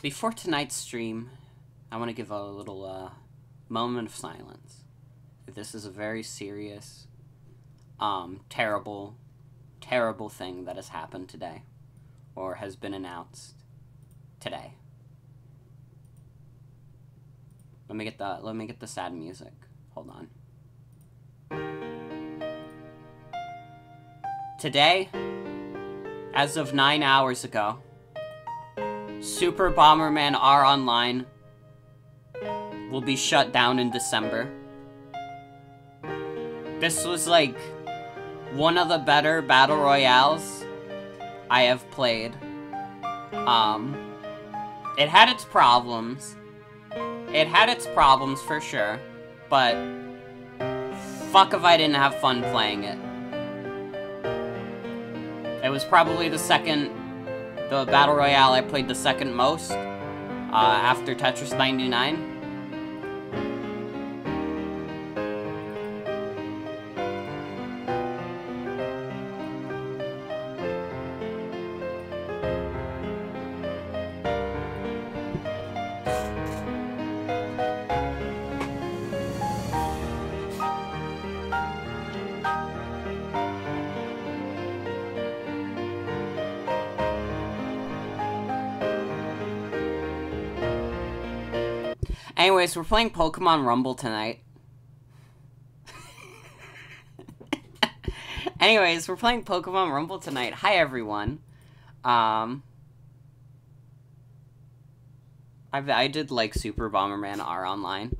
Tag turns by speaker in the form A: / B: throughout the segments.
A: Before tonight's stream, I want to give a little moment of silence. This is a very serious, terrible, terrible thing that has happened today, or has been announced today. Let me get the sad music. Hold on. Today, as of 9 hours ago, Super Bomberman R Online will be shut down in December. This was like one of the better battle royales I have played. It had its problems. It had its problems for sure, but fuck if I didn't have fun playing it. It was probably the battle royale I played the second most, after Tetris 99. Anyways, we're playing Pokemon Rumble tonight. Anyways, we're playing Pokemon Rumble tonight. Hi, everyone. I did like Super Bomberman R Online,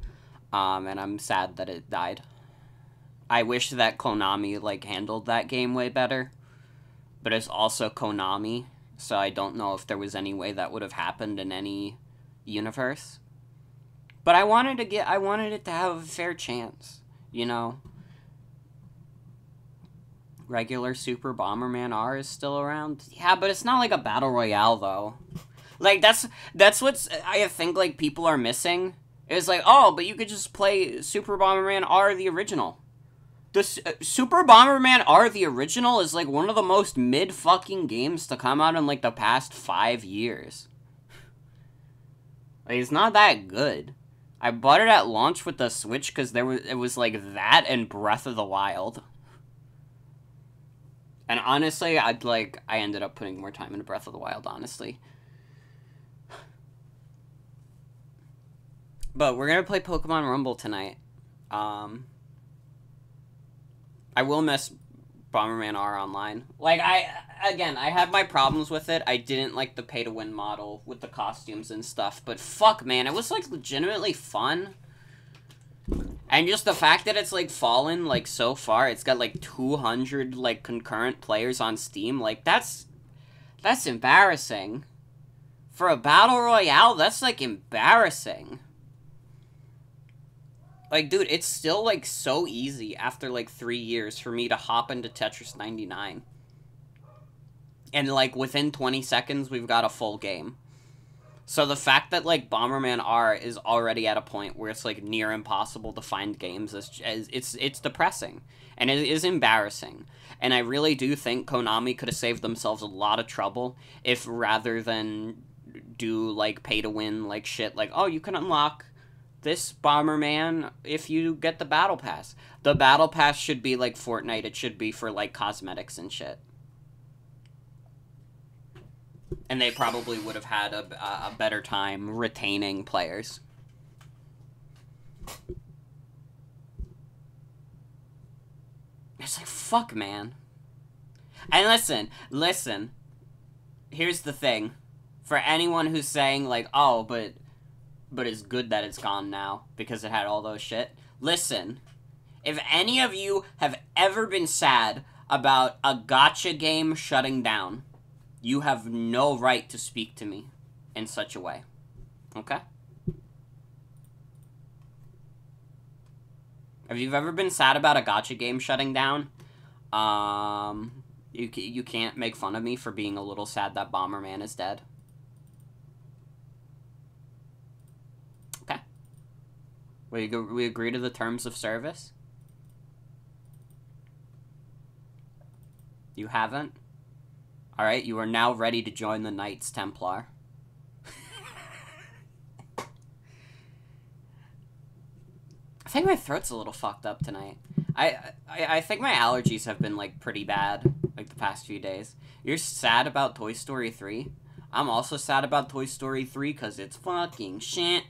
A: and I'm sad that it died. I wish that Konami, like, handled that game way better, but it's also Konami, so I don't know if there was any way that would have happened in any universe. But I wanted it to have a fair chance, you know? Regular Super Bomberman R is still around? Yeah, but it's not like a Battle Royale, though. Like, that's what's, I think, like, people are missing. It's like, oh, but you could just play Super Bomberman R the original. The Super Bomberman R the original is, like, one of the most mid-fucking games to come out in, like, the past 5 years. Like, it's not that good. I bought it at launch with the Switch because it was like that and Breath of the Wild. And honestly, I ended up putting more time into Breath of the Wild, honestly. But we're gonna play Pokemon Rumble tonight. I will miss Bomberman R Online. Like, I had my problems with it. I didn't like the pay-to-win model with the costumes and stuff, but fuck, man, it was, like, legitimately fun. And just the fact that it's, like, fallen, like, so far, it's got, like, 200, like, concurrent players on Steam, like, that's embarrassing. For a Battle Royale, that's, like, embarrassing. Like, dude, it's still, like, so easy after, like, 3 years for me to hop into Tetris 99. And, like, within 20 seconds, we've got a full game. So the fact that, like, Bomberman R is already at a point where it's, like, near impossible to find games, it's depressing. And it is embarrassing. And I really do think Konami could have saved themselves a lot of trouble if rather than do, like, pay-to-win, like, shit, like, oh, you can unlock this Bomberman if you get the Battle Pass. The Battle Pass should be like Fortnite. It should be for, like, cosmetics and shit. And they probably would have had a better time retaining players. It's like, fuck, man. And listen. Here's the thing. For anyone who's saying, like, oh, but it's good that it's gone now, because it had all those shit. Listen, if any of you have ever been sad about a gacha game shutting down, you have no right to speak to me in such a way. Okay? If you've ever been sad about a gacha game shutting down, you can't make fun of me for being a little sad that Bomberman is dead. We agree to the terms of service? You haven't? Alright, you are now ready to join the Knights Templar. I think my throat's a little fucked up tonight. I think my allergies have been, like, pretty bad, like, the past few days. You're sad about Toy Story 3? I'm also sad about Toy Story 3 because it's fucking shit.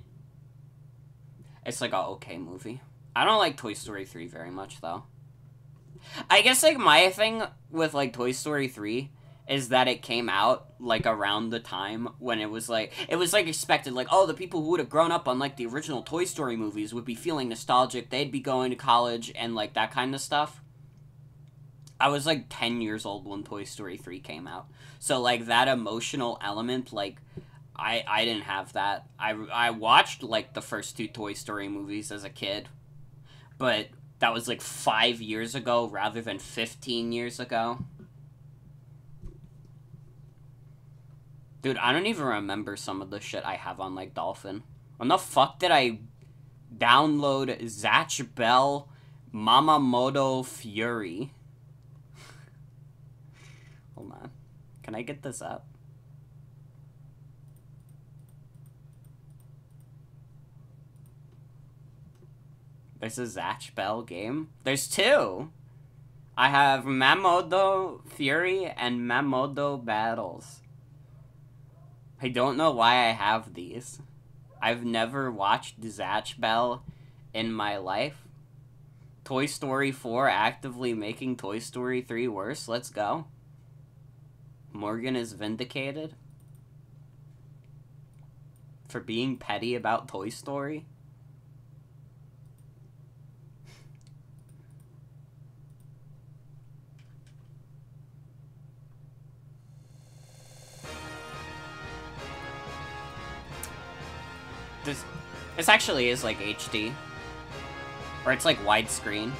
A: It's, like, a okay movie. I don't like Toy Story 3 very much, though. I guess, like, my thing with, like, Toy Story 3 is that it came out, like, around the time when it was, like, expected, like, oh, the people who would have grown up on, like, the original Toy Story movies would be feeling nostalgic, they'd be going to college, and, like, that kind of stuff. I was, like, 10 years old when Toy Story 3 came out. So, like, that emotional element, like, I didn't have that. I watched, like, the first 2 Toy Story movies as a kid, but that was, like, 5 years ago rather than 15 years ago. Dude, I don't even remember some of the shit I have on, like, Dolphin. When the fuck did I download Zatch Bell Mamamoto Fury? Hold on. Can I get this up? There's a Zatch Bell game? There's 2! I have Mamodo Fury and Mamodo Battles. I don't know why I have these. I've never watched Zatch Bell in my life. Toy Story 4 actively making Toy Story 3 worse. Let's go. Morgan is vindicated for being petty about Toy Story. This actually is, like, HD. Or it's, like, widescreen.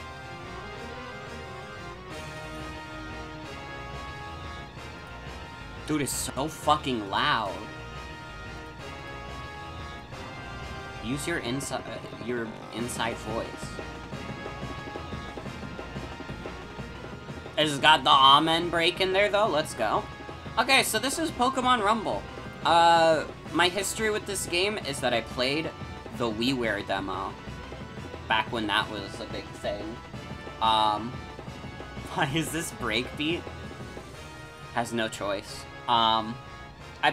A: Dude, it's so fucking loud. Use your inside voice. It's got the amen break in there, though. Let's go. Okay, so this is Pokemon Rumble. My history with this game is that I played the WiiWare demo back when that was a big thing. Why is this breakbeat? Has no choice. I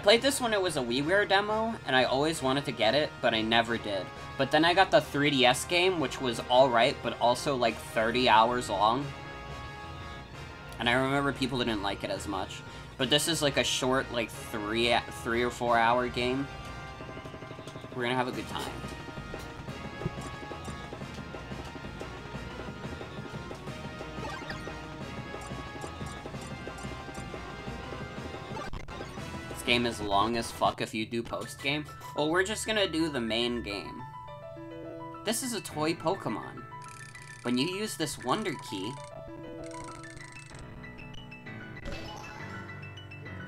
A: played this when it was a WiiWare demo, and I always wanted to get it, but I never did. But then I got the 3DS game, which was alright, but also like 30 hours long. And I remember people didn't like it as much. But this is like a short, like 3 or 4 hour game. We're gonna have a good time. This game is long as fuck if you do post-game. Well, we're just gonna do the main game. This is a toy Pokemon. When you use this Wonder Key...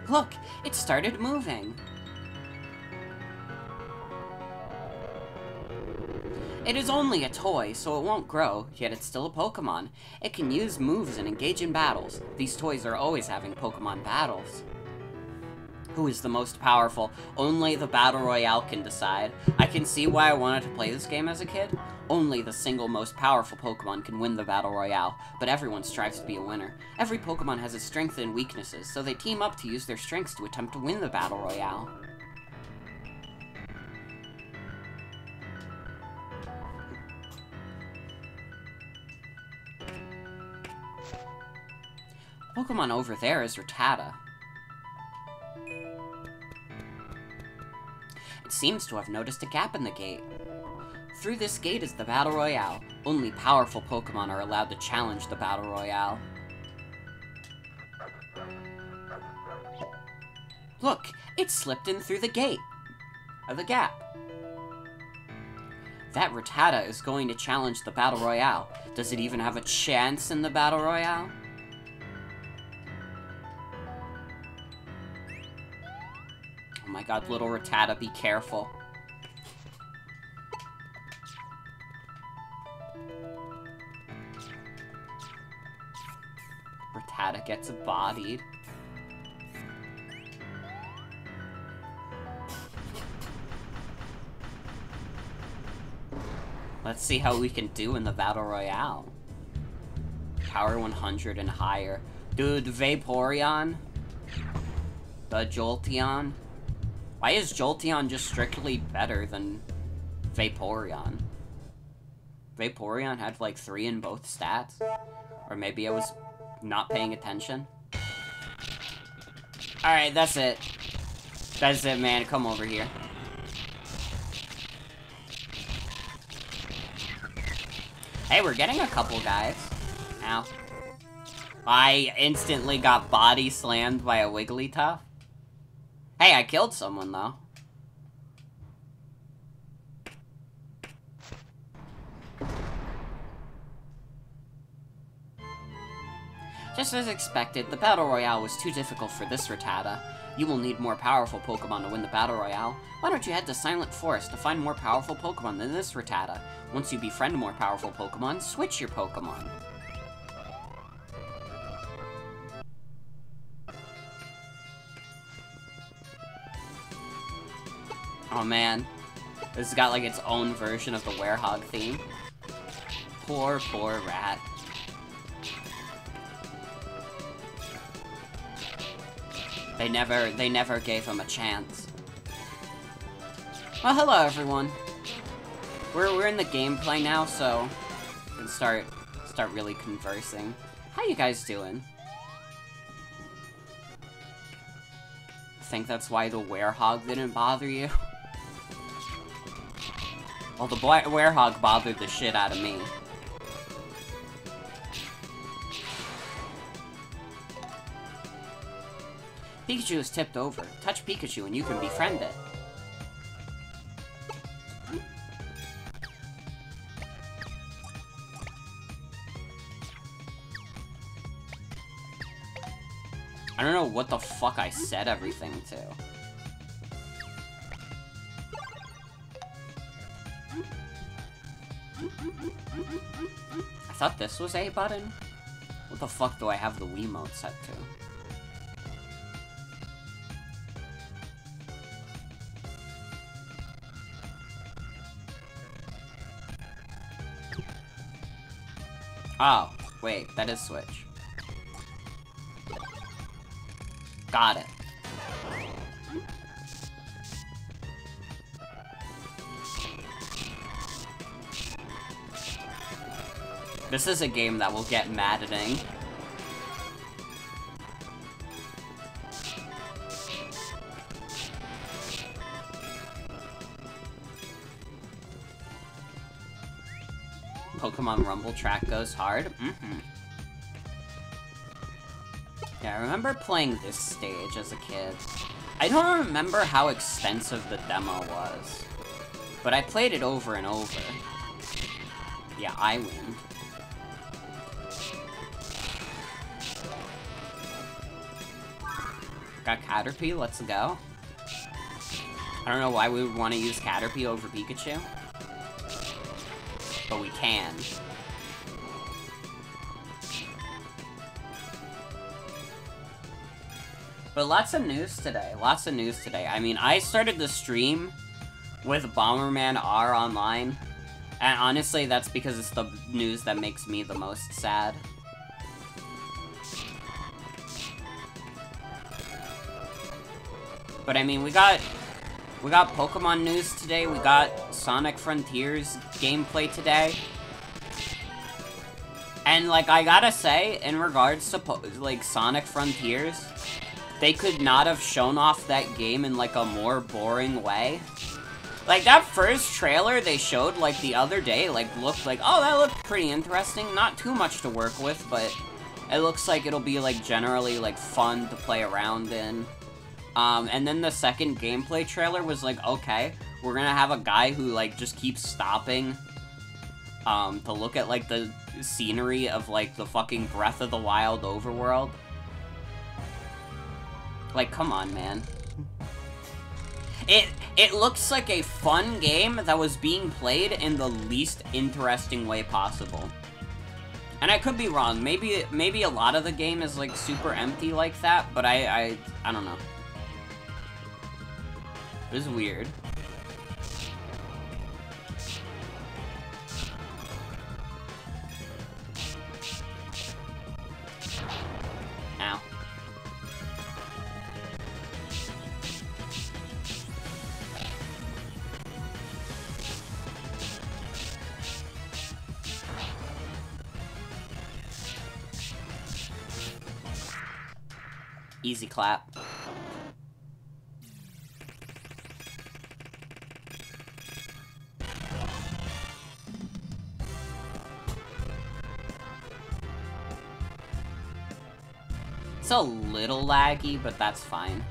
A: Look! It started moving! It is only a toy, so it won't grow, yet it's still a Pokemon. It can use moves and engage in battles. These toys are always having Pokemon battles. Who is the most powerful? Only the Battle Royale can decide. I can see why I wanted to play this game as a kid. Only the single most powerful Pokemon can win the Battle Royale, but everyone strives to be a winner. Every Pokemon has its strengths and weaknesses, so they team up to use their strengths to attempt to win the Battle Royale. Pokemon over there is Rattata. It seems to have noticed a gap in the gate. Through this gate is the Battle Royale. Only powerful Pokemon are allowed to challenge the Battle Royale. Look! It slipped in through the gate! The gap. That Rattata is going to challenge the Battle Royale. Does it even have a chance in the Battle Royale? Oh my god, little Rattata, be careful. Rattata gets bodied. Let's Let's see how we can do in the Battle Royale. Power 100 and higher. Dude, Vaporeon? The Jolteon? Why is Jolteon just strictly better than Vaporeon? Vaporeon had like 3 in both stats? Or maybe I was not paying attention? Alright, that's it. That's it, man. Come over here. Hey, we're getting a couple guys. Ow. I instantly got body slammed by a Wigglytuff. Hey, I killed someone, though. Just as expected, the Battle Royale was too difficult for this Rattata. You will need more powerful Pokemon to win the Battle Royale. Why don't you head to Silent Forest to find more powerful Pokemon than this Rattata? Once you befriend more powerful Pokemon, switch your Pokemon. Oh man, this has got like its own version of the Werehog theme. Poor, poor rat. They never gave him a chance. Well, hello everyone. We're in the gameplay now, so we can start really conversing. How you guys doing? I think that's why the Werehog didn't bother you. Well, the Werehog bothered the shit out of me. Pikachu is tipped over. Touch Pikachu and you can befriend it. I don't know what the fuck I said everything to. I thought this was A button? What the fuck do I have the Wiimote set to? Oh, wait, that is switch. Got it. This is a game that will get maddening. Pokemon Rumble track goes hard. Yeah, I remember playing this stage as a kid. I don't remember how extensive the demo was, but I played it over and over. Yeah, I win. Got Caterpie, let's go. I don't know why we would want to use Caterpie over Pikachu, but we can. But lots of news today. Lots of news today. I mean, I started the stream with Bomberman R online, and honestly, that's because it's the news that makes me the most sad. But I mean, we got Pokemon news today. We got Sonic Frontiers gameplay today. And like, I gotta say, in regards to like Sonic Frontiers, they could not have shown off that game in like a more boring way. Like that first trailer they showed like the other day, like looked like, oh, that looked pretty interesting. Not too much to work with, but it looks like it'll be like generally like fun to play around in. And then the second gameplay trailer was like, okay, we're gonna have a guy who, like, just keeps stopping, to look at, like, the scenery of, like, the fucking Breath of the Wild overworld. Like, come on, man. It looks like a fun game that was being played in the least interesting way possible. And I could be wrong. Maybe a lot of the game is, like, super empty like that, but I don't know. It was weird. Easy clap. It's a little laggy, but that's fine.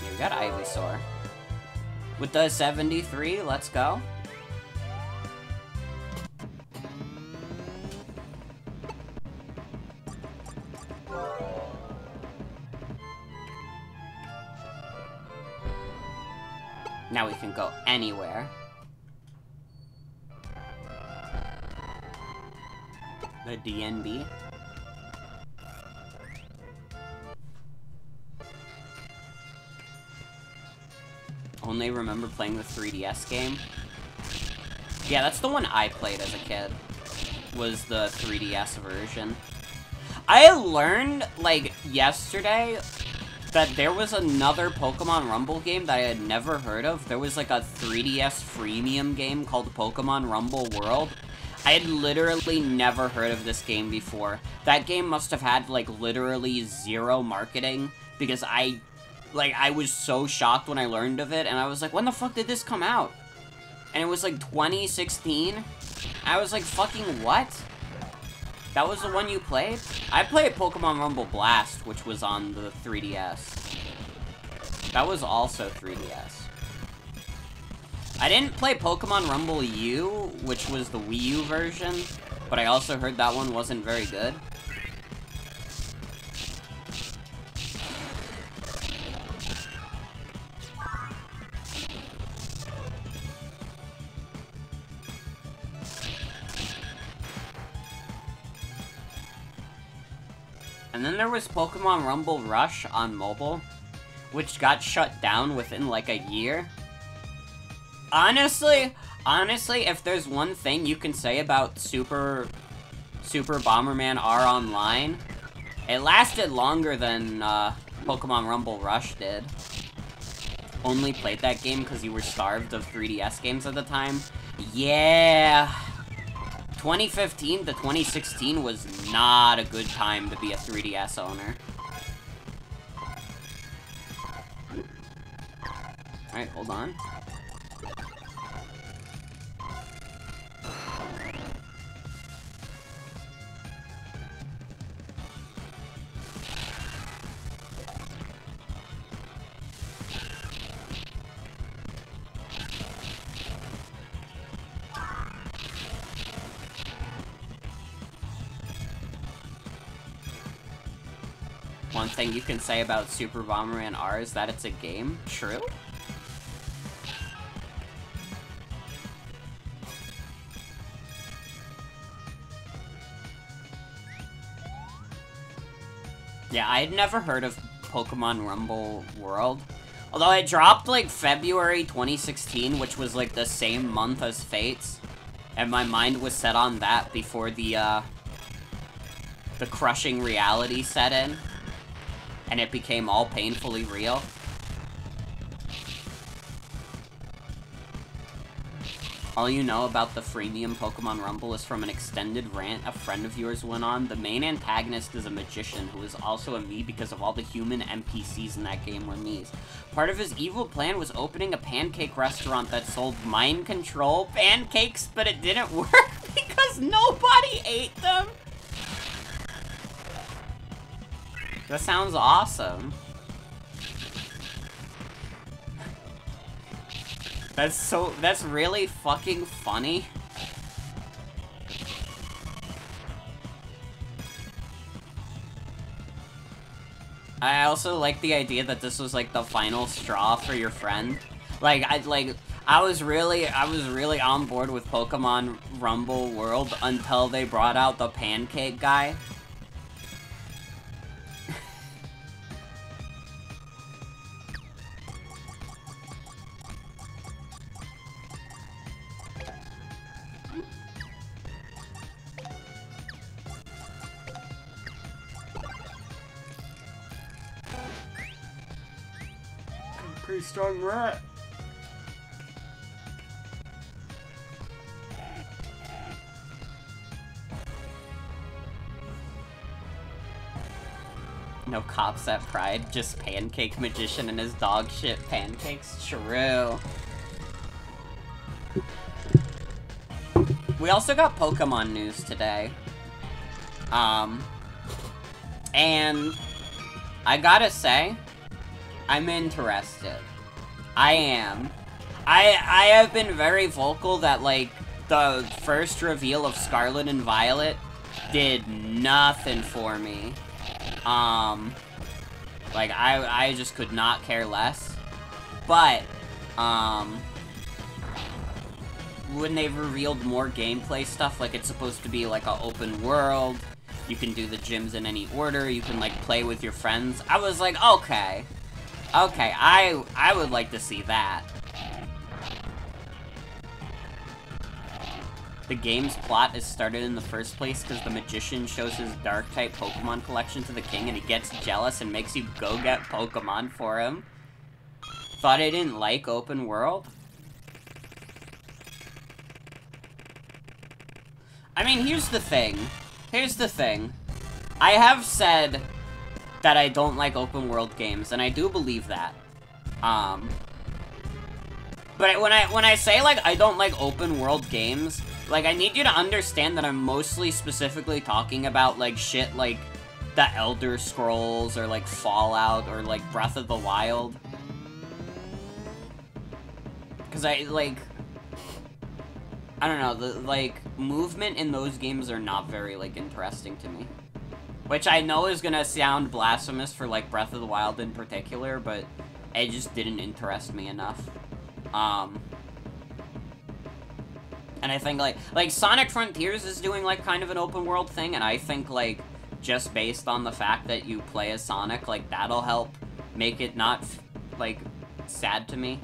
A: Here, we got Ivysaur. With the 73, let's go. Now we can go anywhere. The DNB. Only remember playing the 3DS game. Yeah, that's the one I played as a kid. Was the 3DS version. I learned, like, yesterday that there was another Pokemon Rumble game that I had never heard of. There was, like, a 3DS freemium game called Pokemon Rumble World. I had literally never heard of this game before. That game must have had, like, literally zero marketing, because I was so shocked when I learned of it, and I was like, when the fuck did this come out? And it was, like, 2016? I was like, fucking what? That was the one you played? I played Pokemon Rumble Blast, which was on the 3DS. That was also 3DS. I didn't play Pokemon Rumble U, which was the Wii U version, but I also heard that one wasn't very good. And then there was Pokemon Rumble Rush on mobile, which got shut down within like a year. Honestly, if there's one thing you can say about Super Bomberman R Online, it lasted longer than Pokemon Rumble Rush did. Only played that game because you were starved of 3DS games at the time. Yeah. 2015 to 2016 was not a good time to be a 3DS owner. Alright, hold on. One thing you can say about Super Bomberman R is that it's a game. True? Yeah, I had never heard of Pokemon Rumble World. Although it dropped, like, February 2016, which was, like, the same month as Fates. And my mind was set on that before the crushing reality set in. And it became all painfully real. All you know about the freemium Pokemon Rumble is from an extended rant a friend of yours went on. The main antagonist is a magician who is also a Mii because of all the human NPCs in that game were Miis. Part of his evil plan was opening a pancake restaurant that sold mind control pancakes, but it didn't work because nobody ate them. That sounds awesome. That's really fucking funny. I also like the idea that this was like the final straw for your friend. I was really on board with Pokemon Rumble World until they brought out the pancake guy. Pretty strong rat. No cops at Pride, just Pancake Magician and his dog shit pancakes. True. We also got Pokemon news today. And I gotta say, I'm interested. I am. I have been very vocal that, like, the first reveal of Scarlet and Violet did nothing for me. Like, I just could not care less. But, when they've revealed more gameplay stuff, like it's supposed to be like an open world, you can do the gyms in any order, you can, like, play with your friends, I was like, okay. Okay, I would like to see that. The game's plot is started in the first place because the magician shows his Dark-type Pokemon collection to the king and he gets jealous and makes you go get Pokemon for him. Thought I didn't like open world? I mean, here's the thing. Here's the thing. I have said that I don't like open world games, and I do believe that. But when I say, like, I don't like open world games, like, I need you to understand that I'm mostly specifically talking about, like, shit like the Elder Scrolls, or, like, Fallout, or, like, Breath of the Wild. Because I don't know, the, like, movement in those games are not very, like, interesting to me. Which I know is gonna sound blasphemous for, like, Breath of the Wild in particular, but it just didn't interest me enough. And I think, like, Sonic Frontiers is doing, like, kind of an open world thing, and I think, like, just based on the fact that you play as Sonic, like, that'll help make it not, like, sad to me.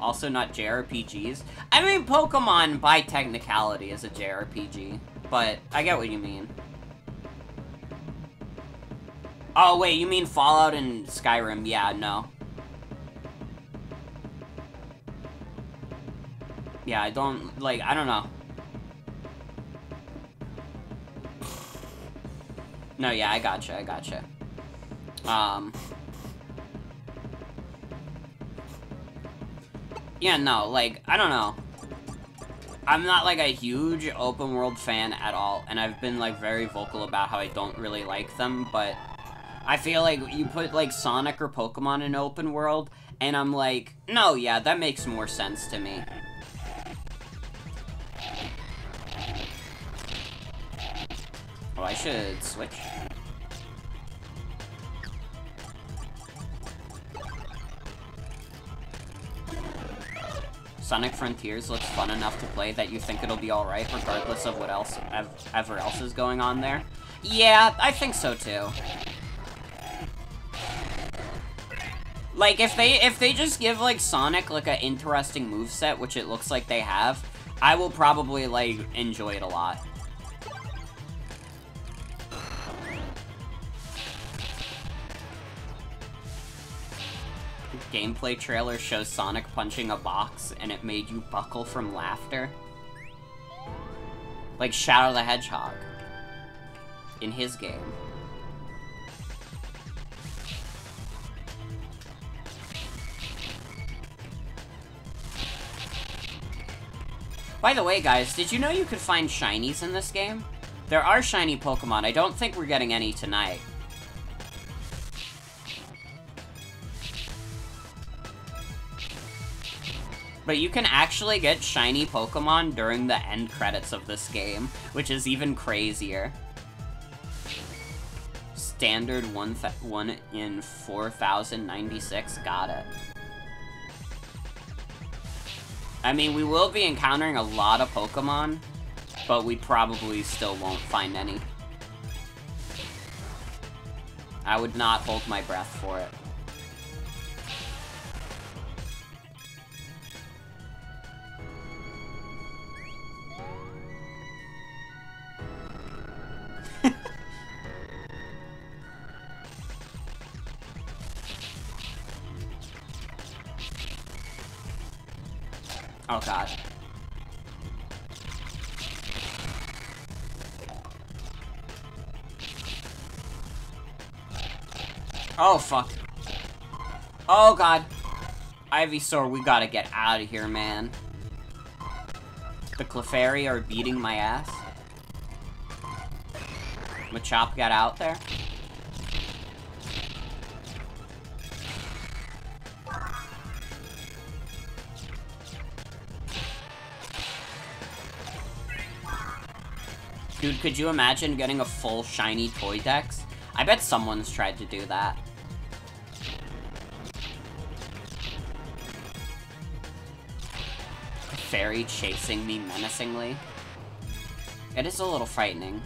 A: Also not JRPGs. I mean, Pokemon, by technicality, is a JRPG, but I get what you mean. Oh, wait, you mean Fallout and Skyrim? Yeah, no. Yeah, I don't, like, I don't know. No, yeah, I gotcha. Yeah, no, like, I don't know. I'm not, like, a huge open world fan at all, and I've been, like, very vocal about how I don't really like them, but I feel like you put, like, Sonic or Pokemon in open world, and I'm like, no, yeah, that makes more sense to me. Oh, I should switch. Sonic Frontiers looks fun enough to play that you think it'll be alright, regardless of what else ever else is going on there. Yeah, I think so too. Like, if they just give, like, Sonic, like, an interesting moveset, which it looks like they have, I will probably, like, enjoy it a lot. Gameplay trailer shows Sonic punching a box, and it made you buckle from laughter. Like Shadow the Hedgehog. In his game. By the way, guys, did you know you could find shinies in this game? There are shiny Pokemon. I don't think we're getting any tonight. But you can actually get shiny Pokemon during the end credits of this game, which is even crazier. Standard 1 in 4096, got it. I mean, we will be encountering a lot of Pokemon, but we probably still won't find any. I would not hold my breath for it. Oh god. Oh, fuck. Oh, God. Ivysaur, we gotta get out of here, man. The Clefairy are beating my ass. Machop got out there. Dude, could you imagine getting a full shiny toy dex? I bet someone's tried to do that. Fairy chasing me menacingly. It is a little frightening.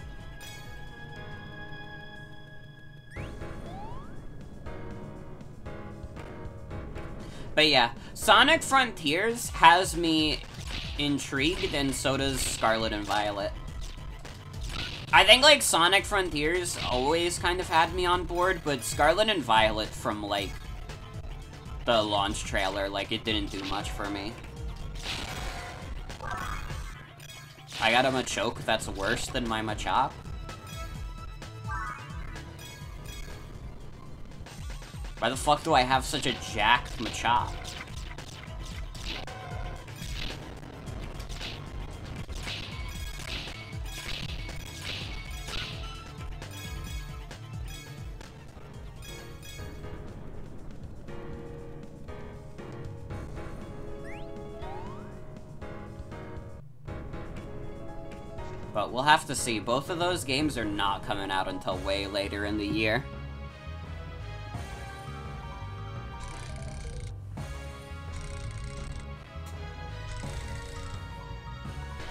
A: But yeah, Sonic Frontiers has me intrigued, and so does Scarlet and Violet. I think, like, Sonic Frontiers always kind of had me on board, but Scarlet and Violet from, like, the launch trailer, like, it didn't do much for me. I got a Machoke that's worse than my Machop. Why the fuck do I have such a jacked Machop? But we'll have to see. Both of those games are not coming out until way later in the year.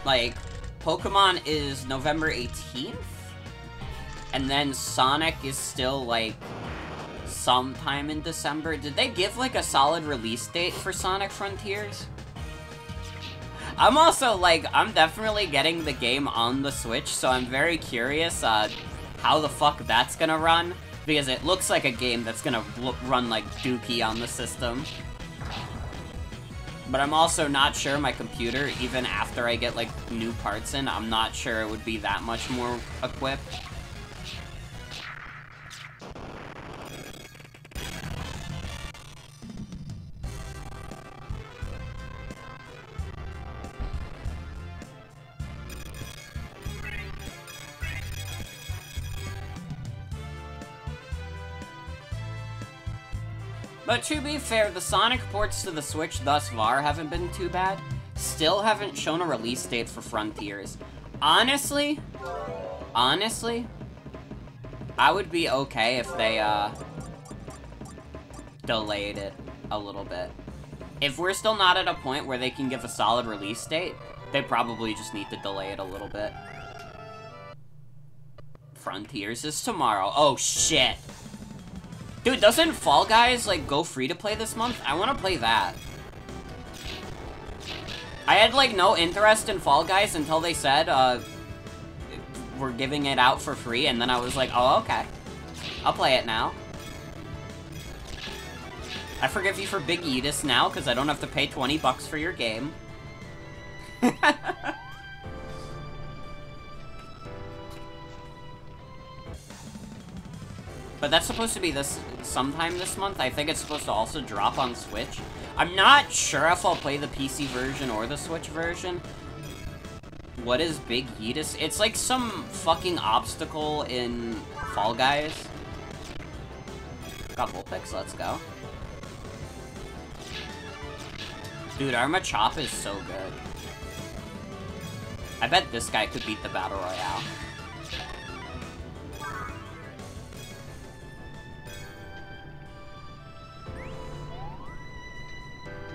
A: Like, Pokemon is November 18th? And then Sonic is still, like, sometime in December. Did they give, like, a solid release date for Sonic Frontiers? I'm also, like, I'm definitely getting the game on the Switch, so I'm very curious, how the fuck that's gonna run. Because it looks like a game that's gonna run like Dookie on the system. But I'm also not sure my computer, even after I get, like, new parts in, I'm not sure it would be that much more equipped. But to be fair, the Sonic ports to the Switch thus far haven't been too bad. Still haven't shown a release date for Frontiers. Honestly, I would be okay if they, delayed it a little bit. If we're still not at a point where they can give a solid release date, they probably just need to delay it a little bit. Frontiers is tomorrow. Oh, shit. Dude, doesn't Fall Guys, like, go free to play this month? I want to play that. I had, like, no interest in Fall Guys until they said, we're giving it out for free, and then I was like, oh, okay. I'll play it now. I forgive you for Big Yeetus now, because I don't have to pay 20 bucks for your game. But that's supposed to be this sometime this month. I think it's supposed to also drop on Switch. I'm not sure if I'll play the PC version or the Switch version. What is Big Yeetus? It's like some fucking obstacle in Fall Guys. Got Vulpix, let's go. Dude, our Machop is so good. I bet this guy could beat the Battle Royale.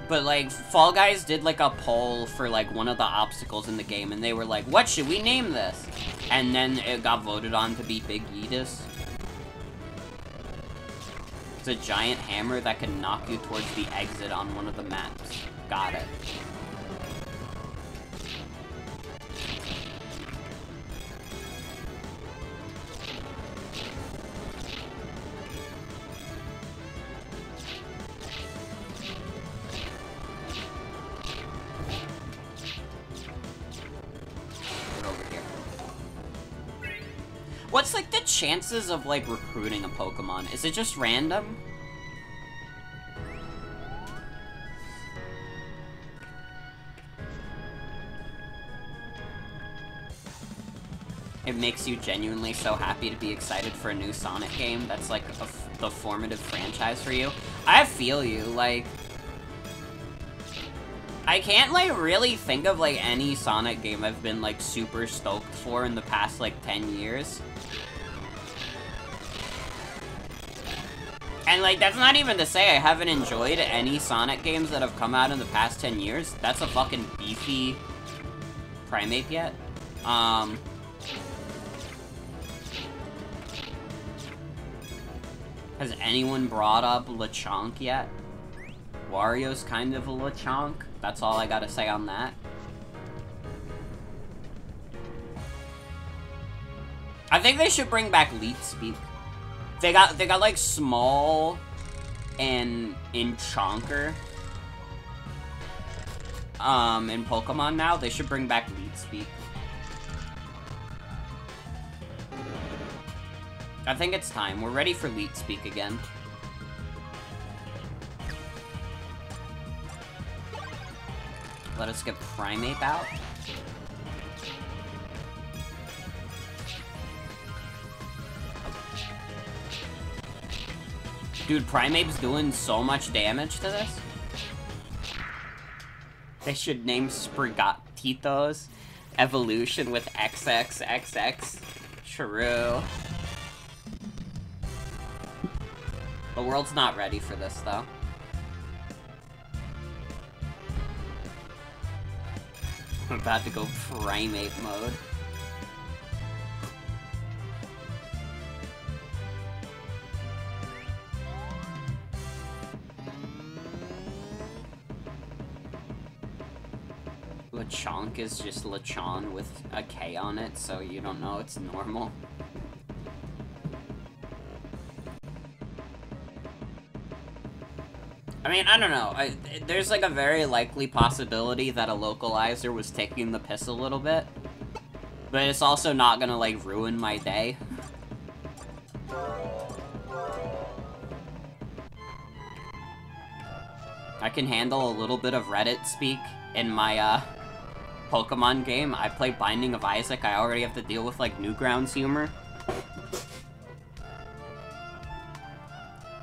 A: But, like, Fall Guys did, like, a poll for, like, one of the obstacles in the game, and they were like, what should we name this? And then it got voted on to be Big Yeetus. It's a giant hammer that can knock you towards the exit on one of the maps. Got it. What's, like, the chances of, like, recruiting a Pokemon? Is it just random? It makes you genuinely so happy to be excited for a new Sonic game that's, like, the formative franchise for you. I feel you, like... I can't, like, really think of, like, any Sonic game I've been, like, super stoked for in the past, like, 10 years. And, like, that's not even to say I haven't enjoyed any Sonic games that have come out in the past 10 years. That's a fucking beefy Primeape yet. Has anyone brought up Lechonk yet? Wario's kind of a Lechonk. That's all I gotta say on that. I think they should bring back Leet Speak. They got like Small and Chonker in Pokemon now. They should bring back Leet Speak. I think it's time. We're ready for Leet Speak again. Let us get Primeape out. Dude, Primeape's doing so much damage to this. They should name Sprigatito's evolution with XXXX. True. The world's not ready for this, though. I'm about to go Primeape mode. Lechonk is just Lechon with a K on it, so you don't know it's normal. I mean, I don't know. There's like a very likely possibility that a localizer was taking the piss a little bit. But it's also not gonna, like, ruin my day. I can handle a little bit of Reddit speak in my, Pokemon game. I play Binding of Isaac. I already have to deal with, like, Newgrounds humor.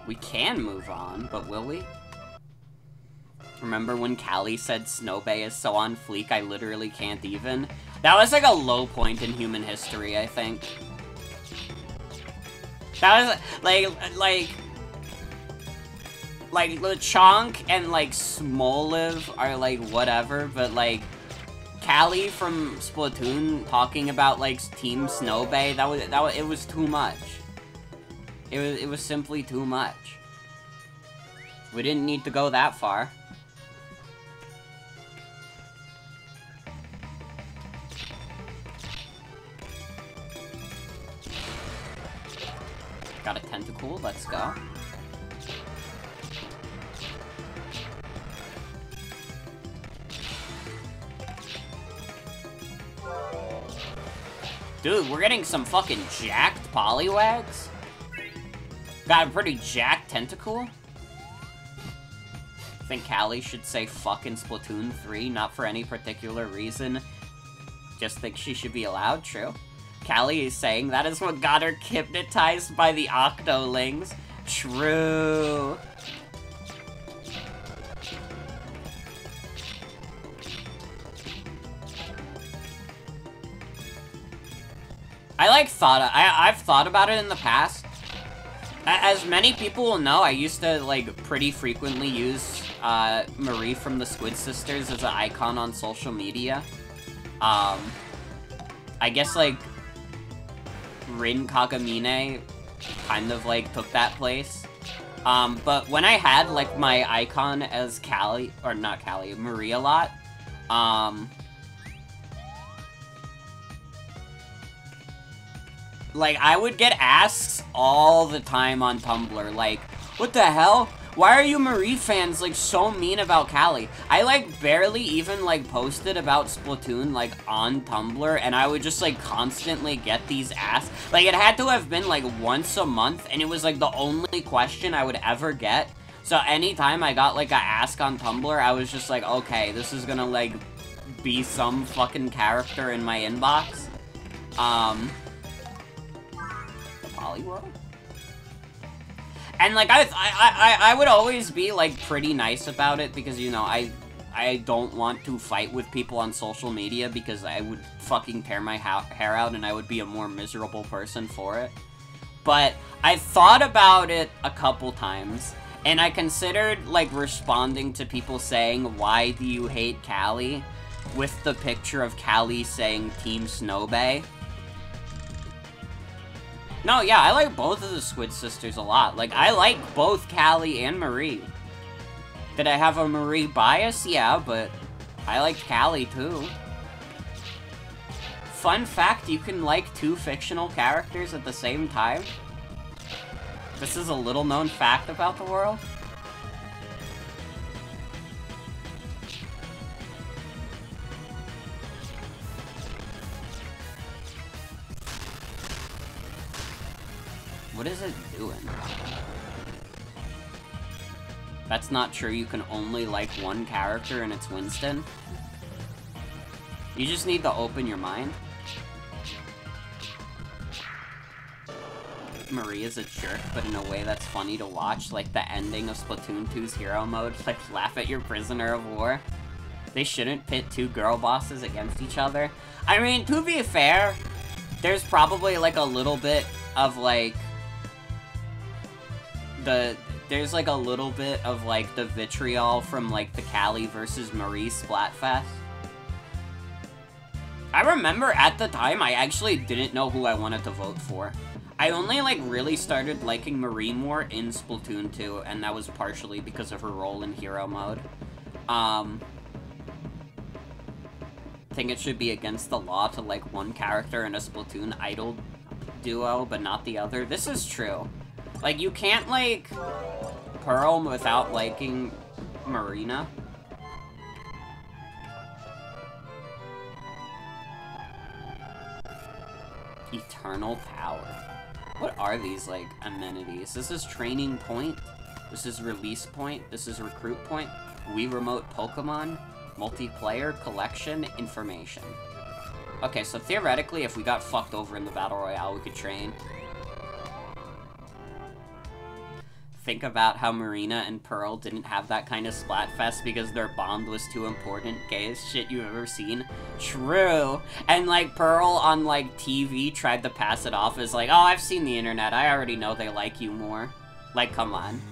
A: We can move on, but will we? Remember when Callie said Snowbay is so on fleek, I literally can't even? That was like a low point in human history, I think. That was, like Lechonk and, like, Smoliv are, like, whatever, but, like, Callie from Splatoon talking about, like, Team Snowbay, it was too much. It was simply too much. We didn't need to go that far. Got a Tentacool, let's go. Dude, we're getting some fucking jacked Poliwags. Got a pretty jacked Tentacool. I think Callie should say fucking Splatoon 3, not for any particular reason. Just think she should be allowed, true. Callie is saying that is what got her hypnotized by the Octolings. True. I've thought about it in the past. As many people will know, I used to, like, pretty frequently use, Marie from the Squid Sisters as an icon on social media. I guess, like, Rin Kagamine kind of, like, took that place. But when I had, like, my icon as Callie, or not Callie, Marie a lot, like, I would get asks all the time on Tumblr, like, what the hell? Why are you Marie fans, like, so mean about Callie? I, like, barely even, like, posted about Splatoon, like, on Tumblr, and I would just, like, constantly get these asks. Like, it had to have been, like, once a month, and it was, like, the only question I would ever get. So anytime I got, like, a ask on Tumblr, I was just like, okay, this is gonna, like, be some fucking character in my inbox. Polyworld? And, like, I would always be, like, pretty nice about it because, you know, I don't want to fight with people on social media because I would fucking tear my hair out and I would be a more miserable person for it. But I thought about it a couple times, and I considered, like, responding to people saying, why do you hate Callie? With the picture of Callie saying Team Snowbay. No, yeah, I like both of the Squid Sisters a lot. Like, I like both Callie and Marie. Did I have a Marie bias? Yeah, but I liked Callie, too. Fun fact, you can like 2 fictional characters at the same time. This is a little-known fact about the world. What is it doing? That's not true, you can only like one character and it's Winston. You just need to open your mind. Marie is a jerk, but in a way that's funny to watch, like the ending of Splatoon 2's hero mode, like laugh at your prisoner of war. They shouldn't pit 2 girl bosses against each other. I mean, to be fair, there's probably like a little bit of like there's like a little bit of like the vitriol from like the Callie versus Marie Splatfest. I remember at the time I actually didn't know who I wanted to vote for. I only like really started liking Marie more in Splatoon 2, and that was partially because of her role in hero mode. I think it should be against the law to like one character in a Splatoon idol duo, but not the other. This is true. Like, you can't, like, Pearl without liking Marina. Eternal Power. What are these, like, amenities? This is Training Point. This is Release Point. This is Recruit Point. Wii Remote Pokemon. Multiplayer Collection Information. Okay, so theoretically, if we got fucked over in the Battle Royale, we could train. Think about how Marina and Pearl didn't have that kind of Splatfest because their bond was too important. Gayest shit you've ever seen. True. And, like, Pearl on, like, TV tried to pass it off as, like, oh, I've seen the internet. I already know they like you more. Like, come on.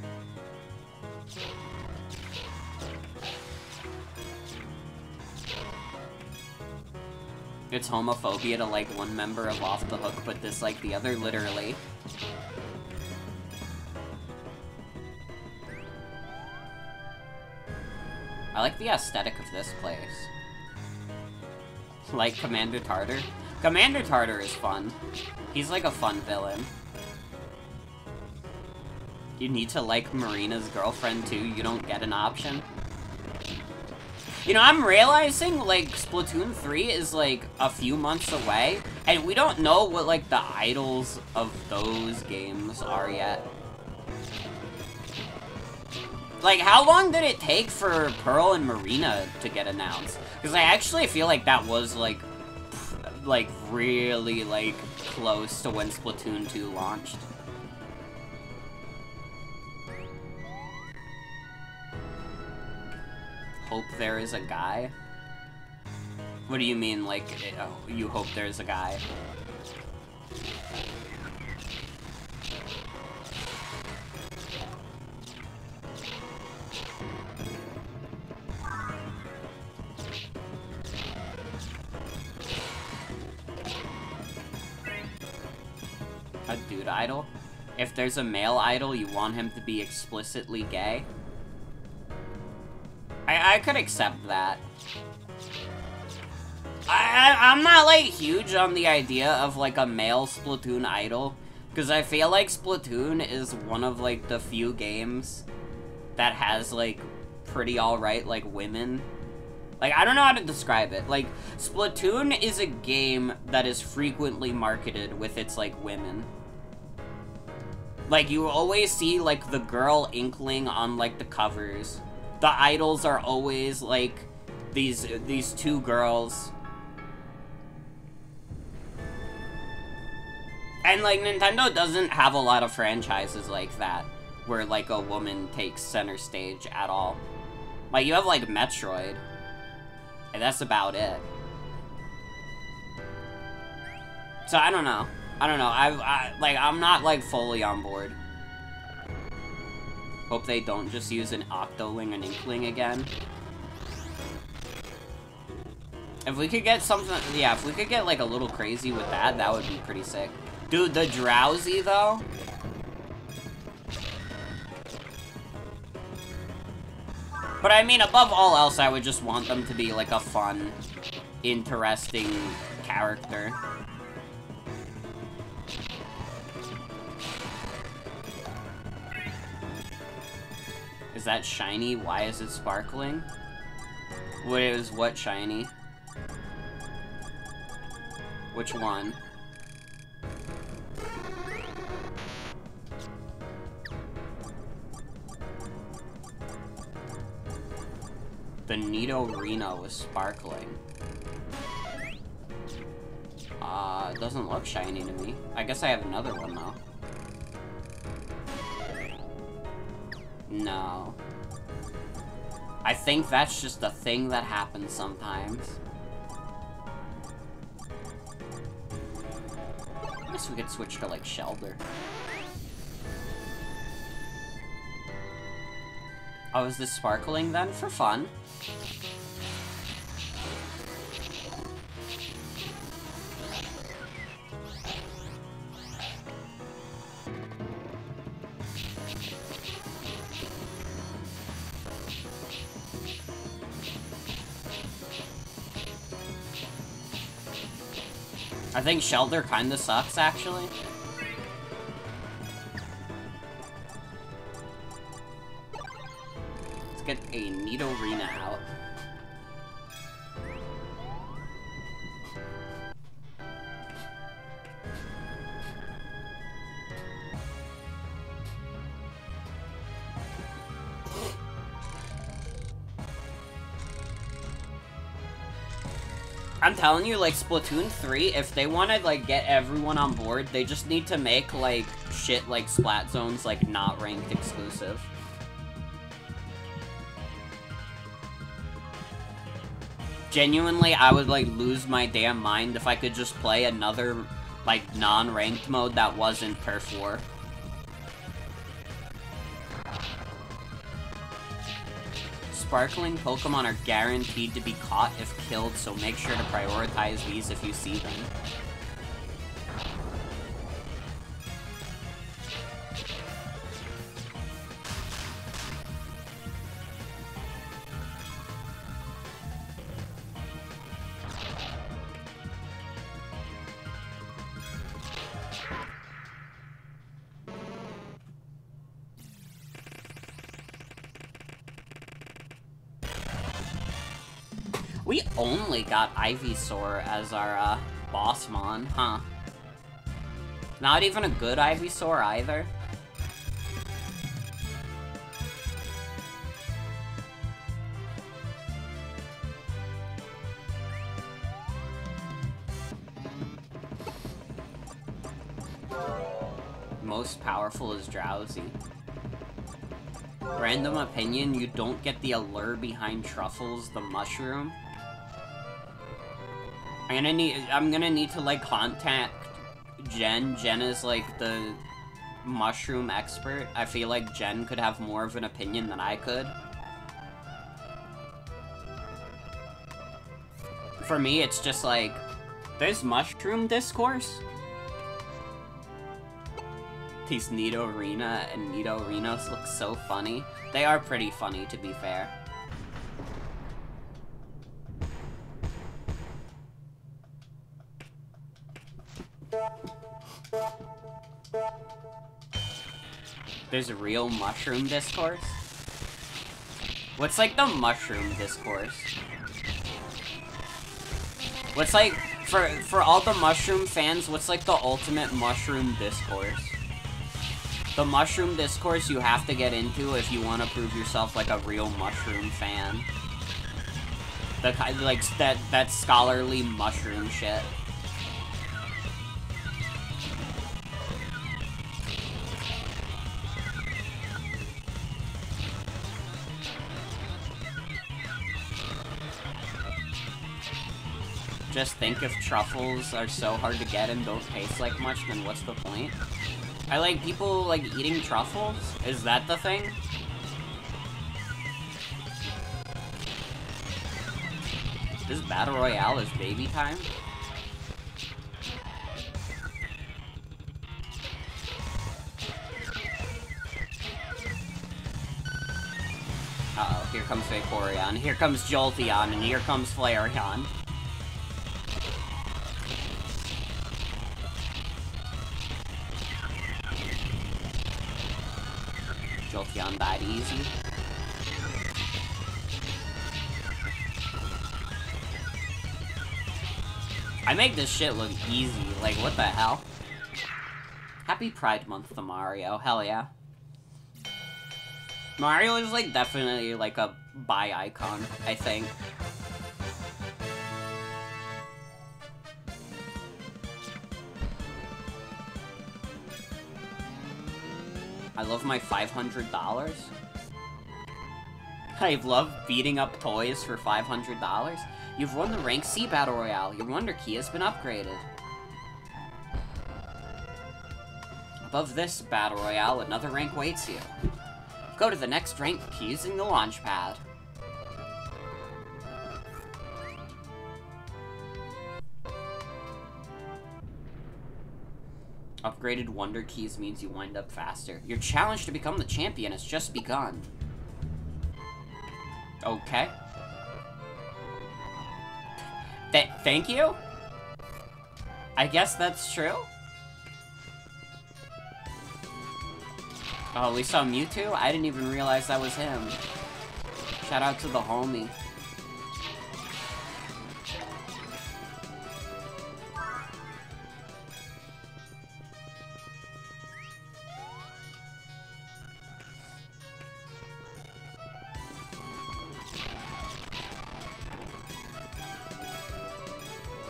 A: It's homophobia to like one member of Off the Hook but dislike the other, literally. I like the aesthetic of this place. Like Commander Tartar? Commander Tartar is fun. He's like a fun villain. You need to like Marina's girlfriend too, you don't get an option. You know, I'm realizing, like, Splatoon 3 is, like, a few months away, and we don't know what, like, the idols of those games are yet. Like, how long did it take for Pearl and Marina to get announced? Because I actually feel like that was, like, really, like, close to when Splatoon 2 launched. Hope there is a guy? What do you mean, like, you hope there's a guy? A dude idol? If there's a male idol, you want him to be explicitly gay? I could accept that. I'm not, like, huge on the idea of, like, a male Splatoon idol, because I feel like Splatoon is one of, like, the few games that has, like, pretty alright, like, women. Like, I don't know how to describe it. Like, Splatoon is a game that is frequently marketed with its, like, women. Like, you always see, like, the girl Inkling on, like, the covers. The idols are always, like, these two girls. And, like, Nintendo doesn't have a lot of franchises like that, where, like, a woman takes center stage at all. Like, you have, like, Metroid. And that's about it. So, I don't know. I'm not, like, fully on board. Hope they don't just use an Octoling and Inkling again. If we could get something... Yeah, if we could get, like, a little crazy with that, that would be pretty sick. Dude, the Drowsy, though... But I mean, above all else, I would just want them to be, like, a fun, interesting character. Is that shiny? Why is it sparkling? What shiny? Which one? The Nidorino was sparkling. It doesn't look shiny to me. I guess I have another one, though. No. I think that's just a thing that happens sometimes. I guess we could switch to, like, Shelter. Oh, is this sparkling then? For fun. I think Shelter kinda sucks, actually. Let's get a Nidorina out. I'm telling you, like, Splatoon 3, if they want to, like, get everyone on board, they just need to make, like, shit like Splat Zones, like, not ranked exclusive. Genuinely, I would, like, lose my damn mind if I could just play another, like, non-ranked mode that wasn't Turf War. Sparkling Pokemon are guaranteed to be caught if killed, so make sure to prioritize these if you see them. We only got Ivysaur as our, Bossmon, huh? Not even a good Ivysaur either? Most powerful is Drowsy. Random opinion, you don't get the allure behind Truffles, the mushroom. I'm gonna need to, like, contact Jen. Jen is, like, the mushroom expert. I feel like Jen could have more of an opinion than I could. For me, it's just like, there's mushroom discourse? These Nidorina and Nidorinos look so funny. They are pretty funny, to be fair. There's a real mushroom discourse? What's, like, the mushroom discourse? What's, like, for all the mushroom fans, what's, like, the ultimate mushroom discourse? The mushroom discourse you have to get into if you want to prove yourself, like, a real mushroom fan. The kind, like, that scholarly mushroom shit. Just think if truffles are so hard to get and don't taste like much, then what's the point? I like people, like, eating truffles? Is that the thing? This Battle Royale is baby time? Uh-oh, here comes Vaporeon, here comes Jolteon, and here comes Flareon. Jolteon died easy. I make this shit look easy, like, what the hell? Happy Pride Month to Mario, hell yeah. Mario is, like, definitely, like, a bi icon, I think. I love my $500. I love beating up toys for $500. You've won the Rank C Battle Royale. Your Wonder Key has been upgraded. Above this Battle Royale, another rank waits you. Go to the next rank using the launch pad. Upgraded Wonder Keys means you wind up faster. Your challenge to become the champion has just begun. Okay. Thank you? I guess that's true? Oh, we saw Mewtwo? I didn't even realize that was him. Shout out to the homie.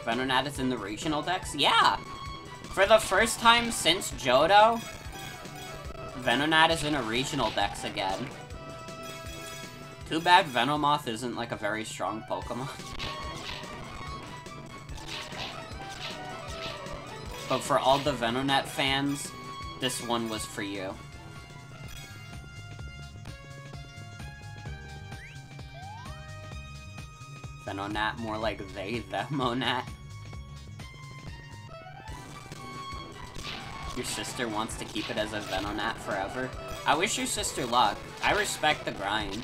A: Venonat is in the regional decks? Yeah! For the first time since Johto, Venonat is in a regional decks again. Too bad Venomoth isn't, like, a very strong Pokemon. But for all the Venonat fans, this one was for you. Venonat, more like Themonat. Your sister wants to keep it as a Venonat forever. I wish your sister luck. I respect the grind.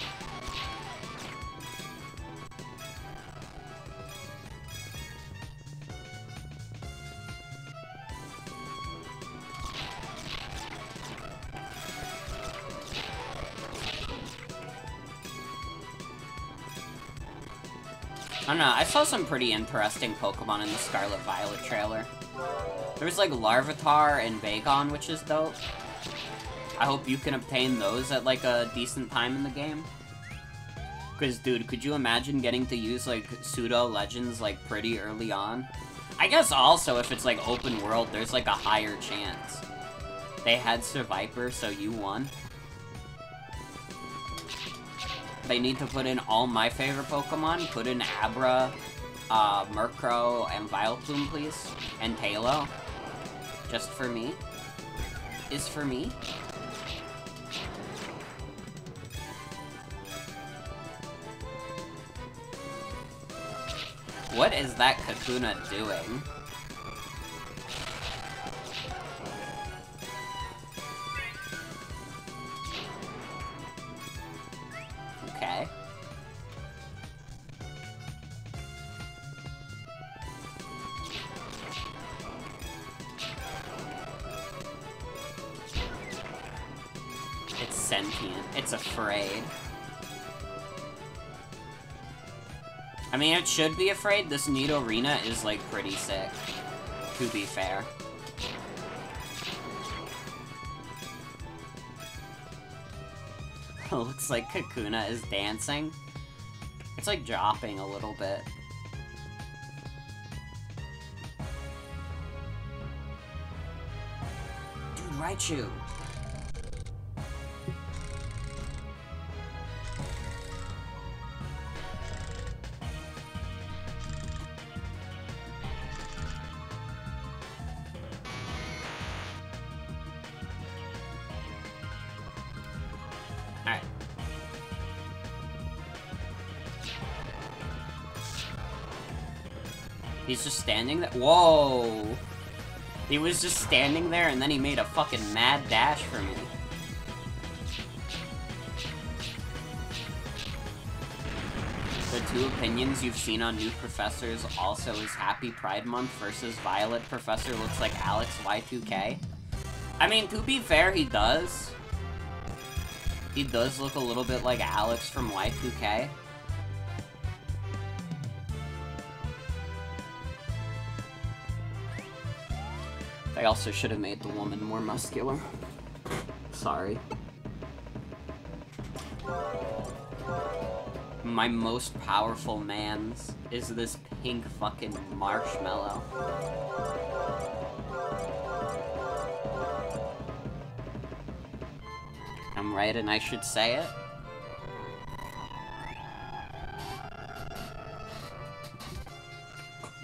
A: I don't know, I saw some pretty interesting Pokemon in the Scarlet Violet trailer. There was, like, Larvitar and Bagon, which is dope. I hope you can obtain those at, like, a decent time in the game. Because, dude, could you imagine getting to use, like, pseudo-legends, like, pretty early on? I guess also, if it's, like, open world, there's, like, a higher chance. They had Survivor, so you won. They need to put in all my favorite Pokemon. Put in Abra, Murkrow, and Vileplume, please. And Tailo. Just for me. Is for me. What is that Kakuna doing? Okay. It's sentient. It's afraid. I mean, it should be afraid. This Nidorina is, like, pretty sick, to be fair. Looks like Kakuna is dancing. It's, like, dropping a little bit. Dude, Raichu! Alright. He's just standing there. Whoa! He was just standing there and then he made a fucking mad dash for me. The two opinions you've seen on new professors also is Happy Pride Month versus Violet Professor looks like Alex Y2K. I mean, to be fair, he does. He does look a little bit like Alex from Y2K. I also should have made the woman more muscular. Sorry. My most powerful man's is this pink fucking marshmallow. I'm right and I should say it.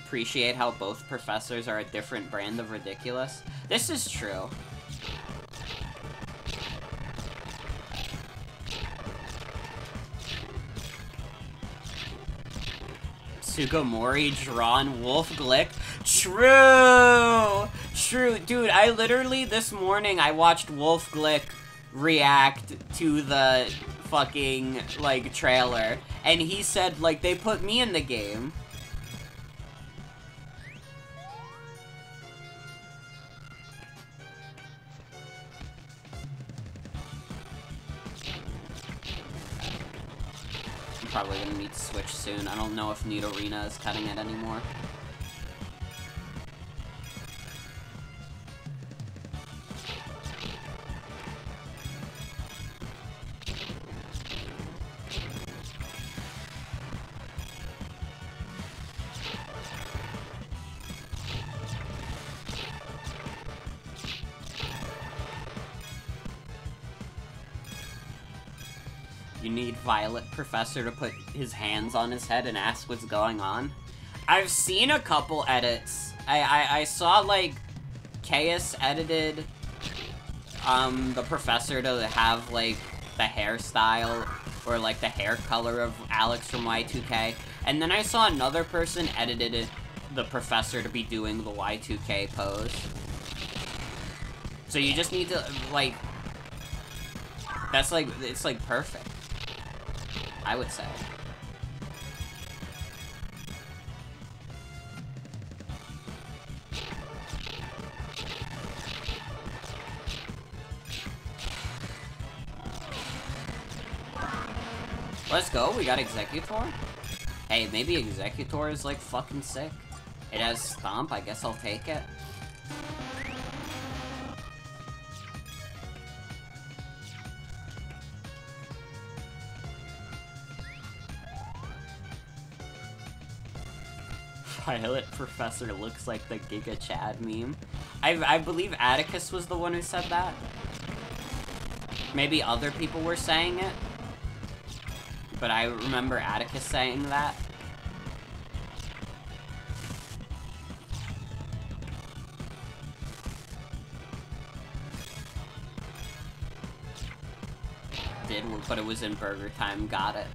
A: Appreciate how both professors are a different brand of ridiculous. This is true. Sugimori drawn Wolf Glick. True! True. Dude, I literally, this morning, I watched Wolf Glick react to the fucking, like, trailer. And he said, like, they put me in the game. Probably gonna need to switch soon. I don't know if Nidorina is cutting it anymore. You need Violet Professor to put his hands on his head and ask what's going on. I've seen a couple edits. I saw, like, Chaos edited, the Professor to have, like, the hairstyle, or, like, the hair color of Alex from Y2K. And then I saw another person edited it, the Professor to be doing the Y2K pose. So you just need to, like, that's, like, it's, like, perfect. I would say. Let's go, we got Executor? Hey, maybe Executor is, like, fucking sick. It has Stomp, I guess I'll take it. Violet Professor looks like the Giga Chad meme. I believe Atticus was the one who said that. Maybe other people were saying it. But I remember Atticus saying that. But it was in Burger Time, got it.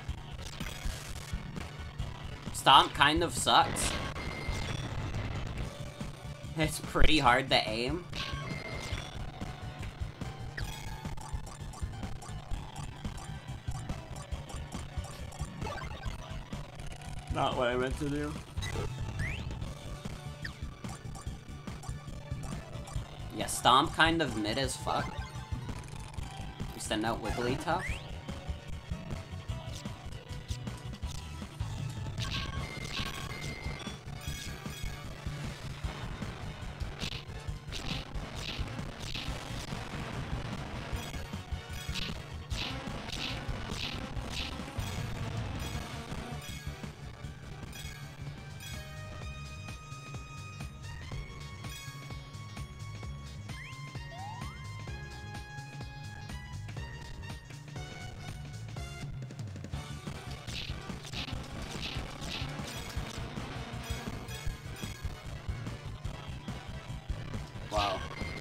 A: Stomp kind of sucks. It's pretty hard to aim. Not what I meant to do. Yeah, Stomp kind of mid as fuck. You send out Wigglytuff.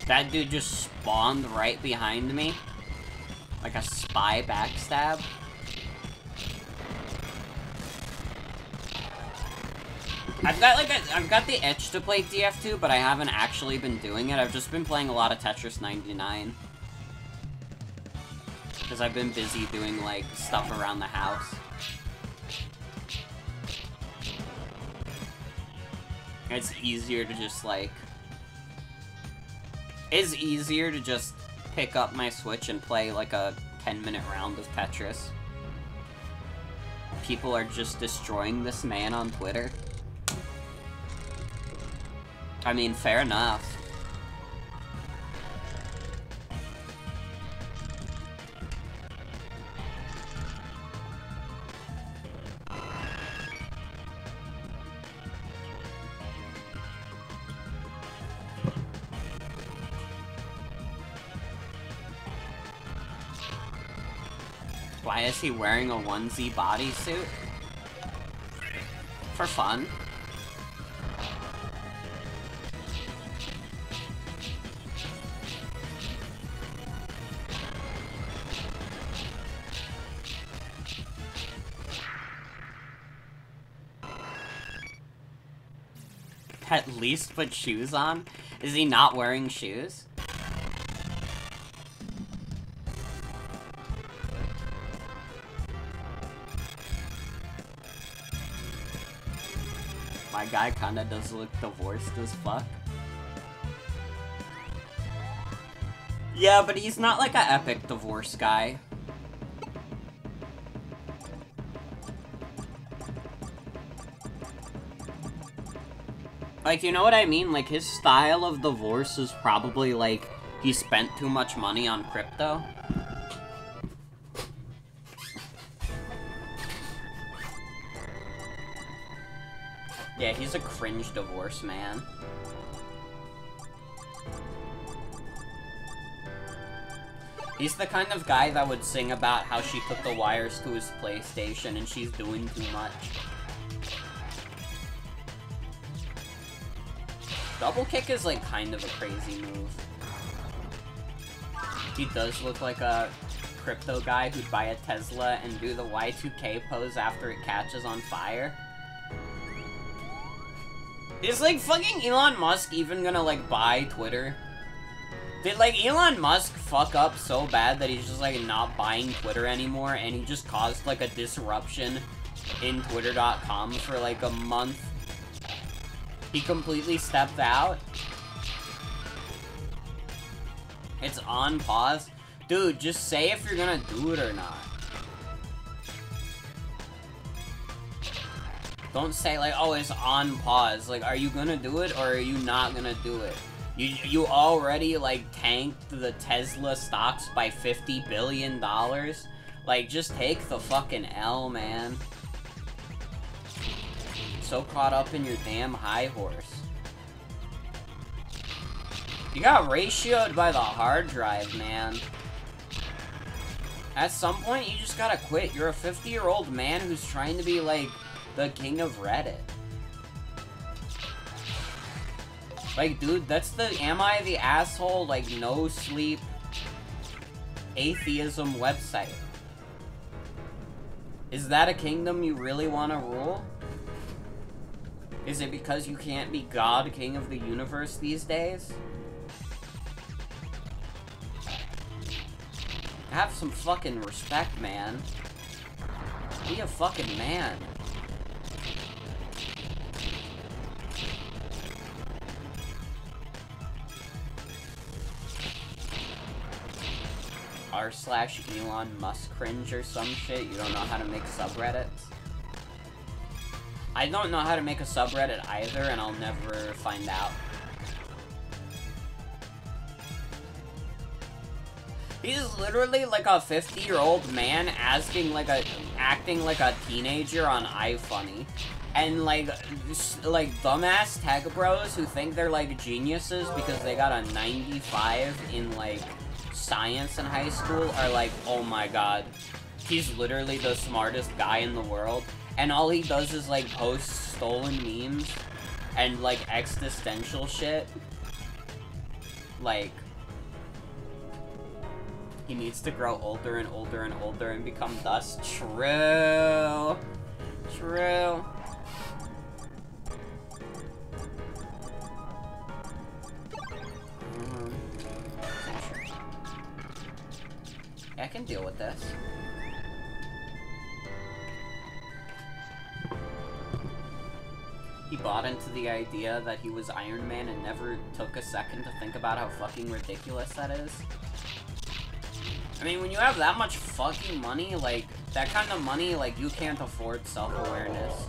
A: That dude just spawned right behind me. Like a spy backstab. I've got the itch to play TF2, but I haven't actually been doing it. I've just been playing a lot of Tetris 99. Because I've been busy doing, like, stuff around the house. It's easier to just, like... It's easier to just pick up my Switch and play, like, a 10-minute round of Tetris. People are just destroying this man on Twitter. I mean, fair enough. Why is he wearing a onesie bodysuit? For fun. At least put shoes on? Is he not wearing shoes? My guy kinda does look divorced as fuck. Yeah, but he's not like an epic divorce guy. Like, you know what I mean? Like, his style of divorce is probably, like, he spent too much money on crypto. Yeah, he's a cringe divorce man. He's the kind of guy that would sing about how she took the wires to his PlayStation and she's doing too much. Double kick is, like, kind of a crazy move. He does look like a crypto guy who'd buy a Tesla and do the Y2K pose after it catches on fire. Is, like, fucking Elon Musk even gonna, like, buy Twitter? Did, like, Elon Musk fuck up so bad that he's just, like, not buying Twitter anymore and he just caused, like, a disruption in Twitter.com for, like, a month? He completely stepped out. It's on pause. Dude, just say if you're gonna do it or not. Don't say like, oh, it's on pause. Like, are you gonna do it or are you not gonna do it? You already, like, tanked the Tesla stocks by $50 billion. Like, just take the fucking L, man. So caught up in your damn high horse. You got ratioed by the hard drive, man. At some point, you just gotta quit. You're a 50-year-old man who's trying to be, like, the king of Reddit. Like, dude, that's the Am I the Asshole, like, no sleep atheism website. Is that a kingdom you really want to rule? Is it because you can't be God, King of the Universe these days? Have some fucking respect, man. Be a fucking man. r/Elon Musk cringe or some shit. You don't know how to make subreddits? I don't know how to make a subreddit either, and I'll never find out. He's literally like a 50-year-old man acting like a teenager on iFunny. And like dumbass tech bros who think they're like geniuses because they got a 95 in like science in high school are like, oh my god, he's literally the smartest guy in the world. And all he does is, like, post stolen memes and, like, existential shit. like, he needs to grow older and older and older and become dust. True. True. I can deal with this. He bought into the idea that he was Iron Man and never took a second to think about how fucking ridiculous that is. I mean, when you have that much fucking money, like, that kind of money, like, you can't afford self-awareness.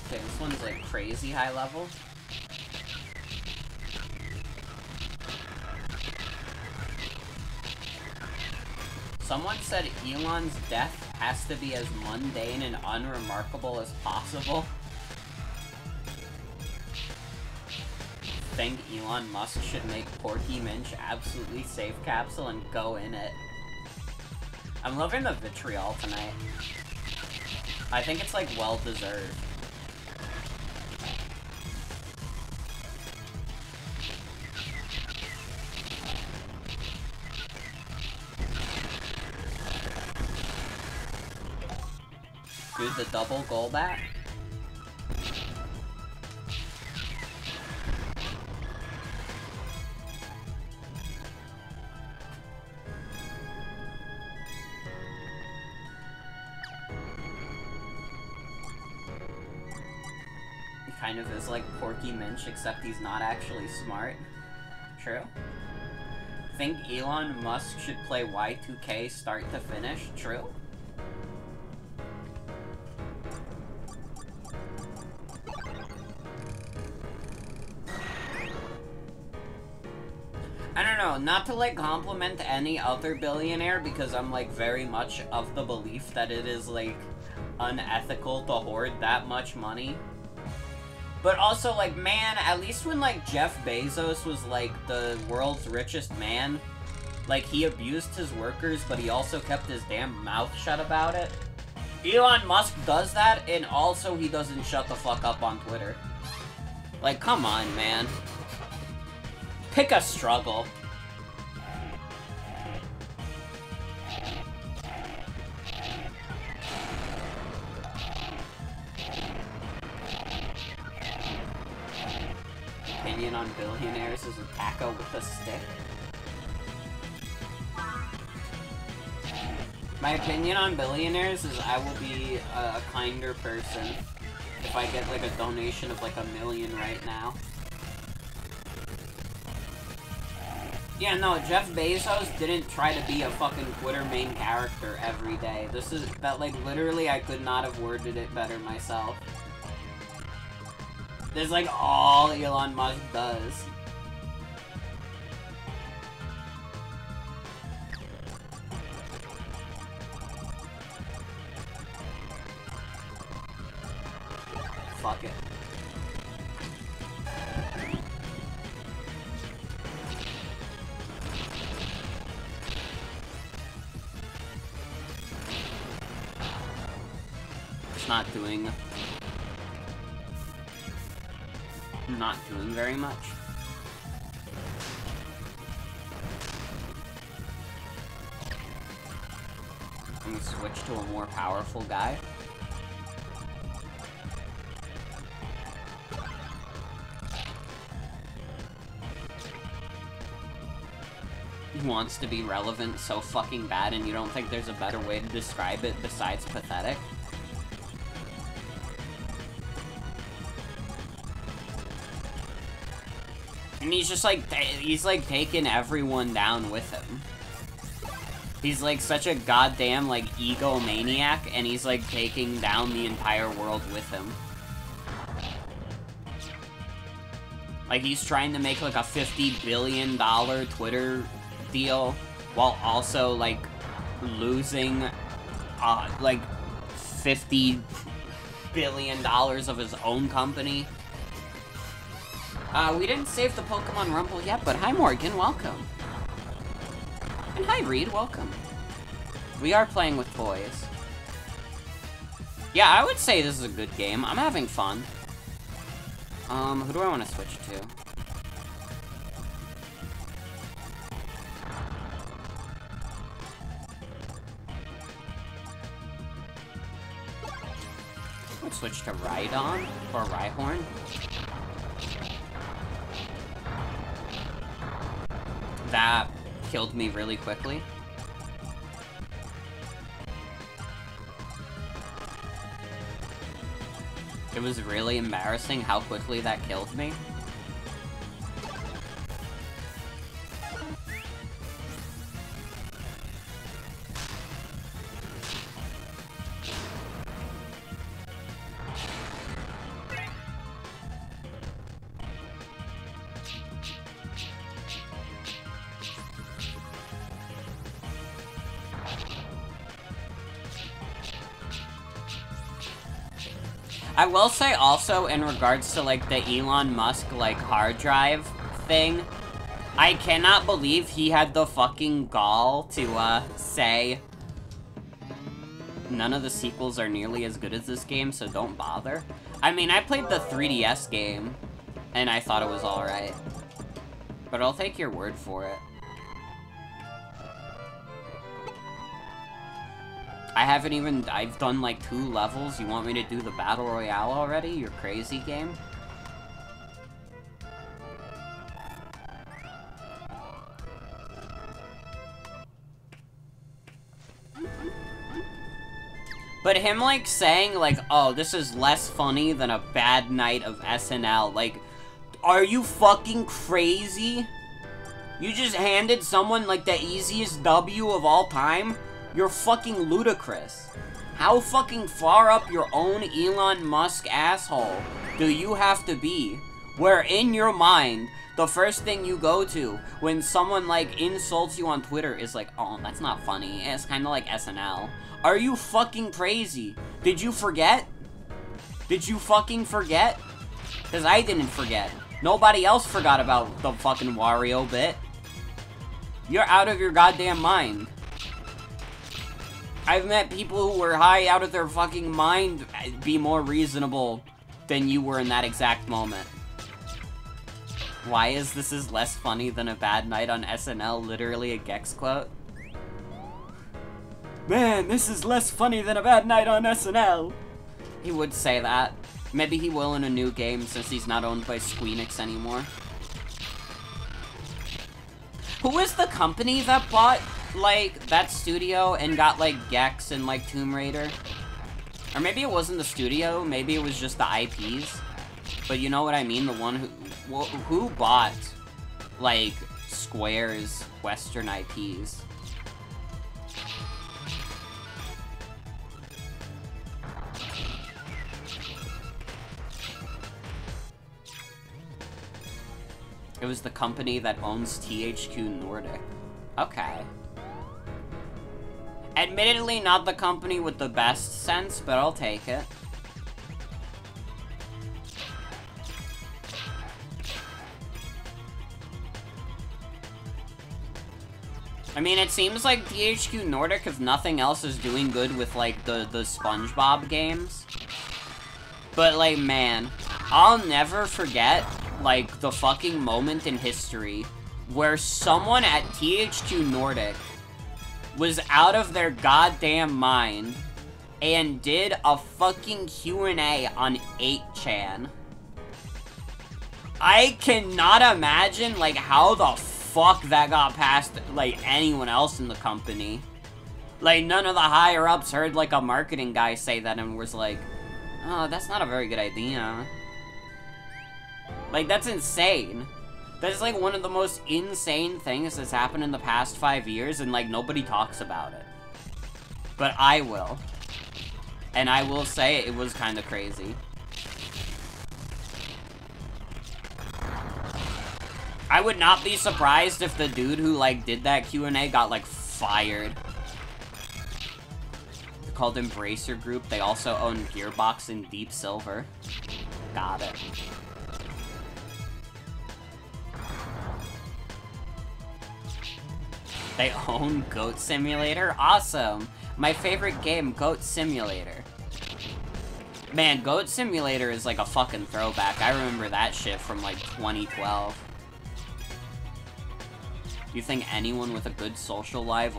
A: Okay, this one's, like, crazy high level. Someone said Elon's death has to be as mundane and unremarkable as possible. Think Elon Musk should make Porky Minch absolutely safe capsule and go in it. I'm loving the vitriol tonight. I think it's, like, well-deserved. Dude, the double goal back. He kind of is like Porky Minch, except he's not actually smart. True. Think Elon Musk should play Y2K start to finish. True. I don't know, not to, like, compliment any other billionaire, because I'm, like, very much of the belief that it is, like, unethical to hoard that much money. But also, like, man, at least when, like, Jeff Bezos was, like, the world's richest man, like, he abused his workers, but he also kept his damn mouth shut about it. Elon Musk does that, and also he doesn't shut the fuck up on Twitter. Like, come on, man. Pick a struggle. Opinion on billionaires is a taco with a stick. My opinion on billionaires is I will be a kinder person if I get, like, a donation of, like, $1 million right now. Yeah, no, Jeff Bezos didn't try to be a fucking Twitter main character every day. This is, that, like, literally I could not have worded it better myself. This is, like, all Elon Musk does. Fuck it. Not doing very much. Let me switch to a more powerful guy. He wants to be relevant so fucking bad, and you don't think there's a better way to describe it besides pathetic? And he's just like, he's like taking everyone down with him. He's like such a goddamn like egomaniac, and he's like taking down the entire world with him. Like he's trying to make like a $50 billion Twitter deal, while also like losing like $50 billion of his own company. We didn't save the Pokemon Rumble yet, but hi Morgan, welcome. And hi Reed, welcome. We are playing with toys. Yeah, I would say this is a good game. I'm having fun. Who do I want to switch to? Let's switch to Rhydon or Rhyhorn. That killed me really quickly. It was really embarrassing how quickly that killed me. I will say also, in regards to, like, the Elon Musk, like, hard drive thing, I cannot believe he had the fucking gall to, say, none of the sequels are nearly as good as this game, so don't bother. I mean, I played the 3DS game, and I thought it was alright. But I'll take your word for it. I've done like 2 levels. You want me to do the Battle Royale already? You're crazy, game? But him, like, saying, like, oh, this is less funny than a bad night of SNL. Like, are you fucking crazy? You just handed someone, like, the easiest W of all time? You're fucking ludicrous. How fucking far up your own Elon Musk asshole do you have to be, where in your mind, the first thing you go to when someone, like, insults you on Twitter is like, oh, that's not funny. It's kind of like SNL. Are you fucking crazy? Did you forget? Did you fucking forget? Because I didn't forget. Nobody else forgot about the fucking Wario bit. You're out of your goddamn mind. I've met people who were high out of their fucking mind be more reasonable than you were in that exact moment. Why is this is less funny than a bad night on SNL? Literally a Gex quote. Man, this is less funny than a bad night on SNL. He would say that. Maybe he will in a new game since he's not owned by Squeenix anymore. Who is the company that bought, like, that studio and got, like, Gex and, like, Tomb Raider? Or maybe it wasn't the studio, maybe it was just the IPs. But you know what I mean? The one who bought, like, Square's Western IPs? It was the company that owns THQ Nordic. Okay. Admittedly, not the company with the best sense, but I'll take it. I mean, it seems like THQ Nordic, if nothing else, is doing good with, like, the SpongeBob games. But, like, man, I'll never forget, like, the fucking moment in history where someone at THQ Nordic was out of their goddamn mind and did a fucking Q&A on 8chan. I cannot imagine, like, how the fuck that got past, like, anyone else in the company. Like, none of the higher-ups heard, like, a marketing guy say that and was like, oh, that's not a very good idea. Like, that's insane. That's, like, one of the most insane things that's happened in the past 5 years, and, like, nobody talks about it. But I will. And I will say it was kind of crazy. I would not be surprised if the dude who, like, did that Q&A got, like, fired. They're called Embracer Group. They also own Gearbox and Deep Silver. Got it. They own Goat Simulator? Awesome! My favorite game, Goat Simulator. Man, Goat Simulator is like a fucking throwback. I remember that shit from like 2012. You think anyone with a good social life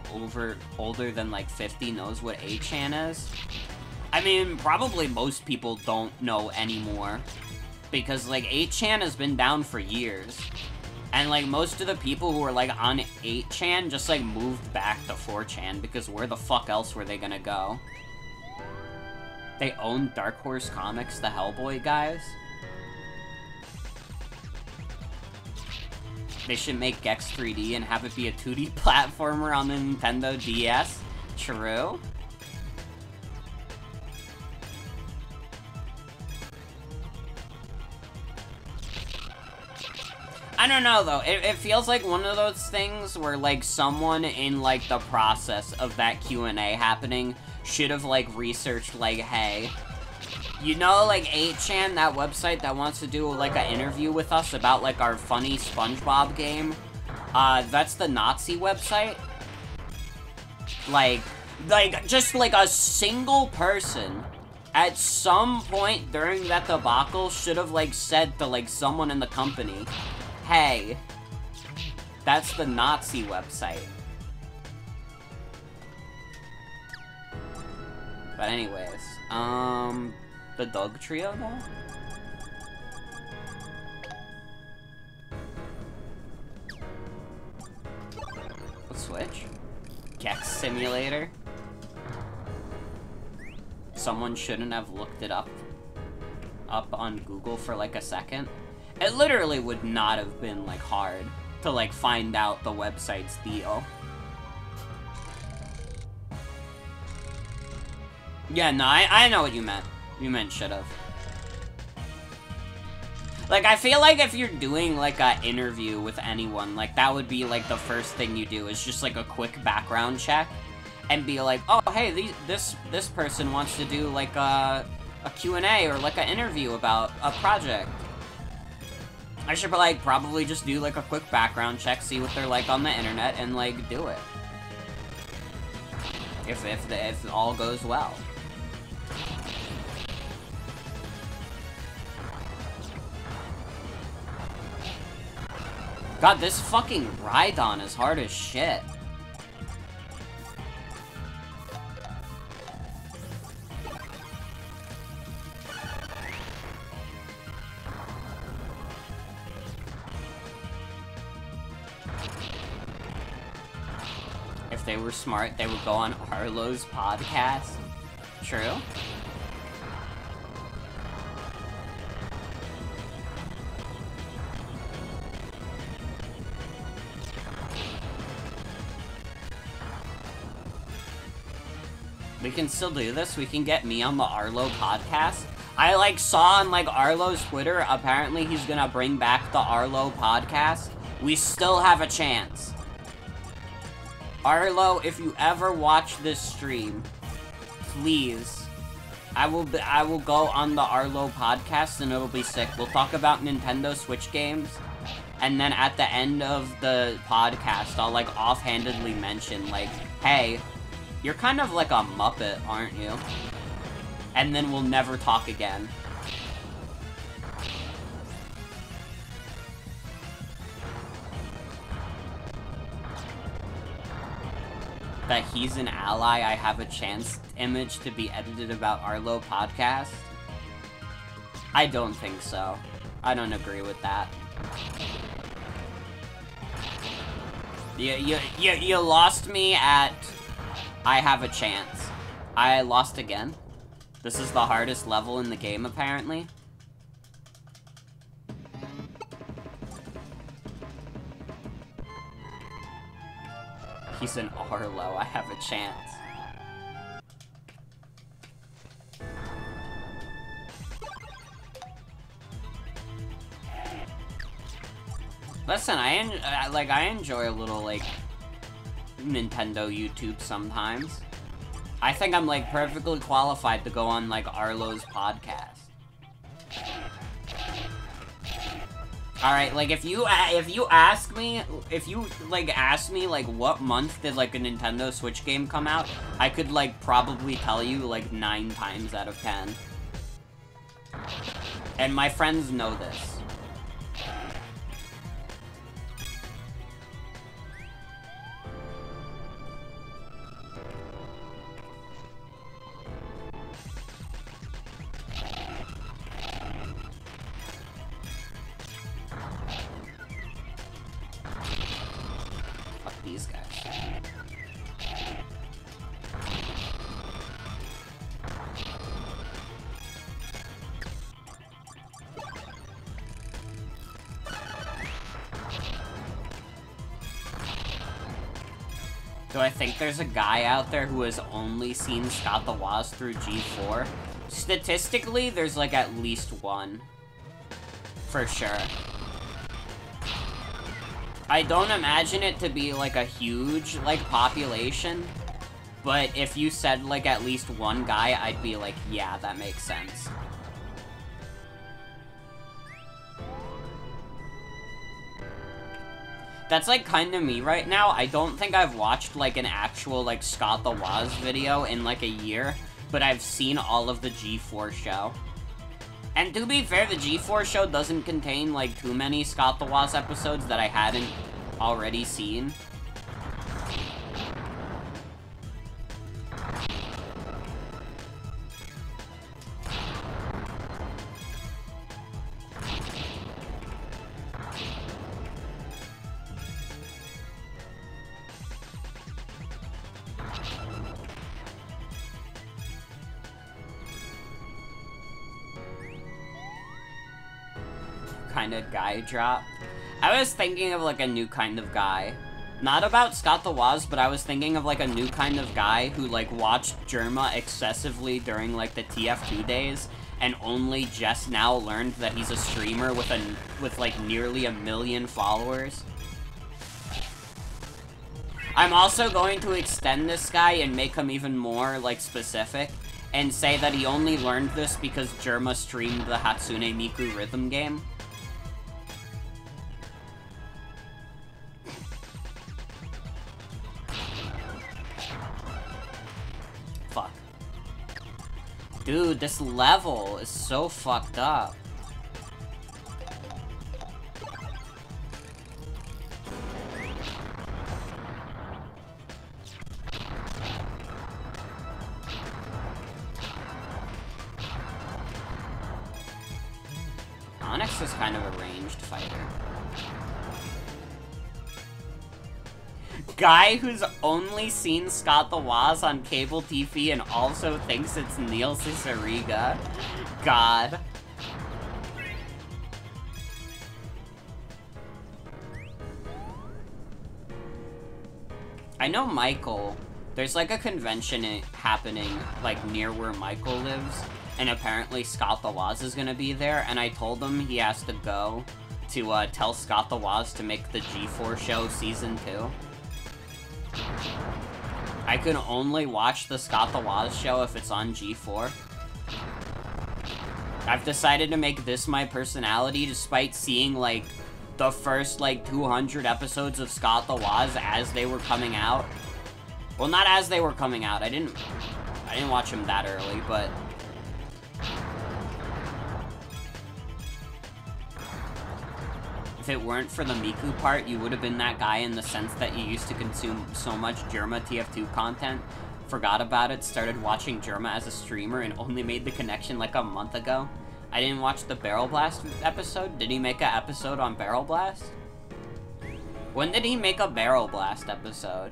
A: older than like 50 knows what 8chan is? I mean, probably most people don't know anymore. Because like 8chan has been down for years. And like most of the people who were like on 8chan just like moved back to 4chan because where the fuck else were they gonna go? They own Dark Horse Comics, the Hellboy guys. They should make Gex 3D and have it be a 2D platformer on the Nintendo DS. True. I don't know, though. It feels like one of those things where, like, someone in, like, the process of that Q&A happening should have, like, researched, like, hey, you know, like, 8chan, that website that wants to do, like, an interview with us about, like, our funny SpongeBob game? That's the Nazi website? Like, just, like, a single person at some point during that debacle should have, like, said to, like, someone in the company, hey, that's the Nazi website. But anyways, the Dog Trio, though? Let's switch. Gex Simulator. Someone shouldn't have looked it up on Google for like a second. It literally would not have been like hard to like find out the website's deal. Yeah, no, I know what you meant. You meant should've. Like, I feel like if you're doing, like, a interview with anyone, like, that would be, like, the first thing you do, is just, like, a quick background check, and be like, oh, hey, this person wants to do, like, a Q&A, or, like, an interview about a project. I should, like, probably just do, like, a quick background check, see what they're like on the internet, and, like, do it. If all goes well. God, this fucking Rhydon is hard as shit. If they were smart, they would go on Arlo's podcast. True. We can still do this. We can get me on the Arlo podcast. I, like, saw on, like, Arlo's Twitter, apparently he's gonna bring back the Arlo podcast. We still have a chance. Arlo, if you ever watch this stream, please, I will go on the Arlo podcast and it'll be sick. We'll talk about Nintendo Switch games, and then at the end of the podcast, I'll, like, offhandedly mention, like, hey, you're kind of like a Muppet, aren't you? And then we'll never talk again. That he's an ally, I have a chance image to be edited about Arlo podcast? I don't think so. I don't agree with that. You lost me at I have a chance. I lost again. This is the hardest level in the game, apparently. He's an Arlo, I have a chance. Listen, I enjoy a little, like, Nintendo YouTube sometimes. I think I'm, like, perfectly qualified to go on, like, Arlo's podcast. Alright, like, if you ask me, like, what month did, like, a Nintendo Switch game come out, I could, like, probably tell you, like, 9 times out of 10. And my friends know this. Fuck these guys. Do I think there's a guy out there who has only seen Scott the Woz through G4? Statistically, there's like at least one. For sure. I don't imagine it to be like a huge, like, population. But if you said like at least one guy, I'd be like, yeah, that makes sense. That's, like, kinda me right now. I don't think I've watched, like, an actual, like, Scott the Woz video in, like, a year, but I've seen all of the G4 show. And to be fair, the G4 show doesn't contain, like, too many Scott the Woz episodes that I hadn't already seen. Kind of guy drop. I was thinking of like a new kind of guy. Not about Scott the Woz, but I was thinking of like a new kind of guy who like watched Germa excessively during like the TF2 days and only just now learned that he's a streamer with like nearly 1 million followers. I'm also going to extend this guy and make him even more like specific and say that he only learned this because Germa streamed the Hatsune Miku rhythm game. Fuck. Dude, this level is so fucked up. Onyx is kind of a ranged fighter. Guy who's only seen Scott the Woz on cable TV and also thinks it's Neil Ciceriga. God. I know Michael. There's like a convention happening like near where Michael lives. And apparently Scott the Woz is gonna be there, and I told him he has to go to tell Scott the Woz to make the G4 show Season 2. I can only watch the Scott the Woz show if it's on G4. I've decided to make this my personality despite seeing, like, the first, like, 200 episodes of Scott the Woz as they were coming out. Well, not as they were coming out. I didn't watch them that early, but... If it weren't for the Miku part, you would have been that guy in the sense that you used to consume so much Germa TF2 content, forgot about it, started watching Germa as a streamer, and only made the connection like a month ago. I didn't watch the Barrel Blast episode. Did he make an episode on Barrel Blast? When did he make a Barrel Blast episode?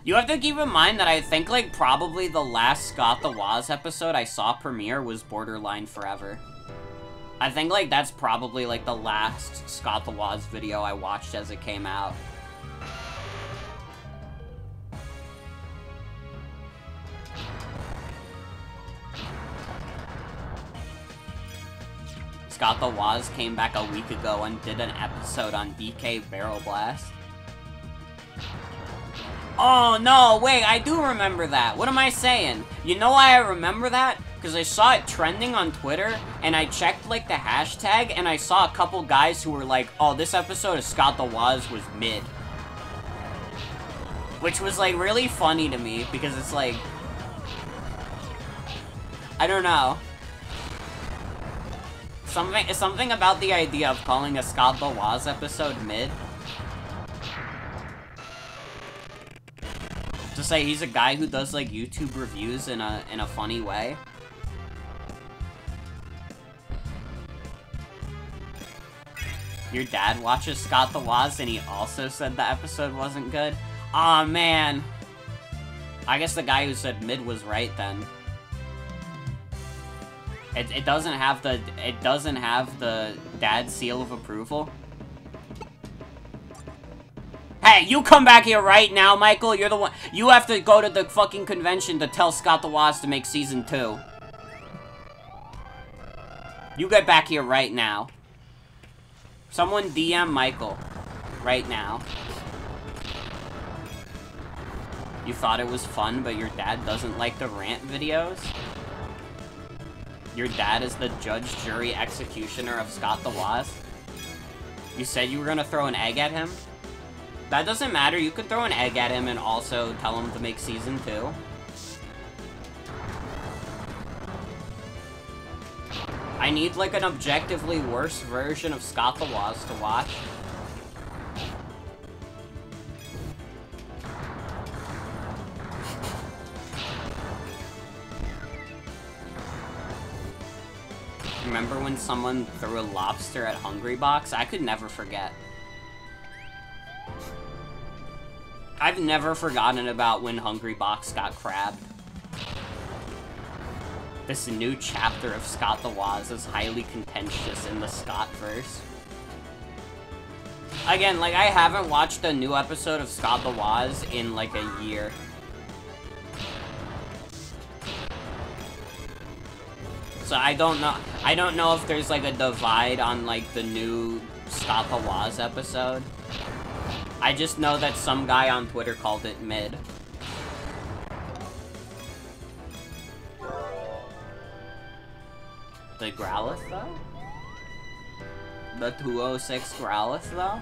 A: You have to keep in mind that I think, like, probably the last Scott the Woz episode I saw premiere was Borderline Forever. I think, like, that's probably, like, the last Scott the Woz video I watched as it came out. Scott the Woz came back a week ago and did an episode on DK Barrel Blast. Oh, no, wait, I do remember that. What am I saying? You know why I remember that? Because I saw it trending on Twitter, and I checked, like, the hashtag, and I saw a couple guys who were like, oh, this episode of Scott the Woz was mid. Which was, like, really funny to me, because it's like... I don't know. Something about the idea of calling a Scott the Woz episode mid. To say he's a guy who does, like, YouTube reviews in a funny way. Your dad watches Scott the Woz and he also said the episode wasn't good? Aw, man. I guess the guy who said mid was right then. It doesn't have the dad seal of approval. Hey, you come back here right now, Michael. You're the one. You have to go to the fucking convention to tell Scott the Woz to make season 2. You get back here right now. Someone DM Michael right now. You thought it was fun, but your dad doesn't like the rant videos? Your dad is the judge, jury, executioner of Scott the Woz? You said you were gonna throw an egg at him? That doesn't matter, you could throw an egg at him and also tell him to make season 2. I need, like, an objectively worse version of Scott the Woz to watch. Remember when someone threw a lobster at Hungry Box? I could never forget. I've never forgotten about when Hungry Box got crabbed. This new chapter of Scott the Woz is highly contentious in the Scott-verse. Again, like, I haven't watched a new episode of Scott the Woz in, like, a year. So I don't know if there's, like, a divide on, like, the new Scott the Woz episode. I just know that some guy on Twitter called it mid. The Growlithe, though? The 206 Growlithe, though?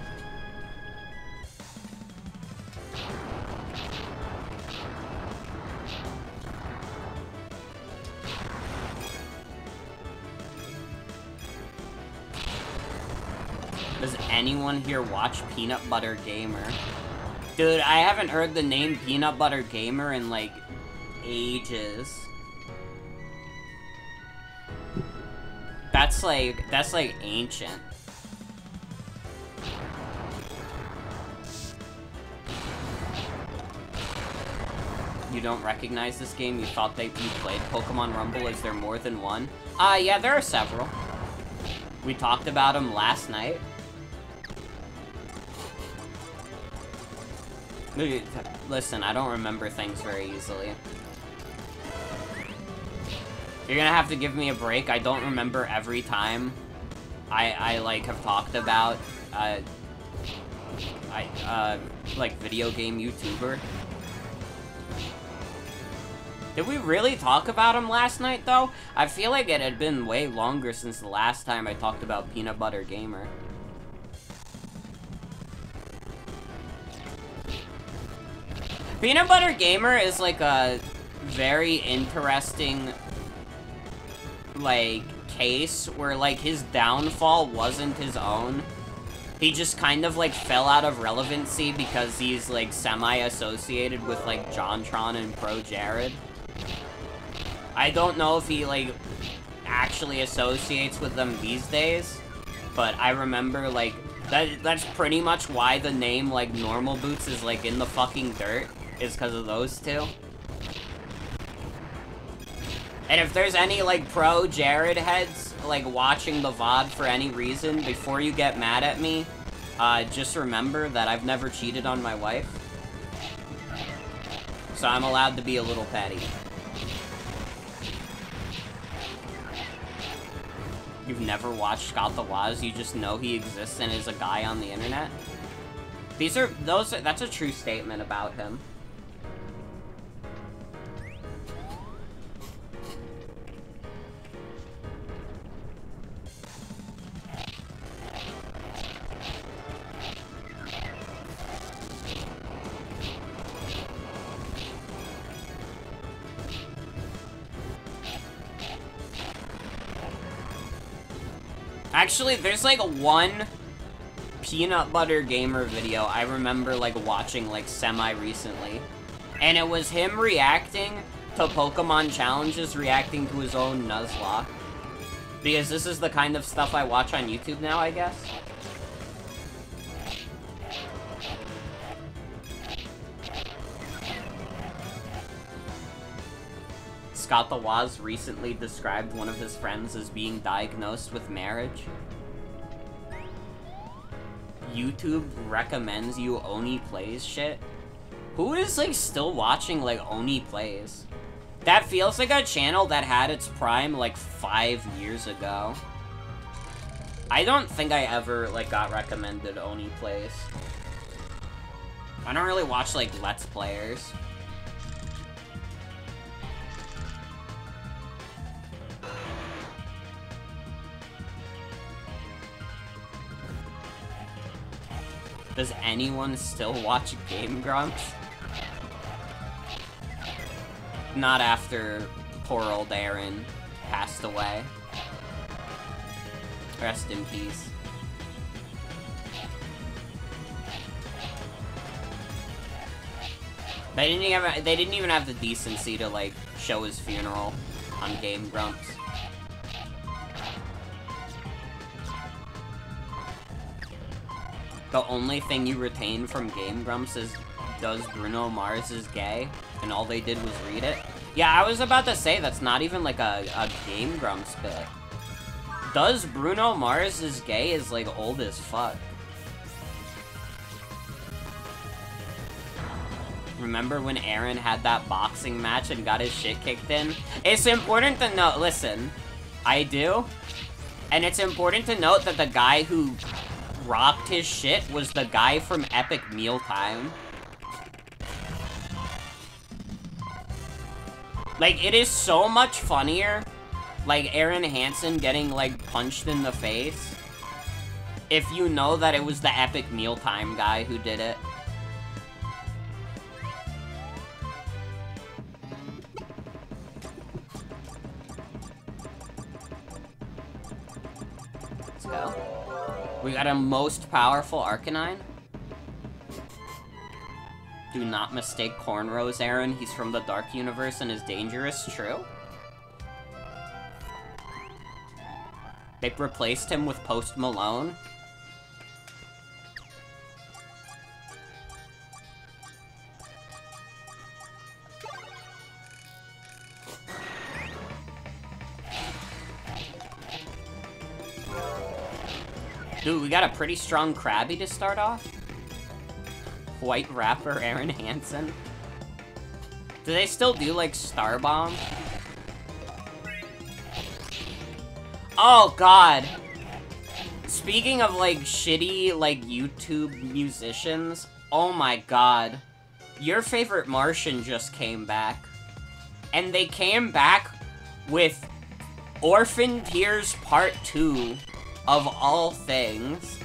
A: Does anyone here watch Peanut Butter Gamer? Dude, I haven't heard the name Peanut Butter Gamer in, like, ages. That's like ancient. You don't recognize this game? You thought you played Pokemon Rumble? Is there more than one? Yeah, there are several. We talked about them last night. Listen, I don't remember things very easily. You're gonna have to give me a break. I don't remember every time I like, have talked about, like, video game YouTuber. Did we really talk about him last night, though? I feel like it had been way longer since the last time I talked about Peanut Butter Gamer. Peanut Butter Gamer is, like, a very interesting, like, case where, like, his downfall wasn't his own. He just kind of, like, fell out of relevancy because he's, like, semi-associated with, like, JonTron and Pro Jared. I don't know if he, like, actually associates with them these days, but I remember, like, that's pretty much why the name, like, Normal Boots is, like, in the fucking dirt, is because of those two. And if there's any, like, Pro Jared heads, like, watching the VOD for any reason, before you get mad at me, just remember that I've never cheated on my wife. So I'm allowed to be a little petty. You've never watched Scott the Woz, you just know he exists and is a guy on the internet? That's a true statement about him. Actually, there's, like, one Peanut Butter Gamer video I remember, like, watching, like, semi-recently. And it was him reacting to Pokemon challenges, reacting to his own Nuzlocke. Because this is the kind of stuff I watch on YouTube now, I guess. Scott the Woz recently described one of his friends as being diagnosed with marriage. YouTube recommends you Oni Plays shit. Who is, like, still watching, like, Oni Plays? That feels like a channel that had its prime, like, 5 years ago. I don't think I ever, like, got recommended Oni Plays. I don't really watch, like, Let's Players. Does anyone still watch Game Grumps? Not after poor old Aaron passed away. Rest in peace. They didn't even have the decency to, like, show his funeral on Game Grumps. The only thing you retain from Game Grumps is, does Bruno Mars is gay? And all they did was read it? Yeah, I was about to say, that's not even, like, a Game Grumps bit. Does Bruno Mars is gay is, like, old as fuck. Remember when Aaron had that boxing match and got his shit kicked in? It's important to note, listen, I do. And it's important to note that the guy who rocked his shit was the guy from Epic Mealtime. Like, it is so much funnier, like, Aaron Hansen getting, like, punched in the face, if you know that it was the Epic Mealtime guy who did it. Let's go. We got a most powerful Arcanine. Do not mistake cornrows, Aaron. He's from the Dark Universe and is dangerous. True. They replaced him with Post Malone. Dude, we got a pretty strong Krabby to start off. White rapper Aaron Hansen. Do they still do, like, Star Bomb? Oh, God. Speaking of, like, shitty, like, YouTube musicians, oh my God. Your Favorite Martian just came back. And they came back with Orphan Tears Part 2. Of all things.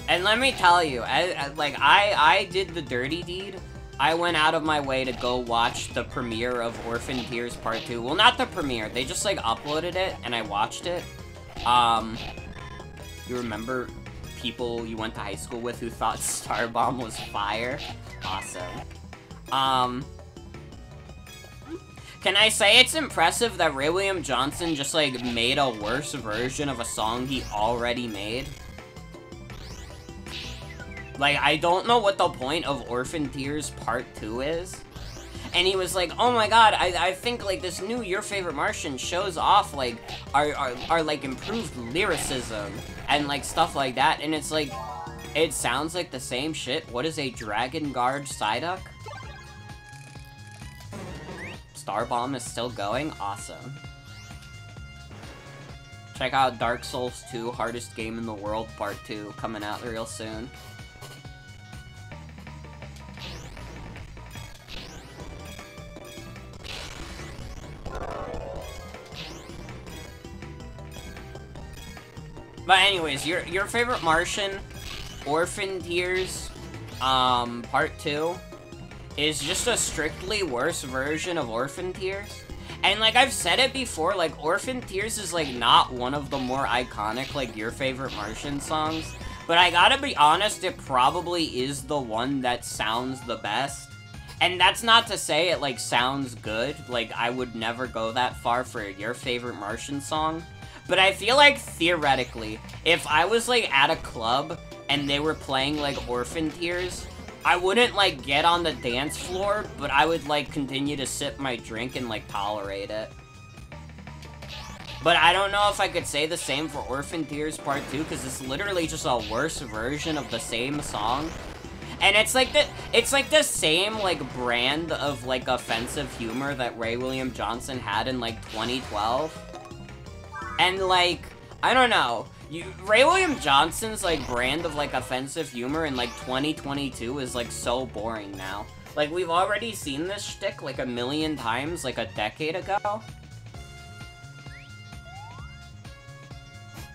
A: And let me tell you, I did the dirty deed. I went out of my way to go watch the premiere of Orphan Tears Part 2. Well, not the premiere. They just, like, uploaded it, and I watched it. You remember people you went to high school with who thought Star Bomb was fire? Awesome. Can I say it's impressive that Ray William Johnson just, like, made a worse version of a song he already made? Like, I don't know what the point of Orphan Tears Part 2 is. And he was like, oh my God, I think, like, this new Your Favorite Martian shows off, like, our like, improved lyricism and, like, stuff like that. And it's like, it sounds like the same shit. What is a Dragon Guard Psyduck? Star Bomb is still going? Awesome. Check out Dark Souls 2, Hardest Game in the World, Part 2, coming out real soon. But anyways, your favorite Martian, Orphan Tears, Part 2, is just a strictly worse version of Orphan Tears. And, like, I've said it before, like, Orphan Tears is, like, not one of the more iconic, like, Your Favorite Martian songs. But I gotta be honest, it probably is the one that sounds the best. And that's not to say it, like, sounds good. Like, I would never go that far for Your Favorite Martian song. But I feel like, theoretically, if I was, like, at a club and they were playing, like, Orphan Tears, I wouldn't, like, get on the dance floor, but I would, like, continue to sip my drink and, like, tolerate it. But I don't know if I could say the same for Orphan Tears Part 2, because it's literally just a worse version of the same song. And it's like the same, like, brand of, like, offensive humor that Ray William Johnson had in, like, 2012. And, like, I don't know. Ray William Johnson's, like, brand of, like, offensive humor in, like, 2022 is, like, so boring now. Like, we've already seen this shtick, like, a million times, like, a decade ago.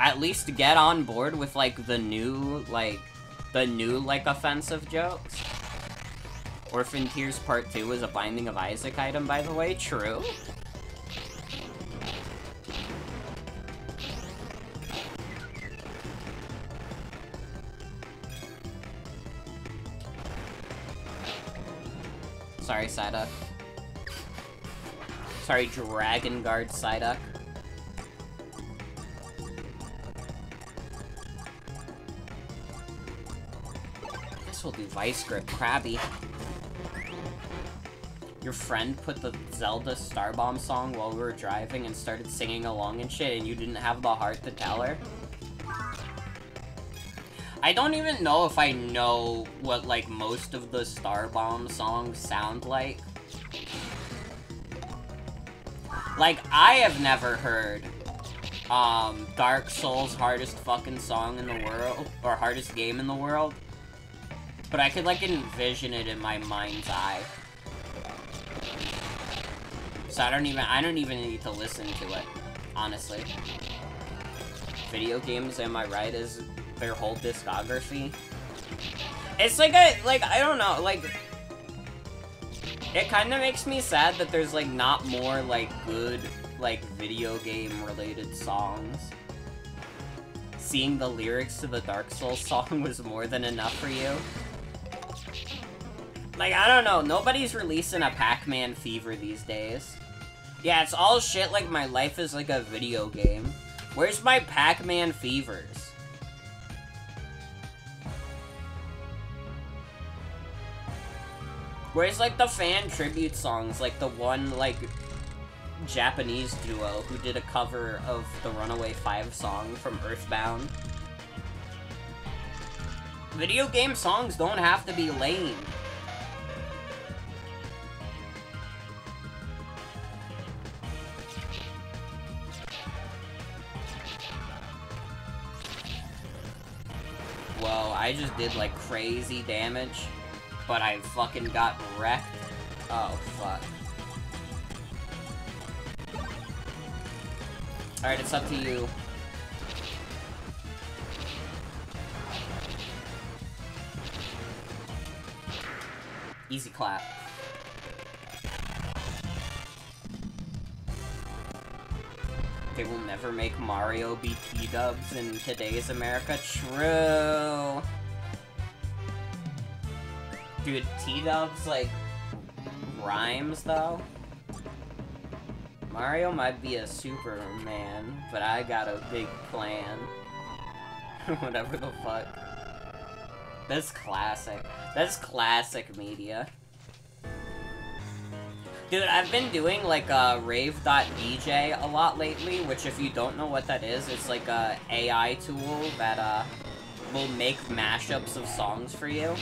A: At least get on board with, like, the new, like, offensive jokes. Orphan Tears Part 2 is a Binding of Isaac item, by the way. True. Sorry, Psyduck. Sorry, Dragon Guard Psyduck. This will do Vice Grip, Krabby. Your friend put the Zelda Starbomb song while we were driving and started singing along and shit, and you didn't have the heart to tell her? I don't even know if I know what, like, most of the Starbomb songs sound like. Like, I have never heard, Dark Souls' hardest fucking song in the world, or hardest game in the world. But I could, like, envision it in my mind's eye. So I don't even need to listen to it, honestly. Video games, am I right, is their whole discography. It's like I don't know, like, it kind of makes me sad that there's, like, not more, like, good, like, video game related songs. Seeing the lyrics to the Dark Souls song was more than enough for you. Like, I don't know, nobody's releasing a Pac-Man Fever these days. Yeah, it's all shit like my life is like a video game. Where's my Pac-Man Fevers? Where's, like, the fan tribute songs, like the one, like, Japanese duo who did a cover of the Runaway 5 song from Earthbound? Video game songs don't have to be lame. Whoa, I just did, like, crazy damage. But I fucking got wrecked. Oh, fuck. Alright, it's up to you. Easy clap. They will never make Mario be T-dubs in today's America. True. Dude, T-dubs, like, rhymes, though. Mario might be a Superman, but I got a big plan. Whatever the fuck. That's classic. That's classic media. Dude, I've been doing, like, rave.dj a lot lately, which, if you don't know what that is, it's like a AI tool that, will make mashups of songs for you.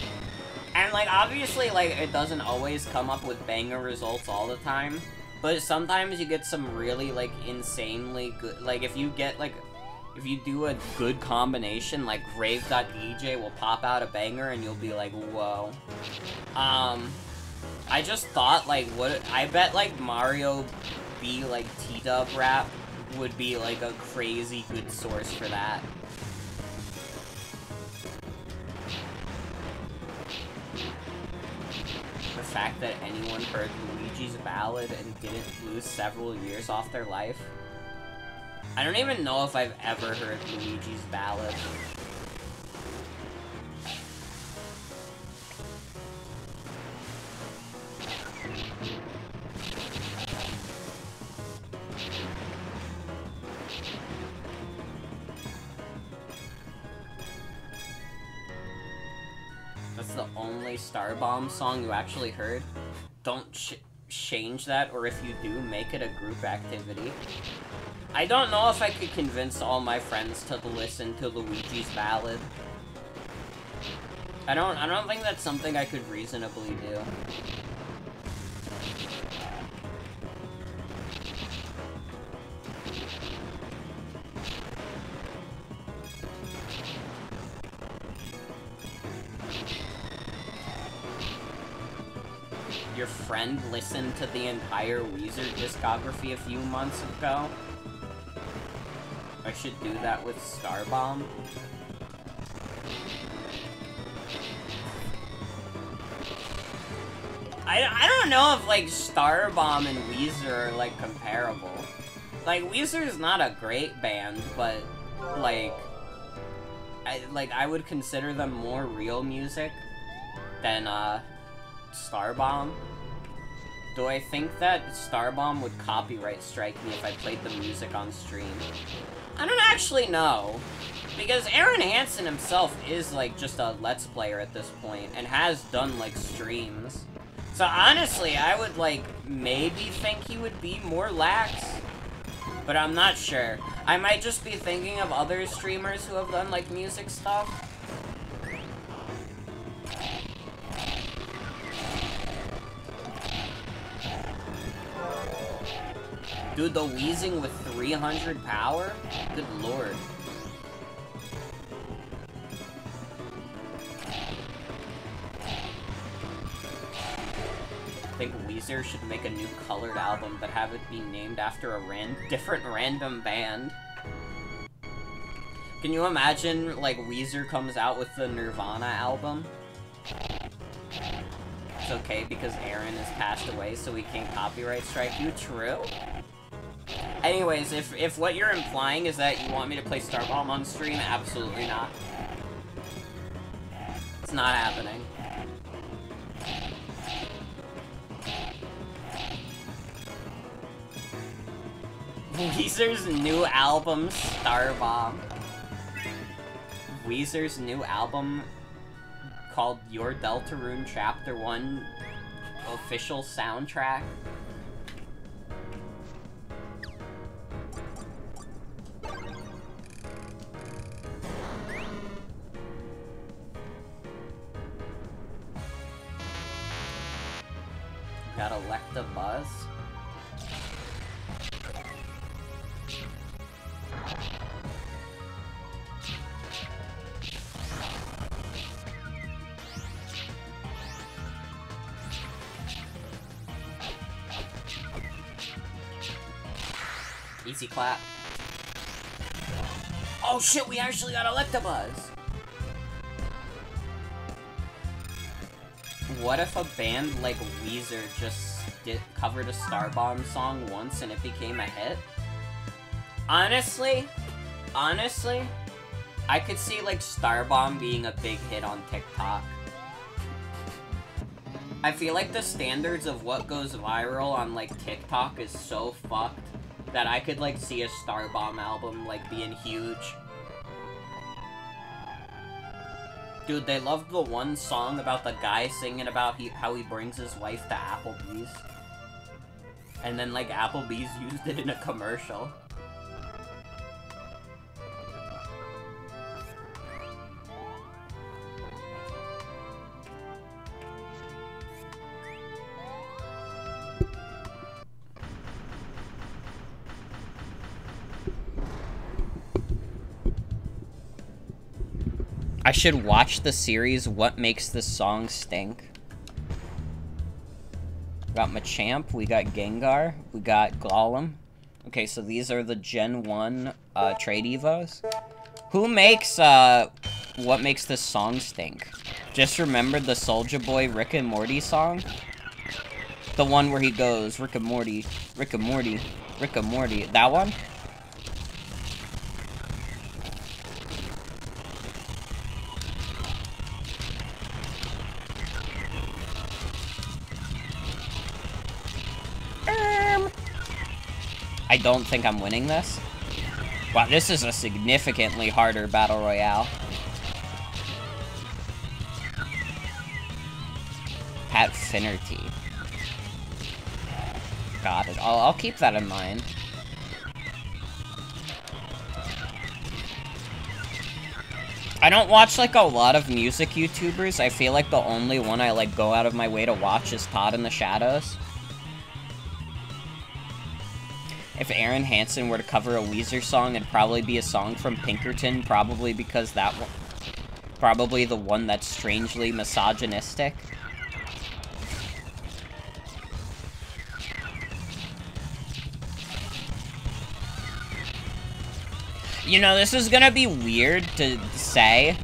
A: And, like, obviously, like, it doesn't always come up with banger results all the time, but sometimes you get some really, like, insanely good, like, if you get, like, if you do a good combination, like, rave.dj will pop out a banger and you'll be like, whoa. I just thought, like, I bet, like, Mario B, like, T-dub rap would be, like, a crazy good source for that. fact that anyone heard Luigi's Ballad and didn't lose several years off their life. I don't even know if I've ever heard Luigi's Ballad. That's the only Starbomb song you actually heard. Don't change that, or if you do, make it a group activity. I don't know if I could convince all my friends to listen to Luigi's Ballad. I don't think that's something I could reasonably do. Your friend listened to the entire Weezer discography a few months ago? I should do that with Starbomb. I don't know if, like, Starbomb and Weezer are, like, comparable. Like, Weezer's not a great band, but, like, I would consider them more real music than, Starbomb. Do I think that Starbomb would copyright strike me if I played the music on stream? I don't actually know. Because Aaron Hansen himself is, like, just a Let's Player at this point, and has done, like, streams. So, honestly, I would, like, maybe think he would be more lax. But I'm not sure. I might just be thinking of other streamers who have done, like, music stuff. Dude, the wheezing with 300 power? Good lord. I think Weezer should make a new colored album, but have it be named after a different random band. Can you imagine, like, Weezer comes out with the Nirvana album? It's okay because Aaron has passed away, so we can't copyright strike you. True? Anyways, if what you're implying is that you want me to play Starbomb on stream, absolutely not. It's not happening. Weezer's new album, Starbomb. Weezer's new album called Your Deltarune Chapter 1 official soundtrack. Got Electabuzz. Easy clap. Oh shit, we actually got Electabuzz! What if a band like Weezer just covered a Starbomb song once and it became a hit? Honestly, I could see, like, Starbomb being a big hit on TikTok. I feel like the standards of what goes viral on, like, TikTok is so fucked that I could, like, see a Starbomb album, like, being huge. Dude, they loved the one song about the guy singing about how he brings his wife to Applebee's. And then, like, Applebee's used it in a commercial. I should watch the series What Makes This Song Stink. We got Machamp, we got Gengar, we got Golem. Okay, so these are the Gen 1 trade evos. Who makes What Makes This Song Stink? Just remembered the Soulja Boy Rick and Morty song? The one where he goes, Rick and Morty, Rick and Morty, Rick and Morty. That one? I don't think I'm winning this. Wow, this is a significantly harder battle royale. Pat Finnerty. Got it. I'll keep that in mind. I don't watch, like, a lot of music YouTubers. I feel like the only one I, like, go out of my way to watch is Todd in the Shadows. If Aaron Hansen were to cover a Weezer song, it'd probably be a song from Pinkerton, probably because that one... Probably the one that's strangely misogynistic. You know, this is gonna be weird to say.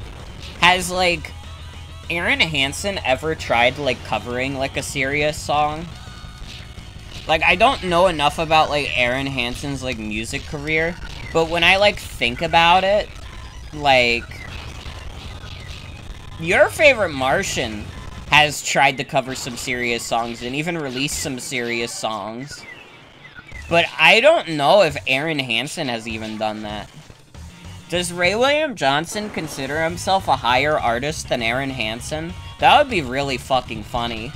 A: Has, like, Aaron Hansen ever tried, like, covering, like, a serious song? Like, I don't know enough about, like, Aaron Hansen's, like, music career, but when I, like, think about it, like, Your Favorite Martian has tried to cover some serious songs and even released some serious songs. But I don't know if Aaron Hansen has even done that. Does Ray William Johnson consider himself a higher artist than Aaron Hansen? That would be really fucking funny.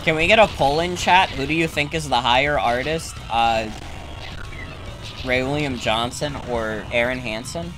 A: Can we get a poll in chat? Who do you think is the higher artist? Ray William Johnson or Aaron Hansen?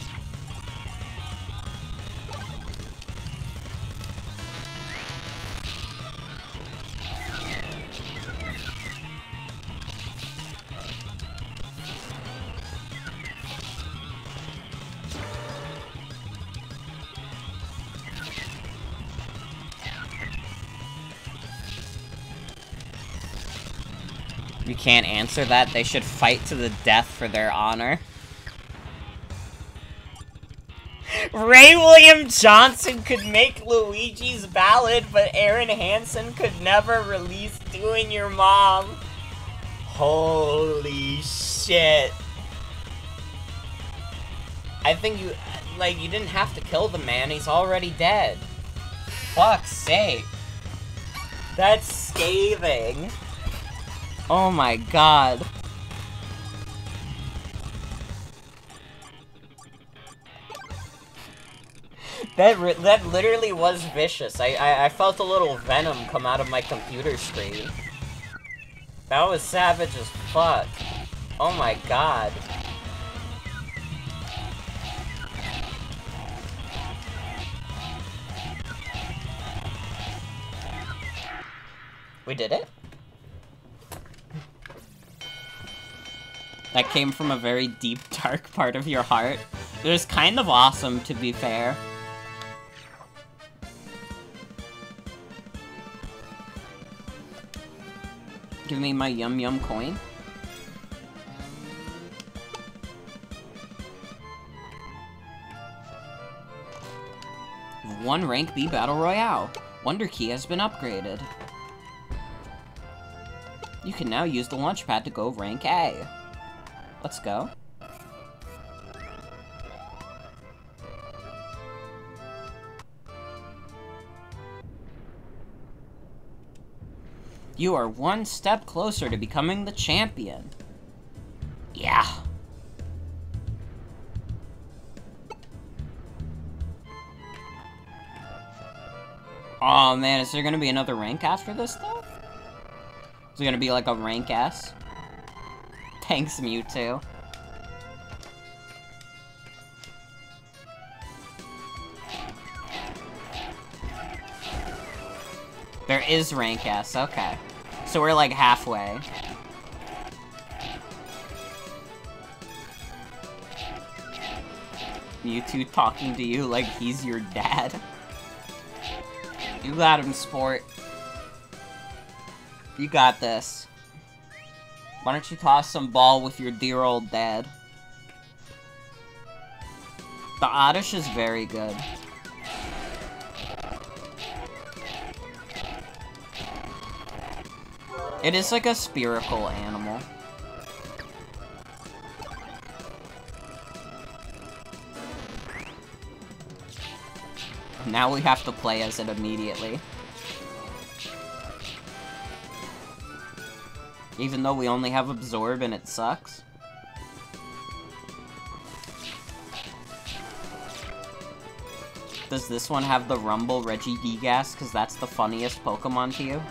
A: You can't answer that. They should fight to the death for their honor. Ray William Johnson could make Luigi's Ballad, but Aaron Hansen could never release Doing Your Mom. Holy shit. I think you, like, you didn't have to kill the man. He's already dead. Fuck's sake. That's scathing. Oh my god. That literally was vicious. I felt a little venom come out of my computer screen. That was savage as fuck. Oh my god. We did it? That came from a very deep, dark part of your heart. It was kind of awesome, to be fair. Give me my Yum Yum coin. One rank B Battle Royale. Wonder Key has been upgraded. You can now use the launch pad to go rank A. Let's go. You are one step closer to becoming the champion. Yeah. Oh man, is there gonna be another rank after this though? Is it gonna be like a rank S? Thanks, Mewtwo. There is rank S, okay. So we're like halfway. Mewtwo talking to you like he's your dad. You got him, sport. You got this. Why don't you toss some ball with your dear old dad? The Oddish is very good. It is like a spherical animal. Now we have to play as it immediately. Even though we only have Absorb and it sucks. Does this one have the Rumble Regigigas? Because that's the funniest Pokemon to you?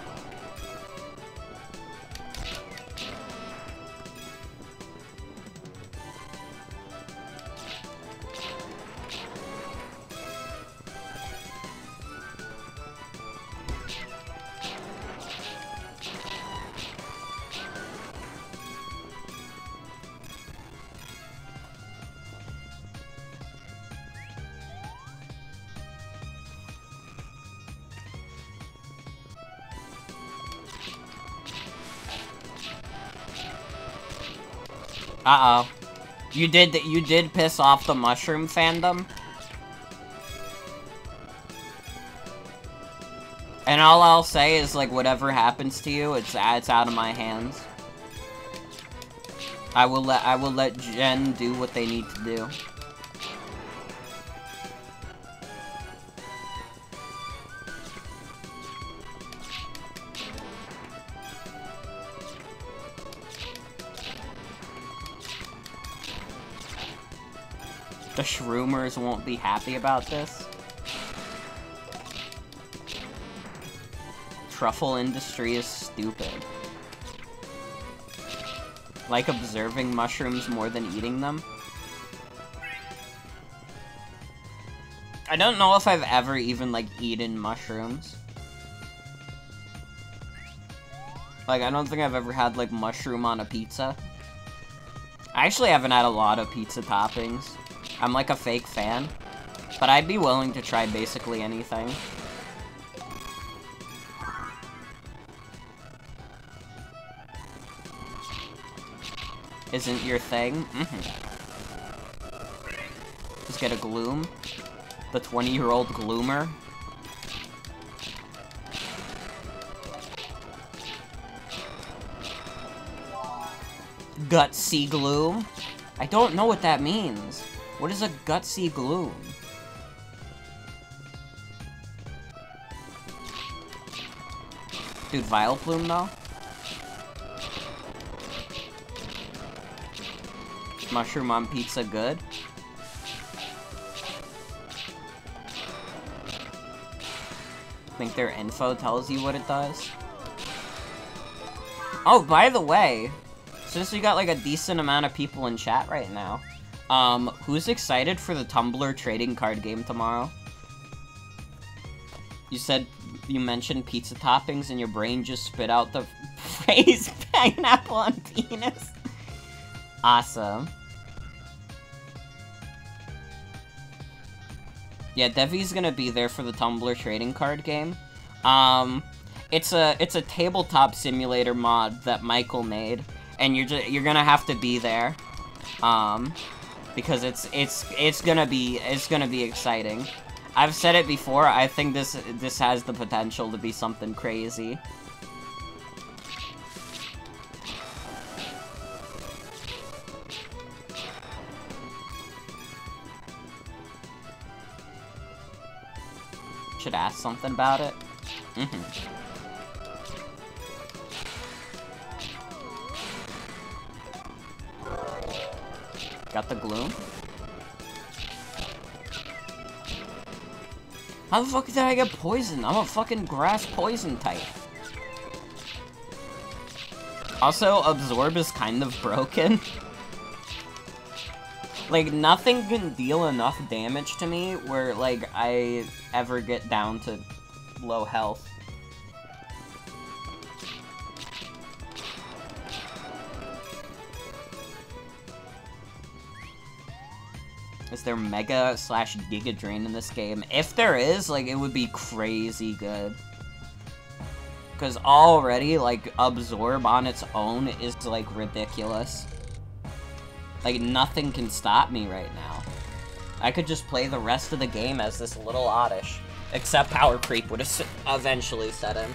A: Uh-oh. You did piss off the mushroom fandom? And all I'll say is, like, whatever happens to you, it's out of my hands. I will let Gen do what they need to do. The Shroomers won't be happy about this. Truffle industry is stupid. Like observing mushrooms more than eating them? I don't know if I've ever even, like, eaten mushrooms. Like, I don't think I've ever had, like, mushroom on a pizza. I actually haven't had a lot of pizza toppings. I'm like a fake fan, but I'd be willing to try basically anything. Isn't your thing? Just get a Gloom. The 20-year-old Gloomer. Gutsy Gloom? I don't know what that means. What is a Gutsy Gloom? Dude, Vileplume, though? Mushroom on pizza good? Think their info tells you what it does? Oh, by the way, since we got, like, a decent amount of people in chat right now, who's excited for the Tumblr trading card game tomorrow? You mentioned pizza toppings and your brain just spit out the phrase pineapple on penis. Awesome. Yeah, Devi's gonna be there for the Tumblr trading card game. It's a tabletop simulator mod that Michael made, and you're gonna have to be there. Because it's gonna be exciting. I've said it before, I think this has the potential to be something crazy. Should ask something about it. Got the Gloom. How the fuck did I get poisoned? I'm a fucking grass poison type. Also, Absorb is kind of broken. Like, nothing can deal enough damage to me where, like, I ever get down to low health. Is there Mega / Giga Drain in this game? If there is, like, it would be crazy good. Because already, like, Absorb on its own is, like, ridiculous. Like, nothing can stop me right now. I could just play the rest of the game as this little Oddish. Except Power Creep would eventually set in.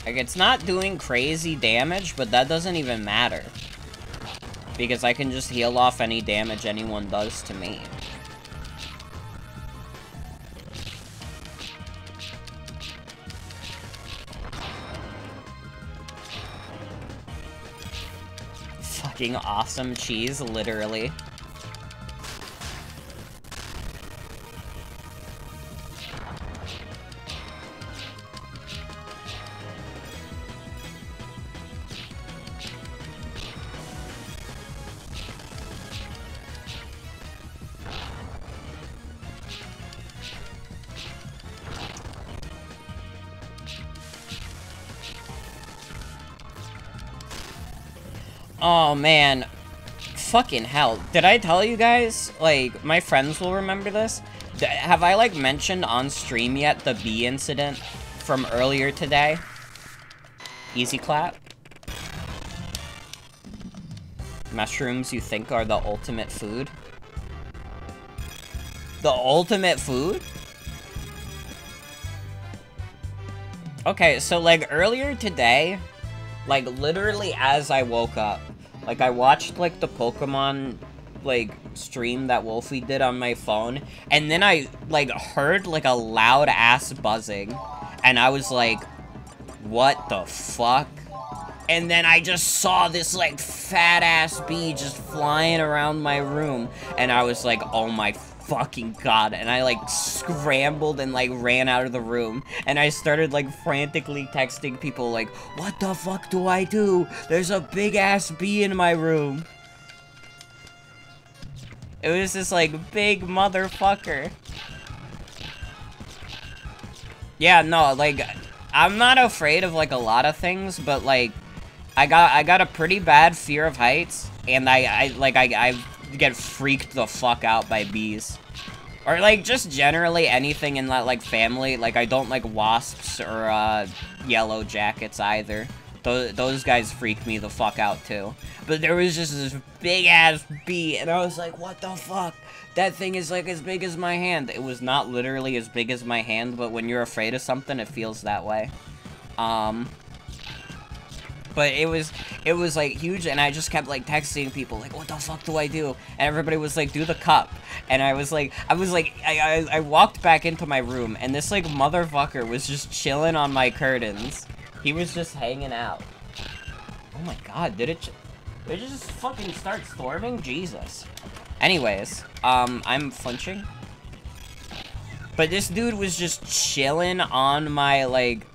B: Like, it's not doing crazy damage, but that doesn't even matter. Because I can just heal off any damage anyone does to me. Fucking awesome cheese, literally. Oh, man. Fucking hell. Did I tell you guys? Like, my friends will remember this. Have I, like, mentioned on stream yet the bee incident from earlier today? Easy clap. Mushrooms you think are the ultimate food? The ultimate food? Okay, so, like, earlier today, like, literally as I woke up, like, I watched, like, the Pokemon, like, stream that Wolfie did on my phone, and then I, like, heard, like, a loud-ass buzzing, and I was like, what the fuck? And then I just saw this, like, fat-ass bee just flying around my room, and I was like, oh my fucking god, and I, like, scrambled and, like, ran out of the room, and I started, like, frantically texting people, like, what the fuck do I do? There's a big-ass bee in my room. It was this, like, big motherfucker. Yeah, no, like, I'm not afraid of, like, a lot of things, but, like, I got a pretty bad fear of heights, and I get freaked the fuck out by bees. Or, like, just generally anything in that, like, family. Like, I don't like wasps or, yellow jackets either. Those guys freak me the fuck out, too. But there was just this big-ass bee, and I was like, what the fuck? That thing is, like, as big as my hand. It was not literally as big as my hand, but when you're afraid of something, it feels that way. But it was, like, huge, and I just kept, like, texting people, like, what the fuck do I do? And everybody was like, do the cup. And I walked back into my room, and this, like, motherfucker was just chilling on my curtains. He was just hanging out. Oh my god, did it just fucking start storming? Jesus. Anyways, I'm flinching. But this dude was just chilling on my, like,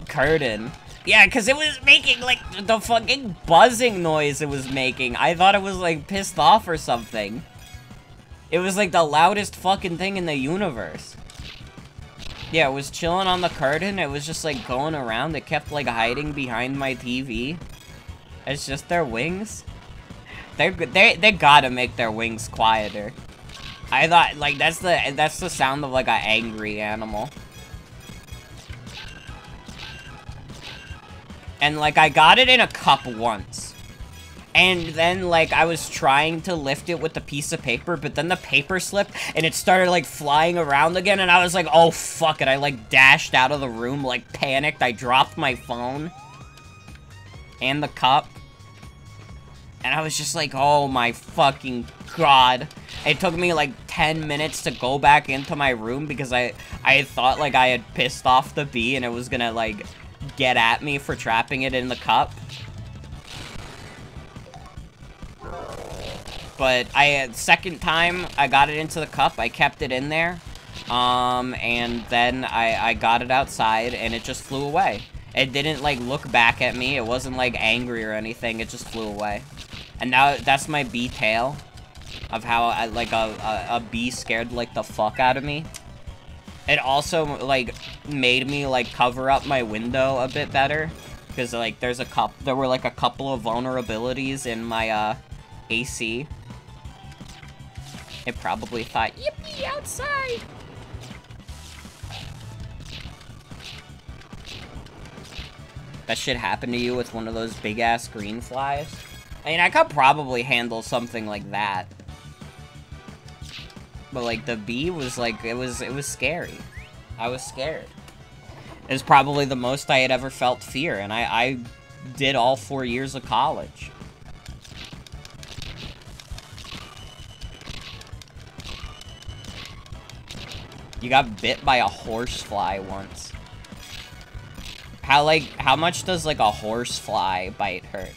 B: curtain. Yeah, because it was making, like, the fucking buzzing noise it was making. I thought it was, like, pissed off or something. It was, like, the loudest fucking thing in the universe. Yeah, it was chilling on the curtain. It was just, like, going around. It kept, like, hiding behind my TV. It's just their wings. They gotta make their wings quieter. I thought, like, that's the sound of, like, an angry animal. And, like, I got it in a cup once. And then, like, I was trying to lift it with the piece of paper, but then the paper slipped, and it started, like, flying around again, and I was like, oh, fuck it. I, like, dashed out of the room, like, panicked. I dropped my phone. And the cup. And I was just like, oh, my fucking god. It took me, like, 10 minutes to go back into my room, because I thought, like, I had pissed off the bee, and it was gonna, like, get at me for trapping it in the cup. But second time I got it into the cup, I kept it in there. And then I got it outside, and it just flew away. It didn't, like, look back at me. It wasn't, like, angry or anything. It just flew away. And now that's my bee tale of how, a bee scared, like, the fuck out of me. It also, like, made me, like, cover up my window a bit better. Because, like, there were, like, a couple of vulnerabilities in my, AC. It probably thought, yippee, outside! That shit happened to you with one of those big-ass green flies? I mean, I could probably handle something like that. But, like, the bee was, like, it was scary. I was scared. Is probably the most I had ever felt fear, and I did all 4 years of college. You got bit by a horsefly once. How much does, like, a horsefly bite hurt?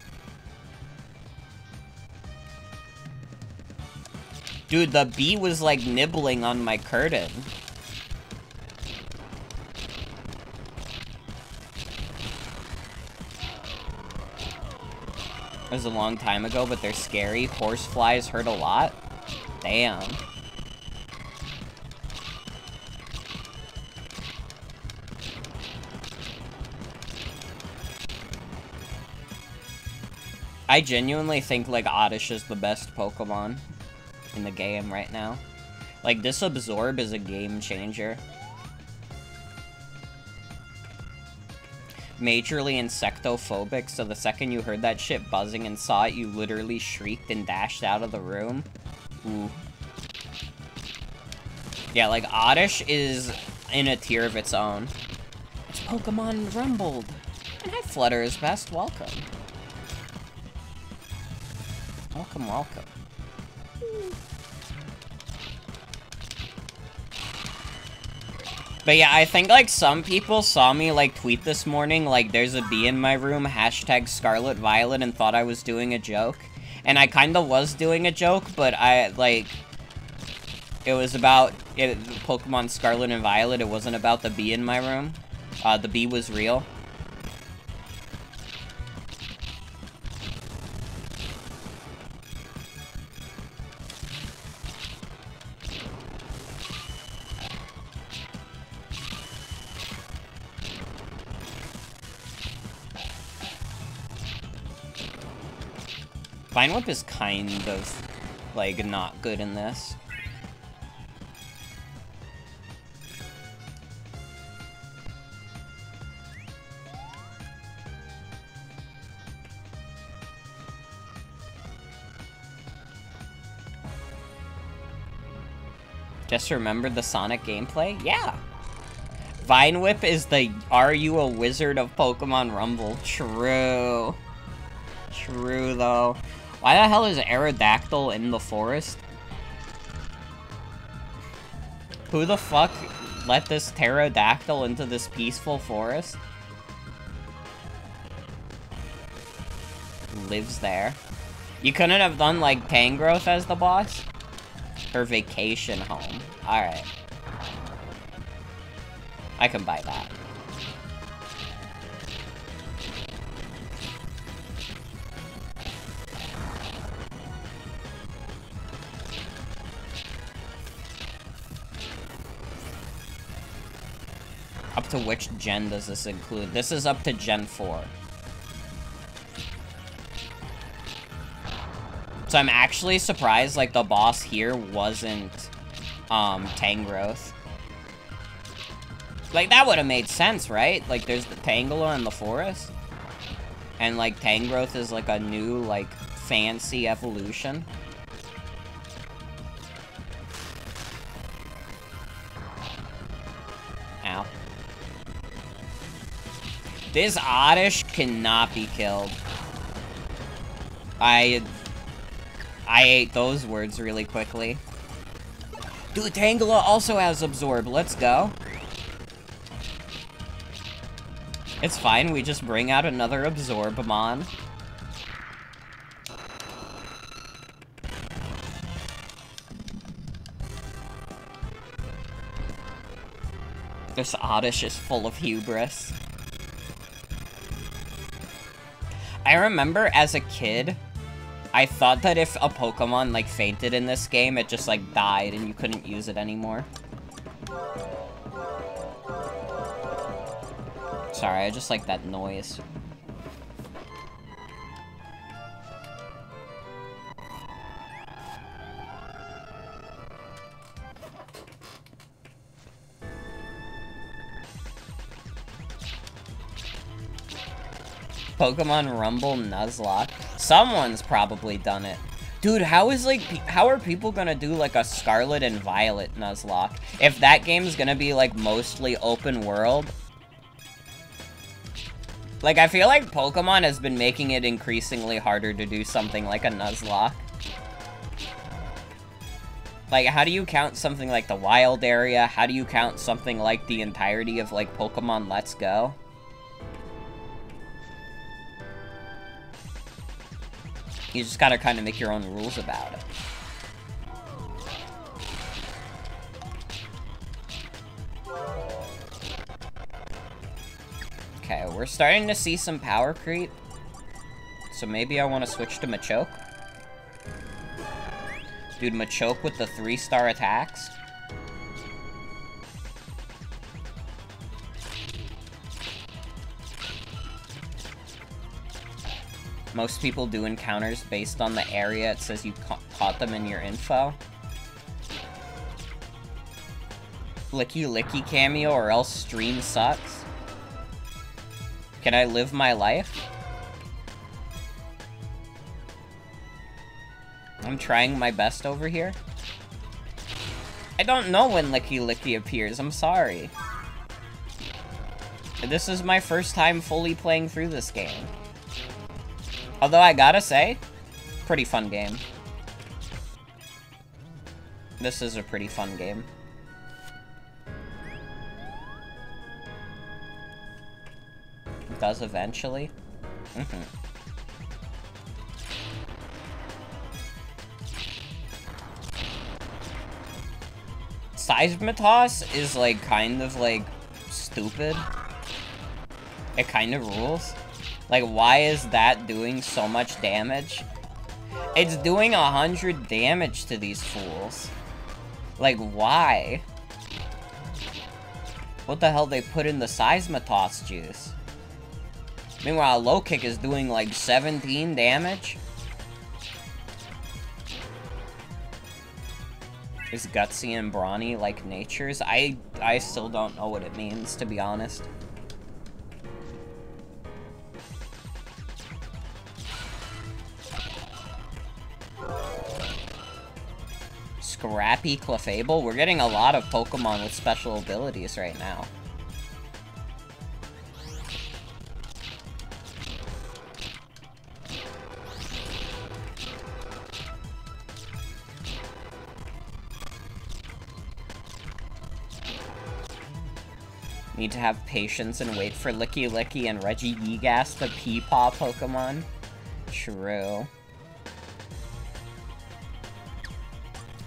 B: Dude, the bee was, like, nibbling on my curtain. It was a long time ago, but they're scary. Horseflies hurt a lot. Damn. I genuinely think, like, Oddish is the best Pokemon in the game right now. Like, this Absorb is a game changer. Majorly insectophobic, so the second you heard that shit buzzing and saw it, you literally shrieked and dashed out of the room. Ooh. Yeah, like, Oddish is in a tier of its own. It's Pokemon Rumbled. And hi, Flutter is best. Welcome. Welcome, welcome. But yeah, I think, like, some people saw me, like, tweet this morning, like, there's a bee in my room, hashtag Scarlet Violet, and thought I was doing a joke. And I kinda was doing a joke, but I, like, it was about Pokemon Scarlet and Violet, it wasn't about the bee in my room. The bee was real. Vine Whip is kind of, like, not good in this. Just remembered the Sonic gameplay? Yeah! Vine Whip is the Are You a Wizard of Pokemon Rumble. True. True, though. Why the hell is Aerodactyl in the forest? Who the fuck let this pterodactyl into this peaceful forest? Lives there. You couldn't have done, like, Tangrowth as the boss? Her vacation home. Alright. I can buy that. Up to which gen does this include? This is up to Gen 4. So I'm actually surprised, like, the boss here wasn't, Tangrowth. Like, that would have made sense, right? Like, there's the Tangela in the forest. And, like, Tangrowth is, like, a new, like, fancy evolution. Ow. This Oddish cannot be killed. I ate those words really quickly. Dude, Tangela also has Absorb. Let's go. It's fine, we just bring out another Absorbamon. This Oddish is full of hubris. I remember as a kid, I thought that if a Pokemon, like, fainted in this game, it just, like, died and you couldn't use it anymore. Sorry, I just like that noise. Pokemon Rumble Nuzlocke. Someone's probably done it. Dude, how are people gonna do, like, a Scarlet and Violet Nuzlocke? If that game's gonna be, like, mostly open world, Like, I feel like Pokemon has been making it increasingly harder to do something like a Nuzlocke. Like, how do you count something like the wild area? How do you count something like the entirety of, like, Pokemon Let's Go? You just gotta kind of make your own rules about it. Okay, we're starting to see some power creep. So maybe I want to switch to Machoke. Dude, Machoke with the 3-star attacks. Most people do encounters based on the area it says you caught them in your info. Licky Licky cameo or else stream sucks. Can I live my life? I'm trying my best over here. I don't know when Licky Licky appears, I'm sorry. This is my first time fully playing through this game. Although I gotta say, pretty fun game. This is a pretty fun game. It does eventually. Seismitos is, like, kind of, like, stupid. It kind of rules. Like, why is that doing so much damage? It's doing 100 damage to these fools. Like, why? What the hell they put in the Seismitos juice? Meanwhile, Low Kick is doing, like, 17 damage. Is Gutsy and Brawny like natures? I still don't know what it means, to be honest. Scrappy Clefable? We're getting a lot of Pokemon with special abilities right now. Need to have patience and wait for Licky Licky and Regigigas, the Peepaw Pokemon. True.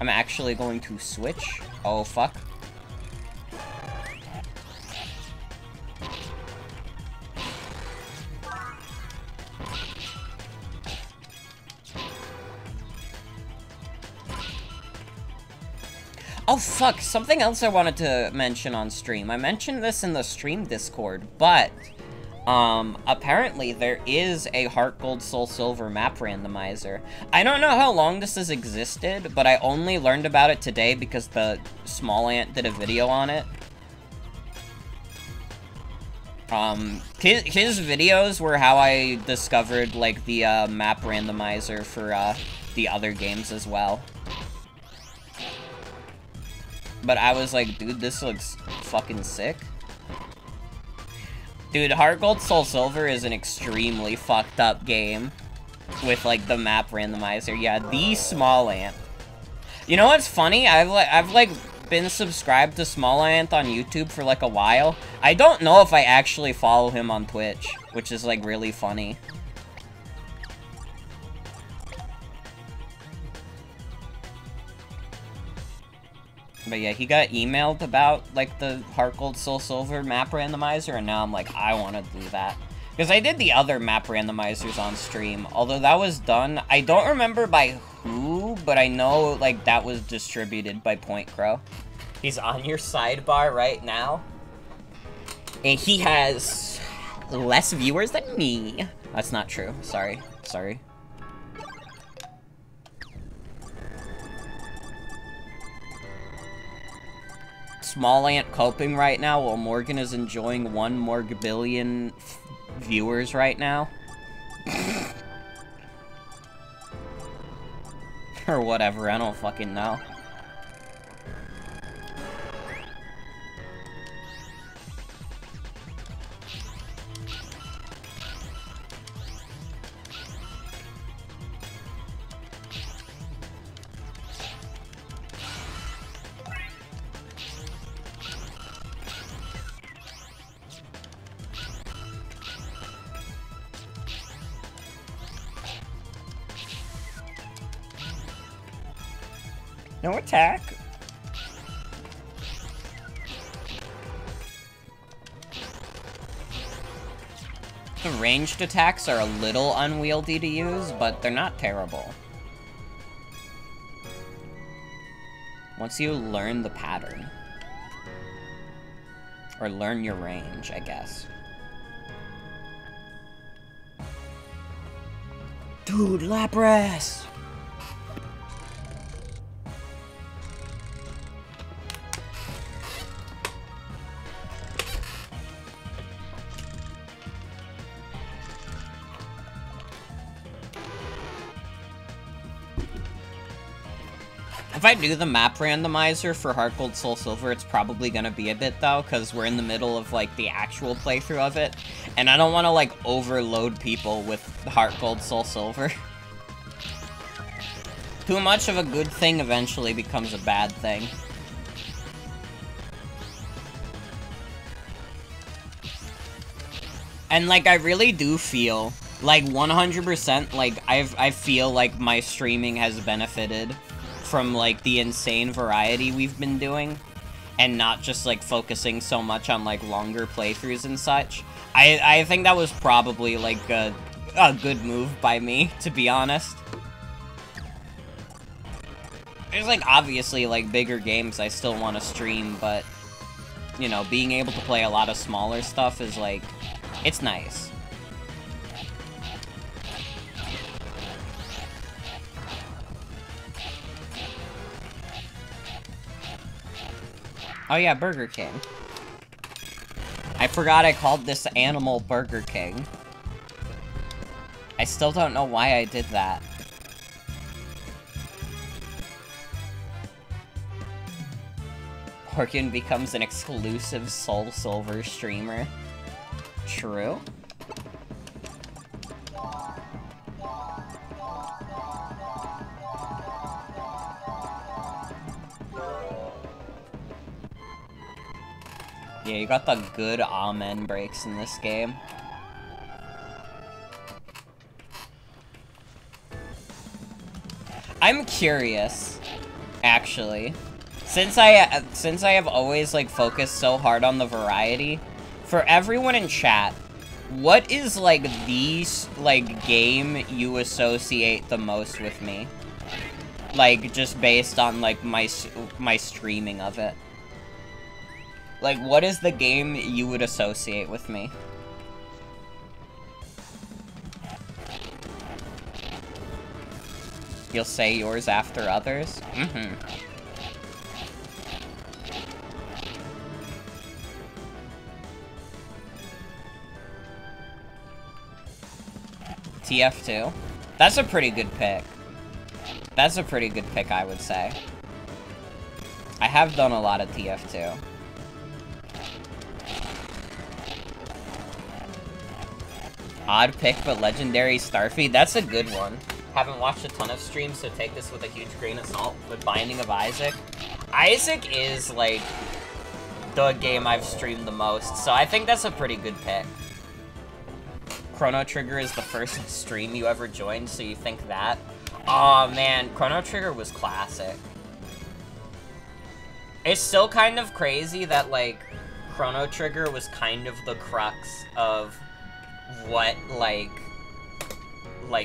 B: I'm actually going to switch. Oh, fuck. Oh, fuck. Something else I wanted to mention on stream. I mentioned this in the stream Discord, but apparently there is a Heart Gold Soul Silver map randomizer. I don't know how long this has existed, but I only learned about it today because the Small Ant did a video on it. His videos were how I discovered, like, the map randomizer for the other games as well. But I was like, dude, this looks fucking sick. Dude, Heart Gold Soul Silver is an extremely fucked up game with, like, the map randomizer. Yeah, the Small Ant. You know what's funny? I've like, been subscribed to Small Ant on YouTube for, like, a while. I don't know if I actually follow him on Twitch, which is, like, really funny. But yeah, he got emailed about, like, the Heart Gold Soul Silver map randomizer, and now I'm like, I want to do that. Because I did the other map randomizers on stream, although that was done, I don't remember by who, but I know, like, that was distributed by Point Crow. He's on your sidebar right now. And he has less viewers than me. That's not true. Sorry. Sorry. Small Ant coping right now while Morgan is enjoying 1 more billion viewers right now. Or whatever, I don't fucking know. No attack. The ranged attacks are a little unwieldy to use, but they're not terrible. Once you learn the pattern. Or learn your range, I guess. Dude, Lapras! If I do the map randomizer for Heart Gold Soul Silver, it's probably gonna be a bit, though, because we're in the middle of, like, the actual playthrough of it, and I don't want to, like, overload people with Heart Gold Soul Silver. Too much of a good thing eventually becomes a bad thing. And, like, I really do feel, like, 100%, like, I feel like my streaming has benefited from, like, the insane variety we've been doing, and not just, like, focusing so much on, like, longer playthroughs and such. I think that was probably, like, a good move by me, to be honest. There's, like, obviously, like, bigger games I still want to stream, but, you know, being able to play a lot of smaller stuff is, like, it's nice. Oh yeah, Burger King. I forgot I called this animal Burger King. I still don't know why I did that. Orkin becomes an exclusive Soul Silver streamer. True. Yeah, you got the good amen breaks in this game. I'm curious, actually. Since I have always, like, focused so hard on the variety, for everyone in chat, what is, like, the, like, game you associate the most with me? Like, just based on, like, my streaming of it. Like, what is the game you would associate with me? You'll say yours after others? Mm-hmm. TF2? That's a pretty good pick. That's a pretty good pick, I would say. I have done a lot of TF2. Odd pick, but legendary Starfy. That's a good one. Haven't watched a ton of streams, so take this with a huge grain of salt. With Binding of Isaac. Isaac is, like, the game I've streamed the most, so I think that's a pretty good pick. Chrono Trigger is the first stream you ever joined, so you think that? Aw, man, Chrono Trigger was classic. It's still kind of crazy that, like, Chrono Trigger was kind of the crux of what, like,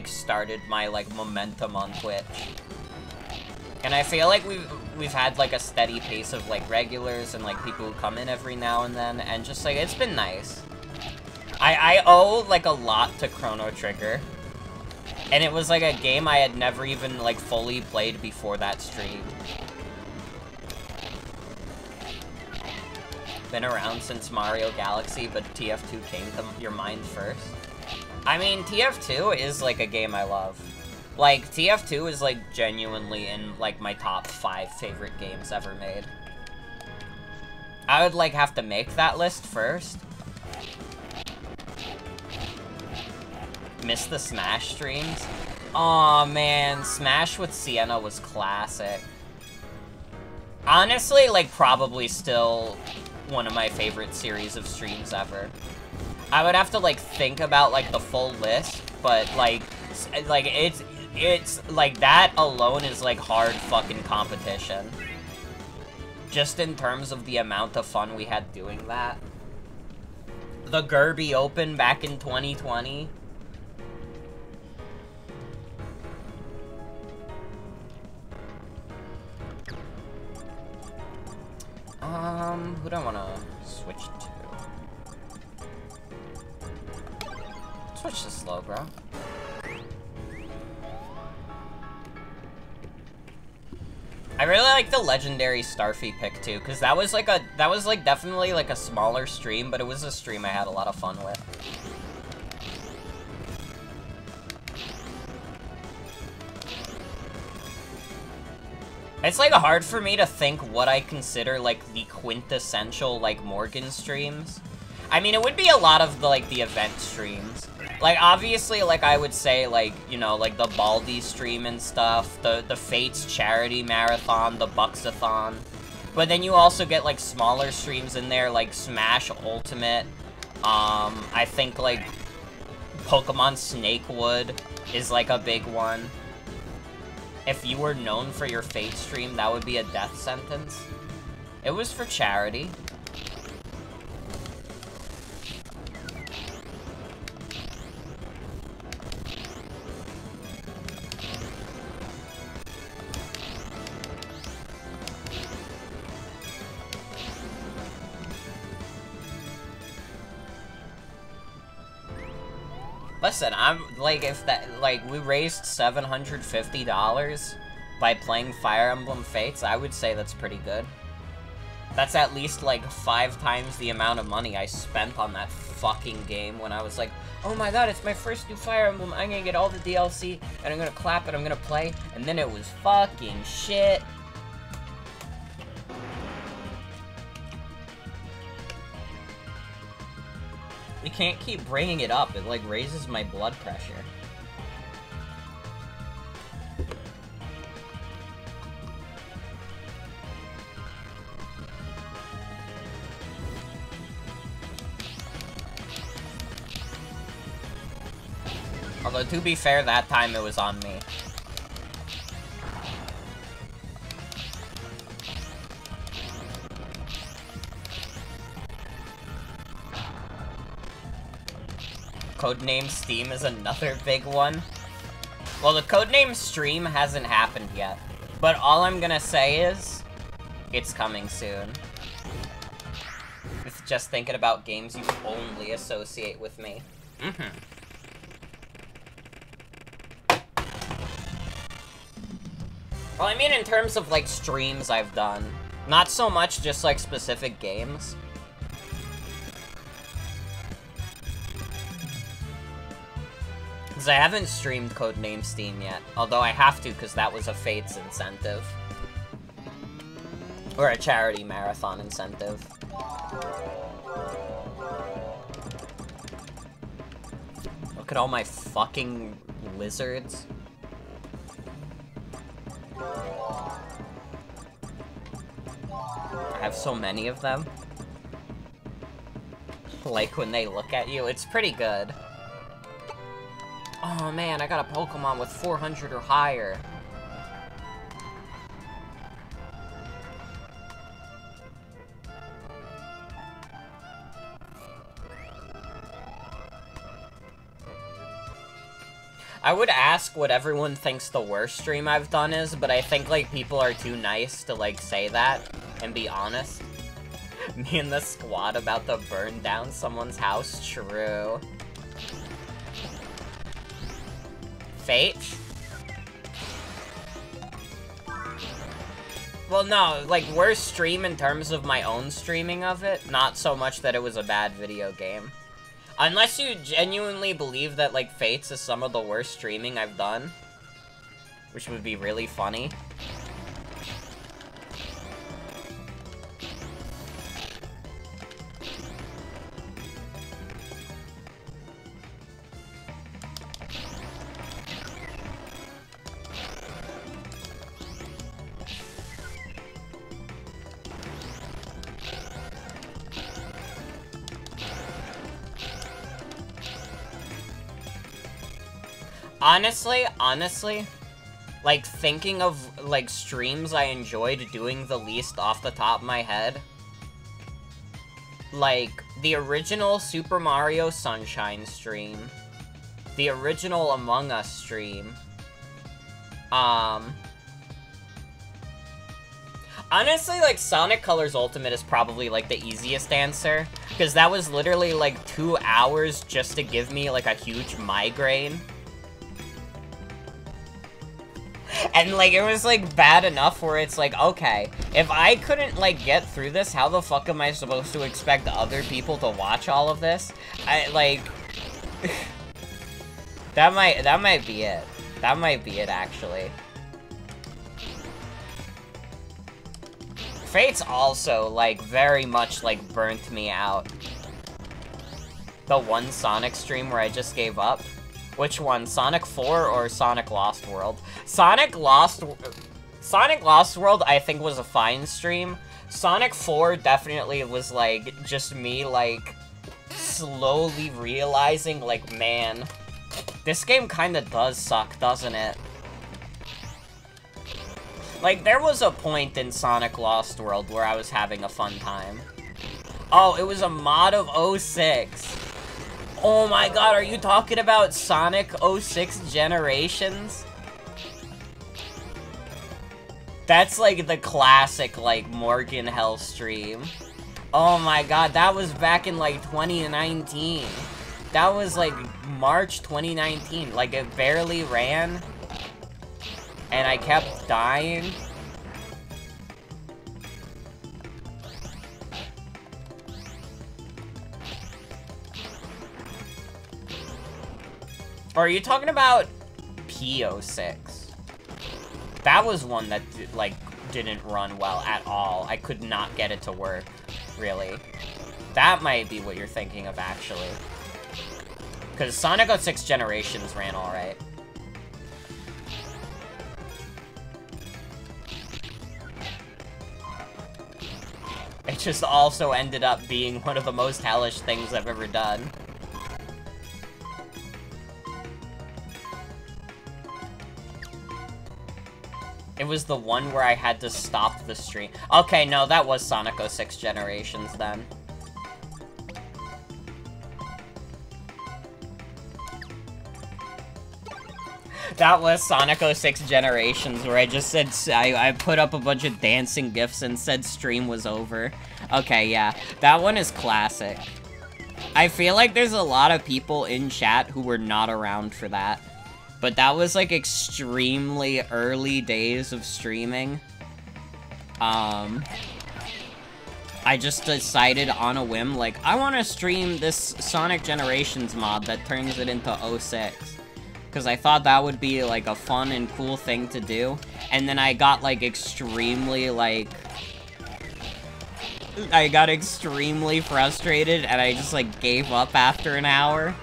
B: started my, like, momentum on Twitch. And I feel like we've had, like, a steady pace of, like, regulars and, like, people who come in every now and then, and just, like, it's been nice. I owe, like, a lot to Chrono Trigger. And it was, like, a game I had never even, like, fully played before that stream. Been around since Mario Galaxy, but TF2 came to your mind first. I mean, TF2 is, like, a game I love. Like, TF2 is, like, genuinely in, like, my top 5 favorite games ever made. I would, like, have to make that list first. Miss the Smash streams? Aw, man, Smash with Sienna was classic. Honestly, like, probably still one of my favorite series of streams ever. I would have to, like, think about, like, the full list, but, like, it's, like, that alone is, like, hard fucking competition. Just in terms of the amount of fun we had doing that. The Gerby Open back in 2020. Who do I want to switch to? Switch to slow, bro. I really like the legendary Starfy pick too, because that was like definitely like a smaller stream, but it was a stream I had a lot of fun with. It's like hard for me to think what I consider like the quintessential like Morgan streams. I mean, it would be a lot of the like the event streams. Like, obviously, like, I would say, like, you know, like, the Baldi stream and stuff, the Fates charity marathon, the Buxathon. But then you also get, like, smaller streams in there, like Smash Ultimate. I think, like, Pokemon Snakewood is, like, a big one. If you were known for your Fate stream, that would be a death sentence. It was for charity. Listen, I'm, like, if that, like, we raised $750 by playing Fire Emblem Fates, I would say that's pretty good. That's at least, like, 5 times the amount of money I spent on that fucking game when I was like, oh my god, it's my first new Fire Emblem, I'm gonna get all the DLC, and I'm gonna clap, and I'm gonna play, and then it was fucking shit. You can't keep bringing it up. It, like, raises my blood pressure. Although, to be fair, that time it was on me. Codename Steam is another big one. Well, the Codename Stream hasn't happened yet. But all I'm gonna say is, it's coming soon. It's just thinking about games you only associate with me. Well, I mean in terms of, like, streams I've done. Not so much just, like, specific games. Because I haven't streamed Codename Steam yet. Although I have to, because that was a Fates incentive. Or a charity marathon incentive. Look at all my fucking lizards. I have so many of them. Like, when they look at you, it's pretty good. Oh man, I got a Pokemon with 400 or higher. I would ask what everyone thinks the worst stream I've done is, but I think, like, people are too nice to, like, say that and be honest. Me and the squad about to burn down someone's house? True. Fate? Well, no, like, worst stream in terms of my own streaming of it, not so much that it was a bad video game. Unless you genuinely believe that, like, Fates is some of the worst streaming I've done, which would be really funny. Honestly, like, thinking of, like, streams I enjoyed doing the least off the top of my head, like, the original Super Mario Sunshine stream, the original Among Us stream, honestly, like, Sonic Colors Ultimate is probably, like, the easiest answer, because that was literally, like, 2 hours just to give me, like, a huge migraine. And, like, it was, like, bad enough where it's like, okay, if I couldn't, like, get through this, how the fuck am I supposed to expect other people to watch all of this? Like... that might be it. That might be it, actually. Fate's also, like, very much, like, burnt me out. The one Sonic stream where I just gave up. Which one? Sonic 4 or Sonic Lost World? Sonic Lost World, I think, was a fine stream. Sonic 4 definitely was, like, just me, like, slowly realizing, like, man, this game kinda does suck, doesn't it? Like, there was a point in Sonic Lost World where I was having a fun time. Oh, it was a mod of 06. Oh my god, are you talking about Sonic 06 Generations? That's like the classic, like, Morgan Hell stream. Oh my god, that was back in, like, 2019. That was, like, March 2019. Like, it barely ran. And I kept dying. Or are you talking about P06? That was one that, like, didn't run well at all. I could not get it to work, really. That might be what you're thinking of, actually. Because Sonic 06 Generations ran alright. It just also ended up being one of the most hellish things I've ever done. It was the one where I had to stop the stream. Okay, no, that was Sonic 06 Generations then. That was Sonic 06 Generations, where I just said, I put up a bunch of dancing gifs and said stream was over. Okay, yeah, that one is classic. I feel like there's a lot of people in chat who were not around for that. But that was, like, extremely early days of streaming. I just decided on a whim, like, I want to stream this Sonic Generations mod that turns it into 06. Because I thought that would be, like, a fun and cool thing to do. And then I got, like, extremely, like... I got extremely frustrated, and I just, like, gave up after an hour.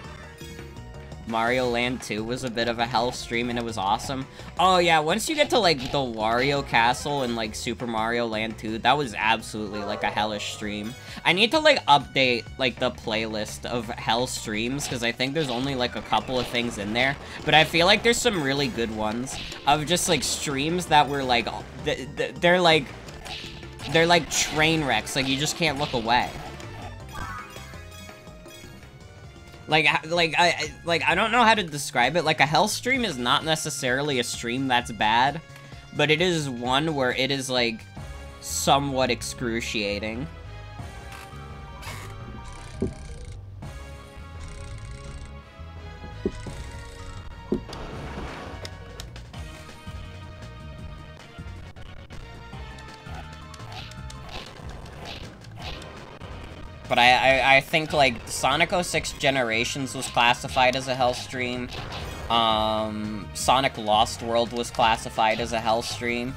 B: Mario Land 2 was a bit of a hell stream, and it was awesome. Oh, yeah, once you get to, like, the Wario Castle in, like, Super Mario Land 2, that was absolutely, like, a hellish stream. I need to, like, update, like, the playlist of hell streams, because I think there's only, like, a couple of things in there. But I feel like there's some really good ones of just, like, streams that were, like, they're, like, train wrecks. Like, you just can't look away. I don't know how to describe it. Like, a hell stream is not necessarily a stream that's bad, but it is one where it is, like, somewhat excruciating. But I think, like, Sonic 06 Generations was classified as a hell stream. Sonic Lost World was classified as a hell stream.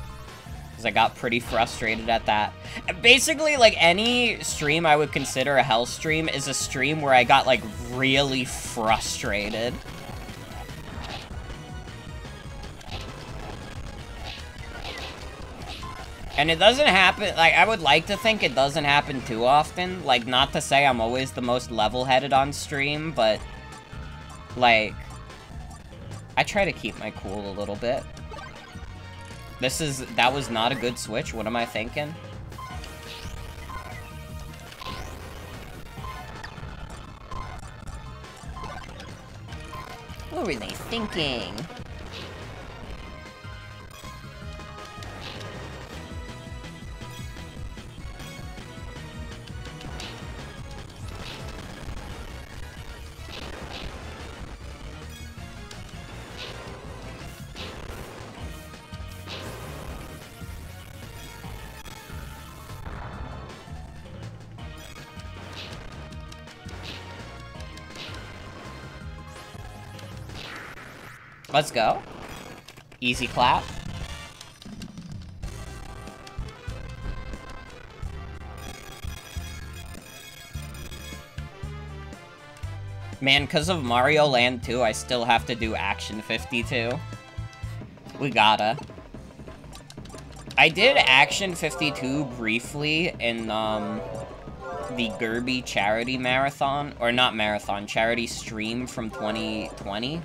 B: Because I got pretty frustrated at that. Basically, like, any stream I would consider a hell stream is a stream where I got, like, really frustrated. And it doesn't happen, like, I would like to think it doesn't happen too often. Like, not to say I'm always the most level-headed on stream, but, like, I try to keep my cool a little bit. That was not a good switch. What am I thinking? What were they thinking? Let's go. Easy clap. Man, because of Mario Land 2, I still have to do Action 52. We gotta. I did Action 52 briefly in, the Gerby charity marathon. Or not marathon, charity stream from 2020.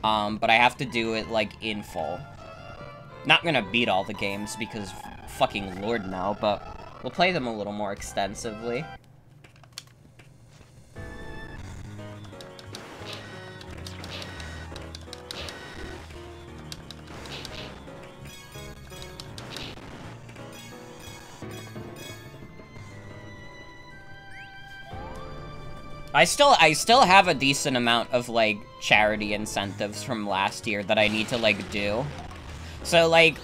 B: But I have to do it, like, in full. Not gonna beat all the games, because fucking lord no, but we'll play them a little more extensively. I still have a decent amount of, like, charity incentives from last year that I need to, like, do. So, like,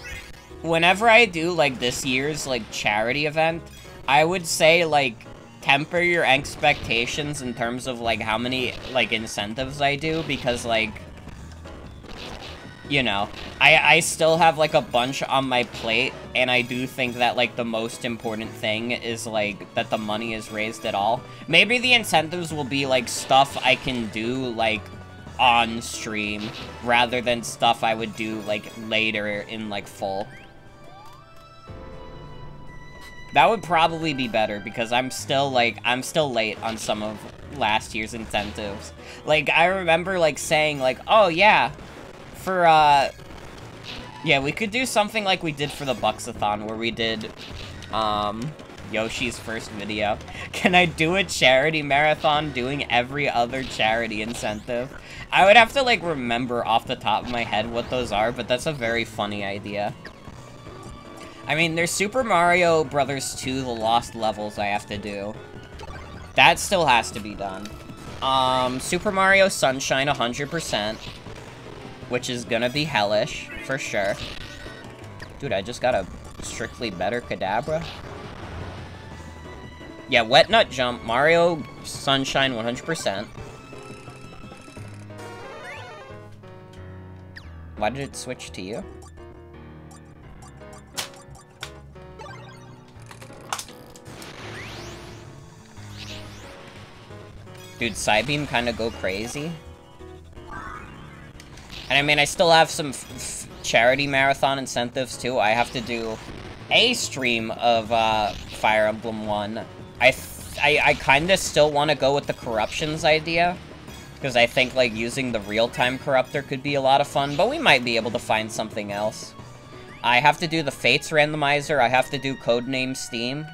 B: whenever I do, like, this year's, like, charity event, I would say, like, temper your expectations in terms of, like, how many, like, incentives I do, because, like, you know, I still have, like, a bunch on my plate, and I do think that, like, the most important thing is, like, that the money is raised at all. Maybe the incentives will be, like, stuff I can do, like, on stream, rather than stuff I would do, like, later in, like, full. That would probably be better, because I'm still late on some of last year's incentives. Like, I remember, like, saying, like, oh, yeah, for, yeah, we could do something like we did for the Bucks-a-thon, where we did, Yoshi's first video. Can I do a charity marathon doing every other charity incentive? I would have to, like, remember off the top of my head what those are, but that's a very funny idea. I mean, there's Super Mario Bros. 2, The Lost Levels I have to do. That still has to be done. Super Mario Sunshine 100%. Which is gonna be hellish, for sure. Dude, I just got a strictly better Kadabra. Yeah, Wet Nut Jump, Mario Sunshine 100%. Why did it switch to you? Dude, Psybeam kinda go crazy. And I mean, I still have some charity marathon incentives, too. I have to do a stream of, Fire Emblem 1. I kinda still want to go with the corruptions idea. Because I think, like, using the real-time corruptor could be a lot of fun. But we might be able to find something else. I have to do the Fates randomizer. I have to do Codename Steam.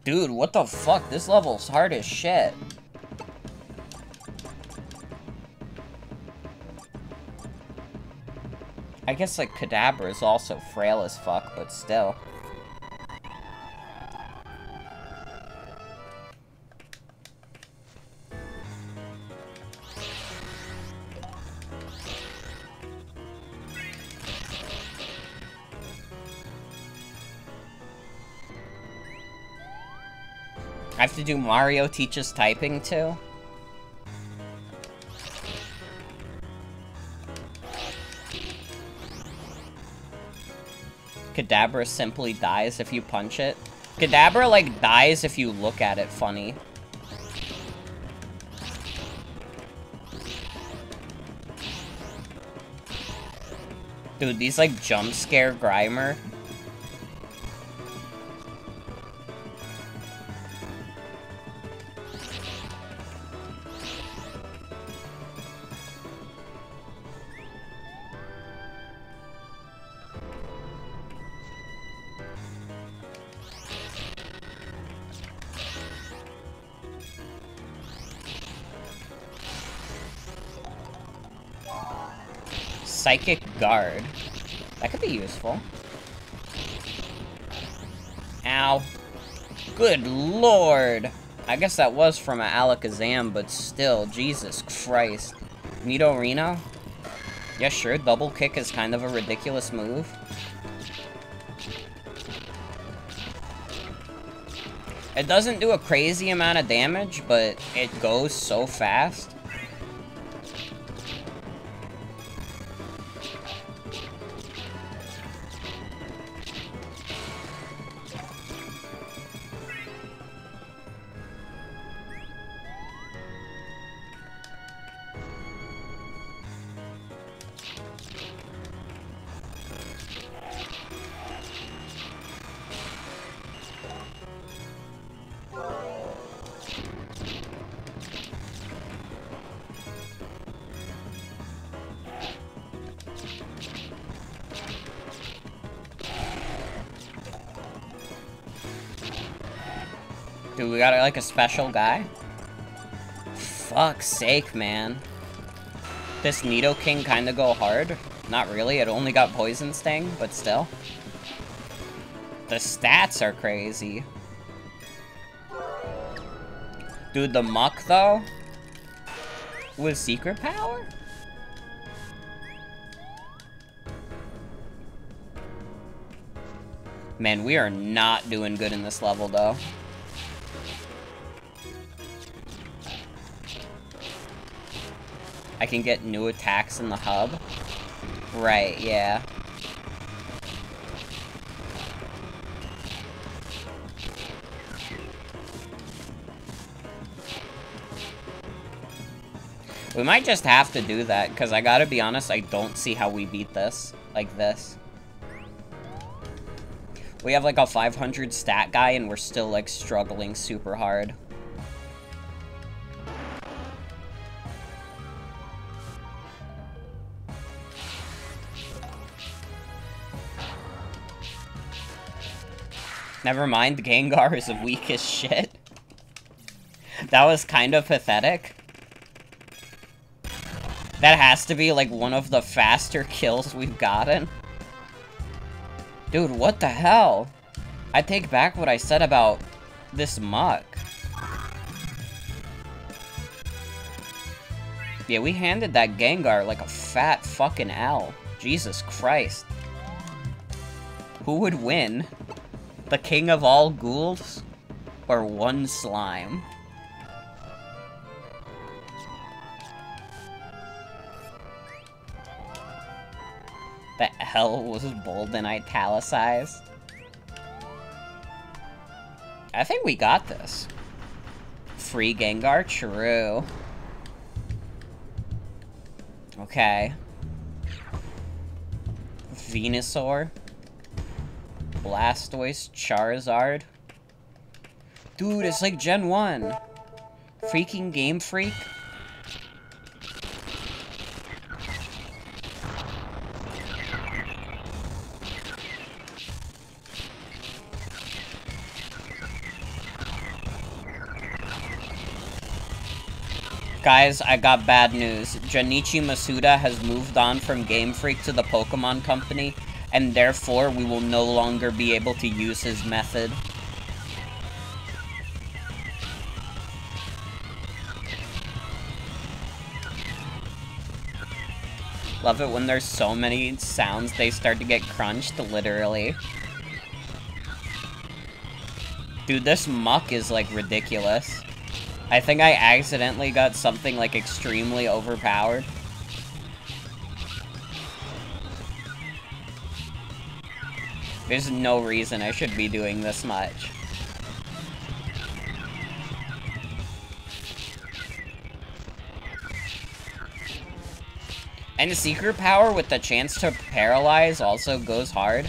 B: Dude, what the fuck? This level's hard as shit. I guess, like, Kadabra is also frail as fuck, but still. I have to do Mario Teaches Typing, too. Kadabra simply dies if you punch it. Kadabra, like, dies if you look at it funny. Dude, these, like, jump scare Grimer. Psychic Guard. That could be useful. Ow. Good lord! I guess that was from an Alakazam, but still, Jesus Christ. Nidorino? Yeah, sure, double kick is kind of a ridiculous move. It doesn't do a crazy amount of damage, but it goes so fast. Dude, we got, like, a special guy? Fuck's sake, man. This Nidoking kinda go hard? Not really, it only got Poison Sting, but still. The stats are crazy. Dude, the Muck, though? With Secret Power? Man, we are not doing good in this level, though. I can get new attacks in the hub. Right, yeah. We might just have to do that, because I gotta be honest, I don't see how we beat this like this. We have like a 500 stat guy, and we're still like struggling super hard. Never mind, the Gengar is weak as shit. That was kind of pathetic. That has to be, like, one of the faster kills we've gotten. Dude, what the hell? I take back what I said about this Muck. Yeah, we handed that Gengar like a fat fucking L. Jesus Christ. Who would win? The king of all ghouls? Or one slime? The L was bold and italicized. I think we got this. Free Gengar? True. Okay. Venusaur. Blastoise, Charizard. Dude, it's like Gen 1. Freaking Game Freak. Guys, I got bad news. Junichi Masuda has moved on from Game Freak to the Pokemon Company, and therefore we will no longer be able to use his method. Love it when there's so many sounds they start to get crunched, literally. Dude, this Muck is, like, ridiculous. I think I accidentally got something, like, extremely overpowered. There's no reason I should be doing this much. And the secret power with the chance to paralyze also goes hard.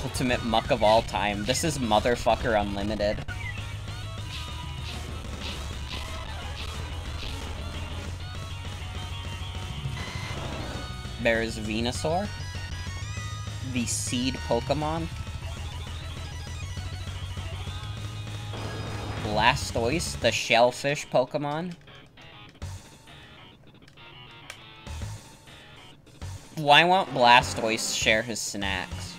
B: Ultimate muck of all time. This is motherfucker unlimited. There's Venusaur. The seed Pokemon. Blastoise, the shellfish Pokemon. Why won't Blastoise share his snacks?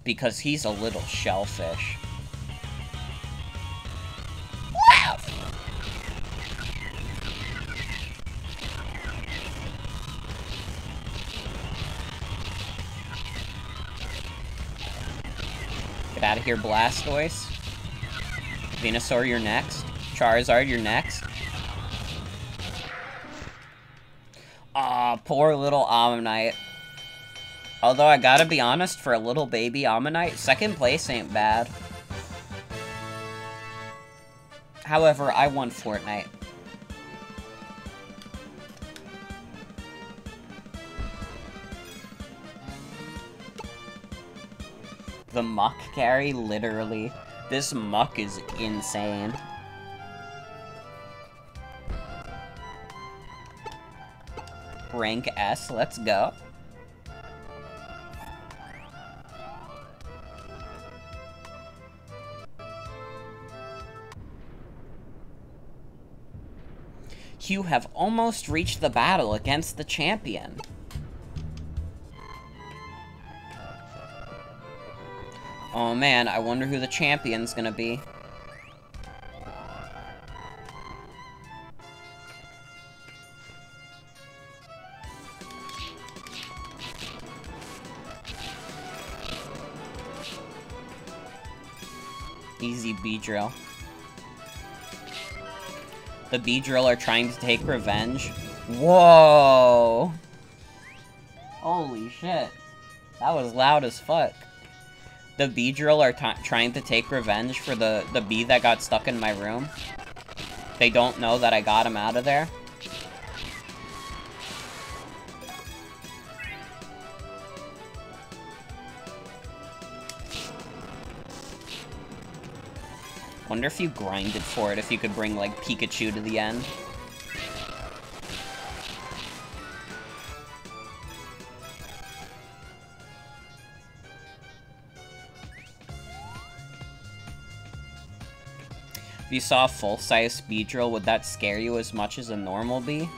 B: Because he's a little shellfish. Get out of here, Blastoise. Venusaur, you're next. Charizard, you're next. Aw, poor little Ammonite. Although, I gotta be honest, for a little baby Ammonite, second place ain't bad. However, I won Fortnite. The muck carry, literally. This muck is insane. Rank S, let's go. You have almost reached the battle against the champion. Oh man, I wonder who the champion's gonna be. Easy Beedrill. The Beedrill are trying to take revenge. Whoa! Holy shit. That was loud as fuck. The Beedrill are trying to take revenge for the bee that got stuck in my room. They don't know that I got him out of there. Wonder if you grinded for it, if you could bring, like, Pikachu to the end. If you saw a full-size Beedrill, would that scare you as much as a normal bee?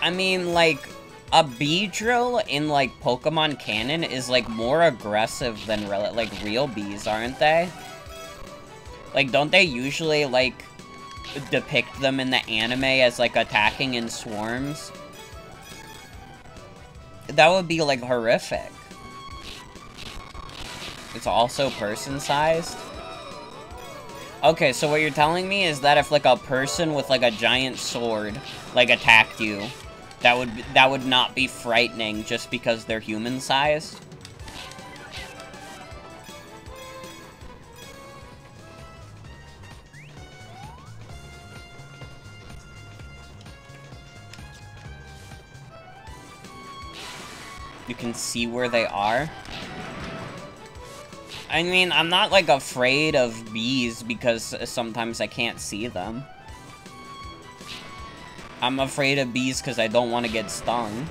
B: I mean, like, a Beedrill in, like, Pokemon canon is, like, more aggressive than, like, real bees, aren't they? Like, don't they usually, like, depict them in the anime as, like, attacking in swarms? That would be, like, horrific. It's also person-sized? Okay, so what you're telling me is that if, like, a person with, like, a giant sword, like, attacked you, that would not be frightening just because they're human-sized? You can see where they are? I mean, I'm not, like, afraid of bees because sometimes I can't see them. I'm afraid of bees because I don't want to get stung.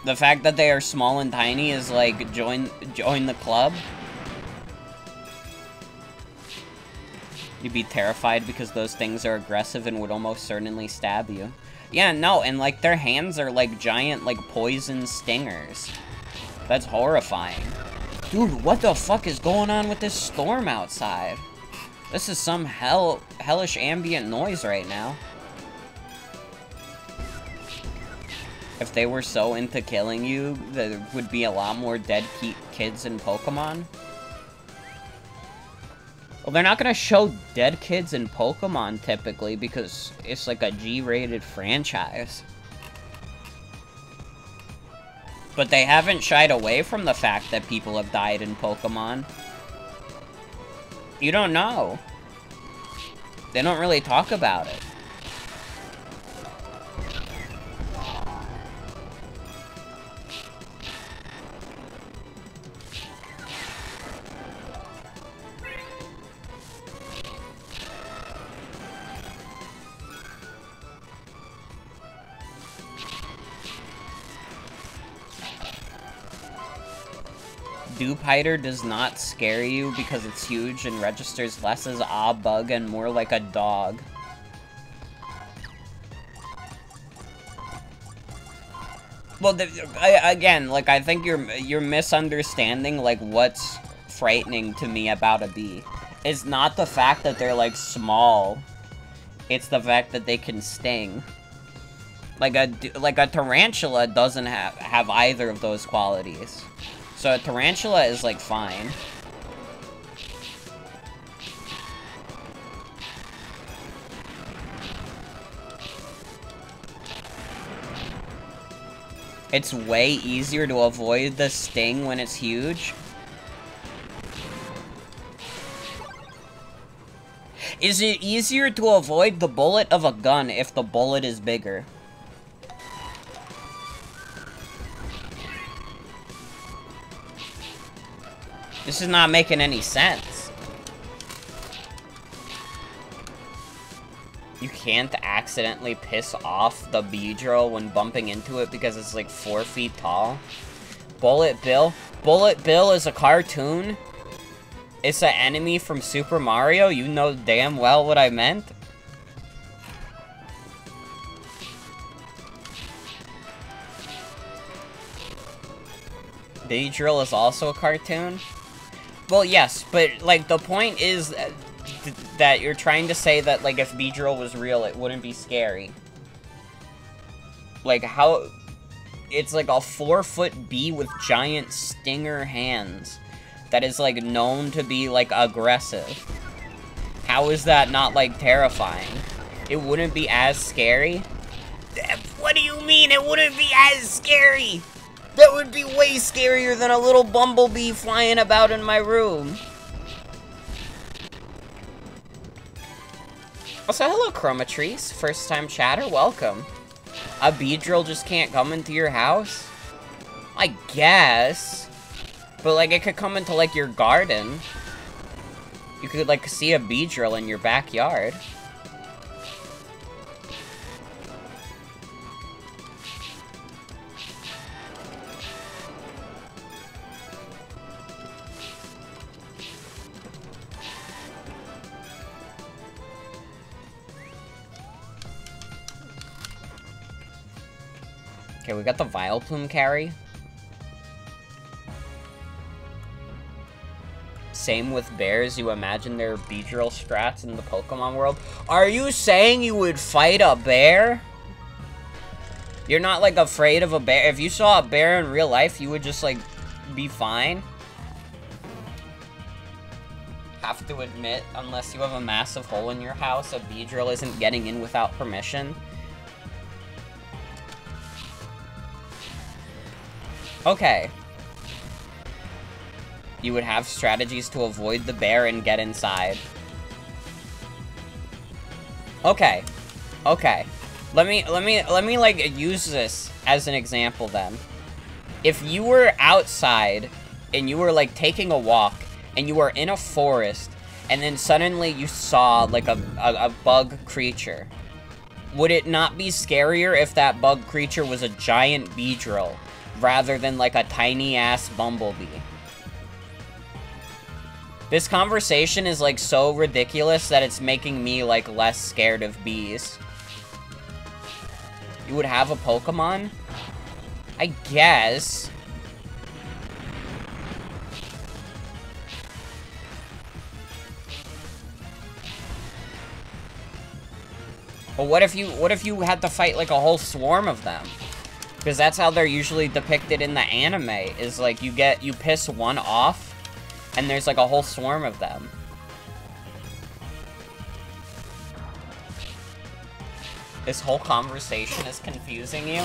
B: The fact that they are small and tiny is like, join the club. You'd be terrified because those things are aggressive and would almost certainly stab you. Yeah, no, and like their hands are like giant, like poison stingers. That's horrifying. Dude, what the fuck is going on with this storm outside? This is some hellish ambient noise right now. If they were so into killing you, there would be a lot more dead kids in Pokemon. Well, they're not gonna show dead kids in Pokemon, typically, because it's like a G-rated franchise. But they haven't shied away from the fact that people have died in Pokemon. You don't know. They don't really talk about it. Dupe-Hider does not scare you because it's huge and registers less as a bug and more like a dog. Well, again, like, I think you're misunderstanding, like, what's frightening to me about a bee. It's not the fact that they're, like, small. It's the fact that they can sting. Like a tarantula doesn't have either of those qualities. So a tarantula is, like, fine. It's way easier to avoid the sting when it's huge. Is it easier to avoid the bullet of a gun if the bullet is bigger? This is not making any sense. You can't accidentally piss off the Beedrill when bumping into it because it's like 4 feet tall. Bullet Bill? Bullet Bill is a cartoon? It's an enemy from Super Mario? You know damn well what I meant. Beedrill is also a cartoon? Well, yes, but, like, the point is that you're trying to say that, like, if Beedrill was real, it wouldn't be scary. Like, how... It's like a 4-foot bee with giant stinger hands that is, like, known to be, like, aggressive. How is that not, like, terrifying? It wouldn't be as scary? What do you mean it wouldn't be as scary? That would be way scarier than a little bumblebee flying about in my room. Also, hello, Chromatrice. First time chatter, welcome. A Beedrill just can't come into your house? I guess. But, like, it could come into, like, your garden. You could, like, see a Beedrill in your backyard. Okay, we got the Vileplume carry. Same with bears, you imagine there are Beedrill strats in the Pokemon world. Are you saying you would fight a bear? You're not, like, afraid of a bear? If you saw a bear in real life, you would just, like, be fine? Have to admit, unless you have a massive hole in your house, a Beedrill isn't getting in without permission. Okay. You would have strategies to avoid the bear and get inside. Okay. Okay. Let me like use this as an example then. If you were outside and you were like taking a walk and you were in a forest and then suddenly you saw like a bug creature, would it not be scarier if that bug creature was a giant Beedrill rather than like a tiny-ass bumblebee? This conversation is like so ridiculous that it's making me like less scared of bees. You would have a Pokemon? I guess. But what if you had to fight like a whole swarm of them? Because that's how they're usually depicted in the anime, is like you piss one off, and there's like a whole swarm of them. This whole conversation is confusing you?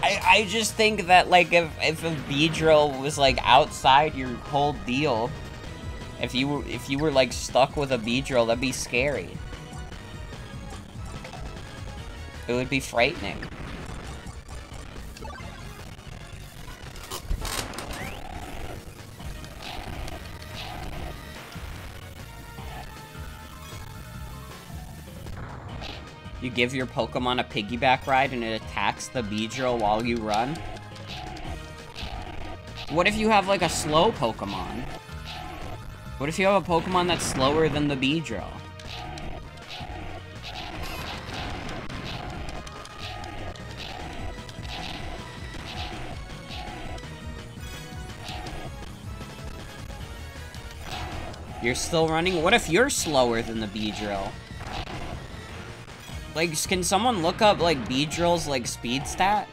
B: I just think that like if a Beedrill was like outside your whole deal, if you were like stuck with a Beedrill, that'd be scary. It would be frightening. You give your Pokemon a piggyback ride and it attacks the Beedrill while you run? What if you have, like, a slow Pokemon? What if you have a Pokemon that's slower than the Beedrill? You're still running? What if you're slower than the Beedrill? Like, can someone look up, like, Beedrill's, like, speed stat?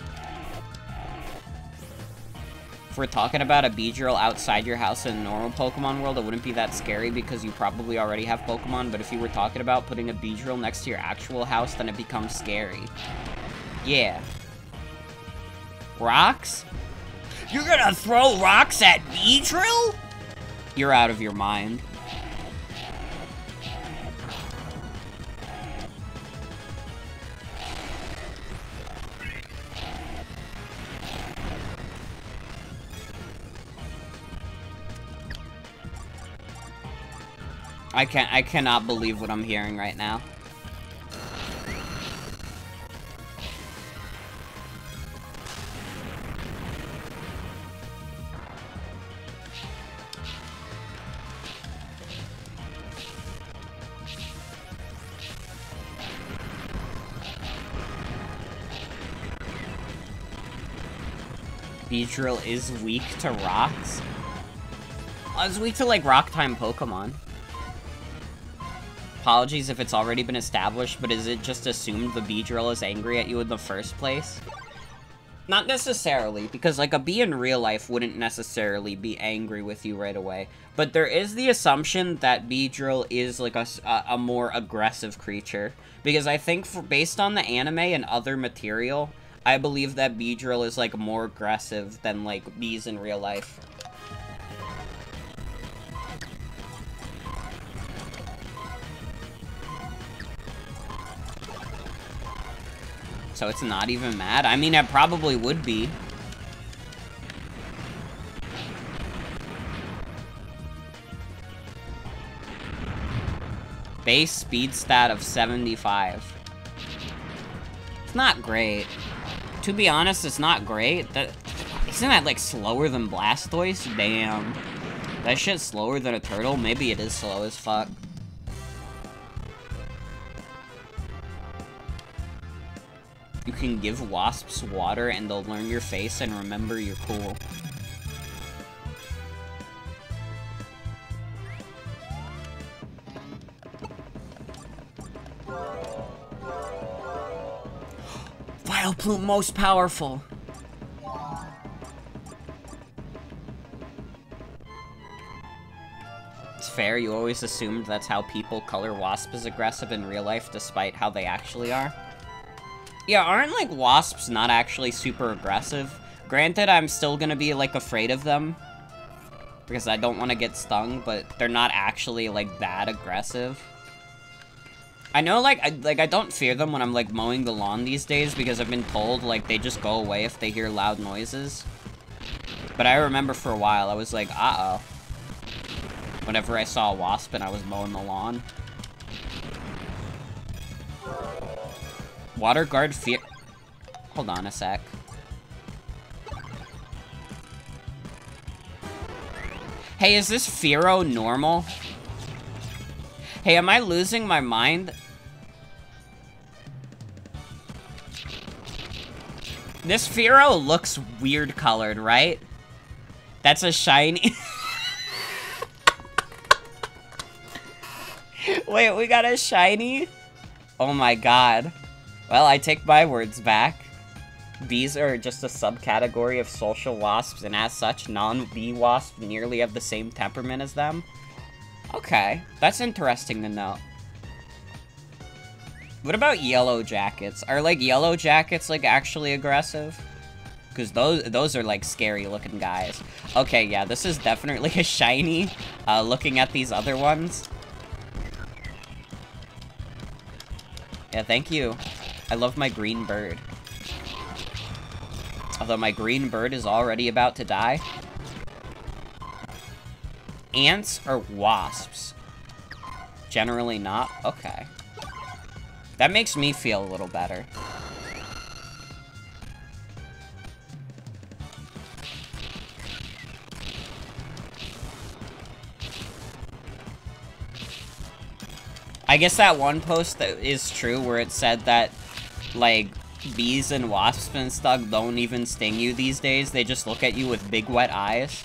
B: If we're talking about a Beedrill outside your house in a normal Pokemon world, it wouldn't be that scary because you probably already have Pokemon, but if you were talking about putting a Beedrill next to your actual house, then it becomes scary. Yeah. Rocks? You're gonna throw rocks at Beedrill? You're out of your mind. I cannot believe what I'm hearing right now. Beedrill is weak to rocks? It's weak to, like, rock-type Pokemon. Apologies if it's already been established, but is it just assumed the Beedrill is angry at you in the first place? Not necessarily, because, like, a bee in real life wouldn't necessarily be angry with you right away. But there is the assumption that Beedrill is, like, a more aggressive creature. Because I think, based on the anime and other material, I believe that Beedrill is, like, more aggressive than, like, bees in real life. So it's not even mad? I mean, it probably would be. Base speed stat of 75. It's not great. To be honest, it's not great. Isn't that, like, slower than Blastoise? Damn. That shit's slower than a turtle? Maybe it is slow as fuck. You can give wasps water and they'll learn your face and remember you're cool. Vileplume most powerful. It's fair, you always assumed that's how people color wasps as aggressive in real life despite how they actually are. Yeah, aren't, like, wasps not actually super aggressive? Granted, I'm still gonna be, like, afraid of them. Because I don't want to get stung, but they're not actually, like, that aggressive. I know, like, I don't fear them when I'm, like, mowing the lawn these days, because I've been told, like, they just go away if they hear loud noises. But I remember for a while, I was like, uh-oh. Whenever I saw a wasp and I was mowing the lawn. Water guard fear. Hold on a sec. Hey, is this Fearow normal? Hey, am I losing my mind? This Fearow looks weird colored, right? That's a shiny. Wait, we got a shiny? Oh my god. Well, I take my words back. Bees are just a subcategory of social wasps, and as such, non-bee wasps nearly have the same temperament as them. Okay, that's interesting to know. What about yellow jackets? Are, like, yellow jackets, like, actually aggressive? Because those are, like, scary-looking guys. Okay, yeah, this is definitely a shiny, looking at these other ones. Yeah, thank you. I love my green bird. Although my green bird is already about to die. Ants or wasps? Generally not? Okay. That makes me feel a little better. I guess that one post that is true where it said that, like, bees and wasps and stuff don't even sting you these days. They just look at you with big wet eyes.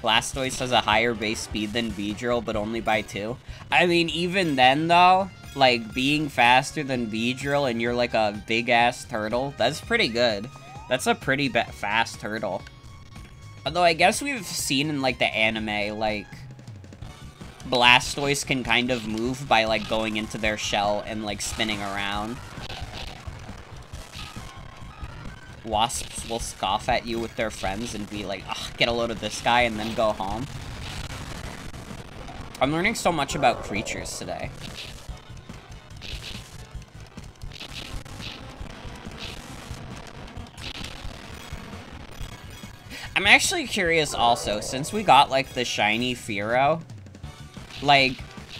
B: Blastoise has a higher base speed than Beedrill, but only by 2. I mean, even then, though, like, being faster than Beedrill and you're like a big-ass turtle, that's pretty good. That's a pretty fast turtle. Although I guess we've seen in, like, the anime, like, Blastoise can kind of move by, like, going into their shell and, like, spinning around. Wasps will scoff at you with their friends and be like, ugh, get a load of this guy, and then go home. I'm learning so much about creatures today. I'm actually curious also, since we got, like, the shiny Fearow, like,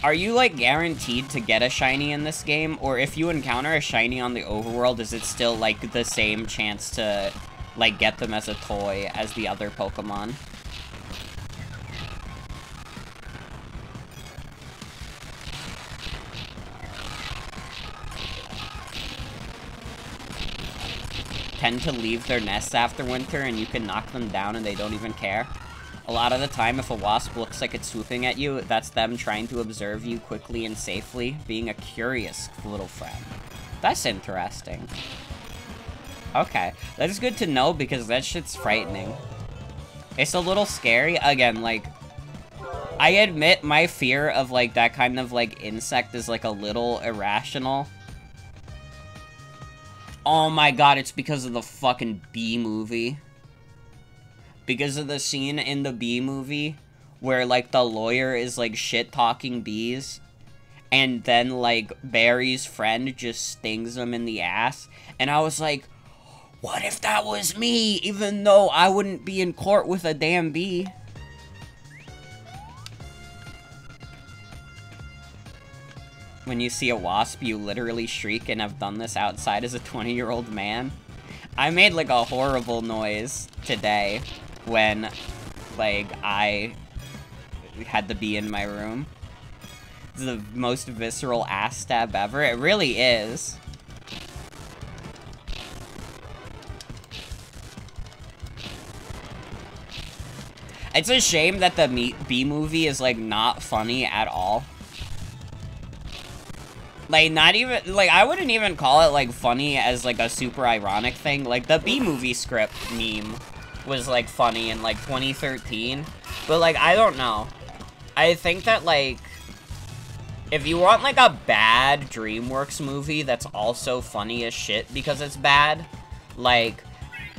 B: are you, like, guaranteed to get a shiny in this game? Or if you encounter a shiny on the overworld, is it still, like, the same chance to, like, get them as a toy as the other Pokemon? Tend to leave their nests after winter and you can knock them down and they don't even care. A lot of the time, if a wasp looks like it's swooping at you, that's them trying to observe you quickly and safely, being a curious little friend. That's interesting. Okay, that's good to know because that shit's frightening. It's a little scary. Again, like, I admit my fear of, like, that kind of, like, insect is, like, a little irrational. Oh my god, it's because of the fucking Bee movie. Because of the scene in the Bee movie where, like, the lawyer is, like, shit-talking bees, and then, like, Barry's friend just stings him in the ass, and I was like, what if that was me, even though I wouldn't be in court with a damn bee? When you see a wasp, you literally shriek, and I've done this outside as a 20-year-old man. I made, like, a horrible noise today when, like, I had the bee in my room. It's the most visceral ass stab ever. It really is. It's a shame that the Bee movie is, like, not funny at all. Like, not even, like, I wouldn't even call it, like, funny as, like, a super ironic thing. Like, the Bee movie script meme was, like, funny in, like, 2013. But, like, I don't know. I think that, like, if you want, like, a bad DreamWorks movie that's also funny as shit because it's bad, like,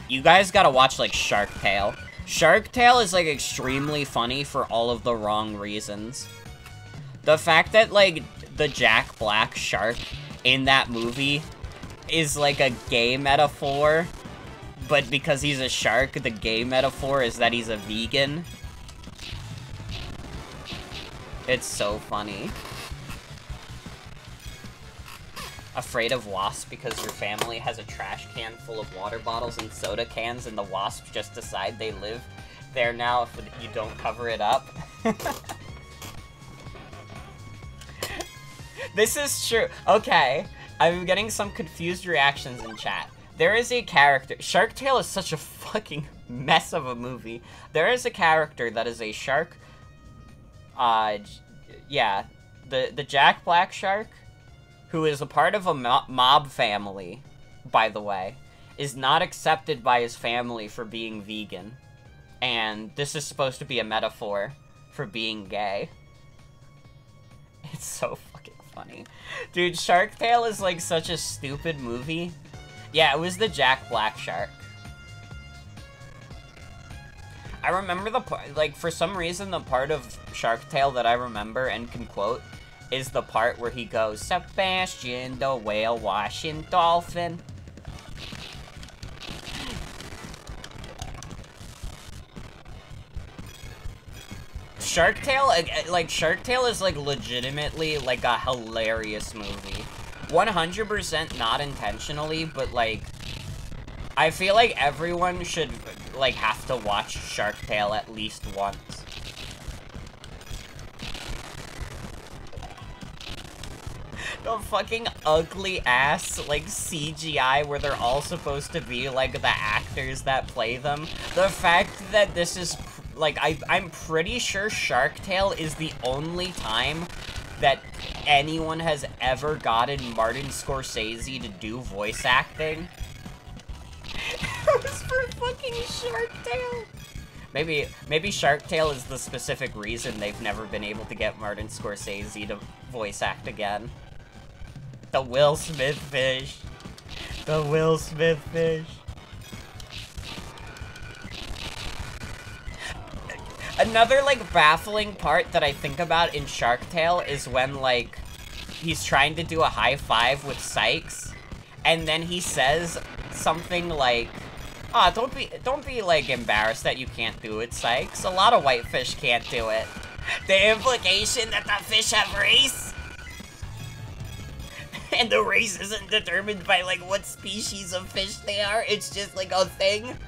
B: you guys gotta watch, like, Shark Tale. Shark Tale is, like, extremely funny for all of the wrong reasons. The fact that, like, the Jack Black shark in that movie is, like, a gay metaphor, but because he's a shark, the gay metaphor is that he's a vegan. It's so funny. Afraid of wasps because your family has a trash can full of water bottles and soda cans and the wasps just decide they live there now if you don't cover it up. This is true. Okay, I'm getting some confused reactions in chat. There is a character. Shark Tale is such a fucking mess of a movie. There is a character that is a shark. Yeah, the Jack Black shark, who is a part of a mob family, by the way, is not accepted by his family for being vegan. And this is supposed to be a metaphor for being gay. It's so fucking funny. Dude, Shark Tale is, like, such a stupid movie. Yeah, it was the Jack Black shark. I remember the part, like, for some reason, the part of Shark Tale that I remember and can quote is the part where he goes, Sebastian the whale washing dolphin. Shark Tale, like, Shark Tale is, like, legitimately, like, a hilarious movie. 100% not intentionally, but, like, I feel like everyone should, like, have to watch Shark Tale at least once. The fucking ugly ass, like, CGI where they're all supposed to be, like, the actors that play them. The fact that this is, like, I'm pretty sure Shark Tale is the only time that anyone has ever gotten Martin Scorsese to do voice acting. It was for fucking Shark Tale. Maybe Shark Tale is the specific reason they've never been able to get Martin Scorsese to voice act again. The Will Smith fish. The Will Smith fish. Another, like, baffling part that I think about in Shark Tale is when, like, he's trying to do a high five with Sykes, and then he says something like, "Ah, don't be, like, embarrassed that you can't do it, Sykes. A lot of whitefish can't do it." The implication that the fish have race? And the race isn't determined by, like, what species of fish they are, it's just, like, a thing?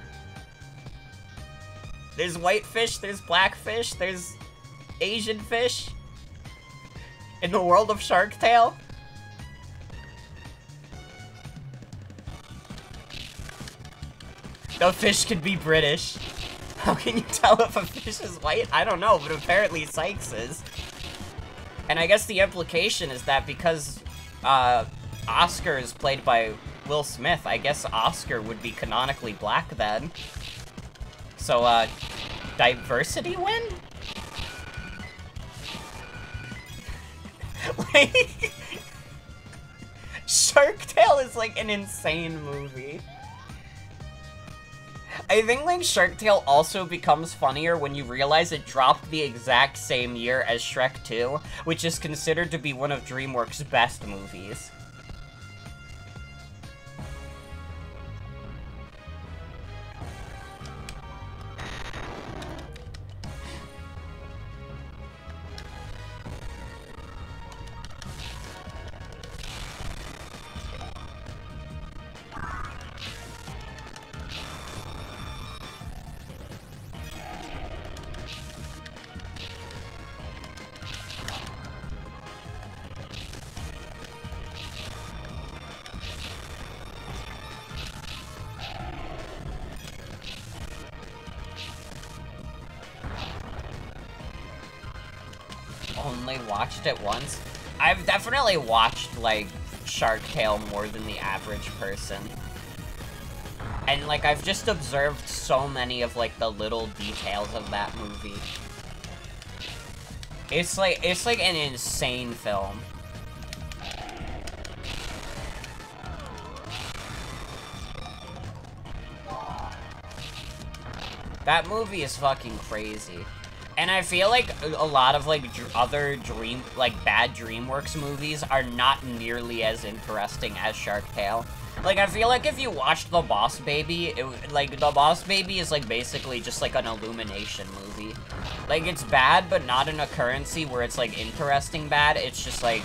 B: There's whitefish, there's blackfish, there's Asian fish. In the world of Shark Tale? The fish could be British. How can you tell if a fish is white? I don't know, but apparently Sykes is. And I guess the implication is that because Oscar is played by Will Smith, I guess Oscar would be canonically black then. So, diversity win? Like, Shark Tale is, like, an insane movie. I think, like, Shark Tale also becomes funnier when you realize it dropped the exact same year as Shrek 2, which is considered to be one of DreamWorks' best movies. Only watched it once. I've definitely watched, like, Shark Tale more than the average person. And, like, I've just observed so many of, like, the little details of that movie. It's like an insane film. That movie is fucking crazy. And I feel like a lot of, like, other bad DreamWorks movies are not nearly as interesting as Shark Tale. Like, I feel like if you watched The Boss Baby, The Boss Baby is, like, basically just, like, an Illumination movie. Like, it's bad, but not in a currency where it's, like, interesting bad. It's just, like,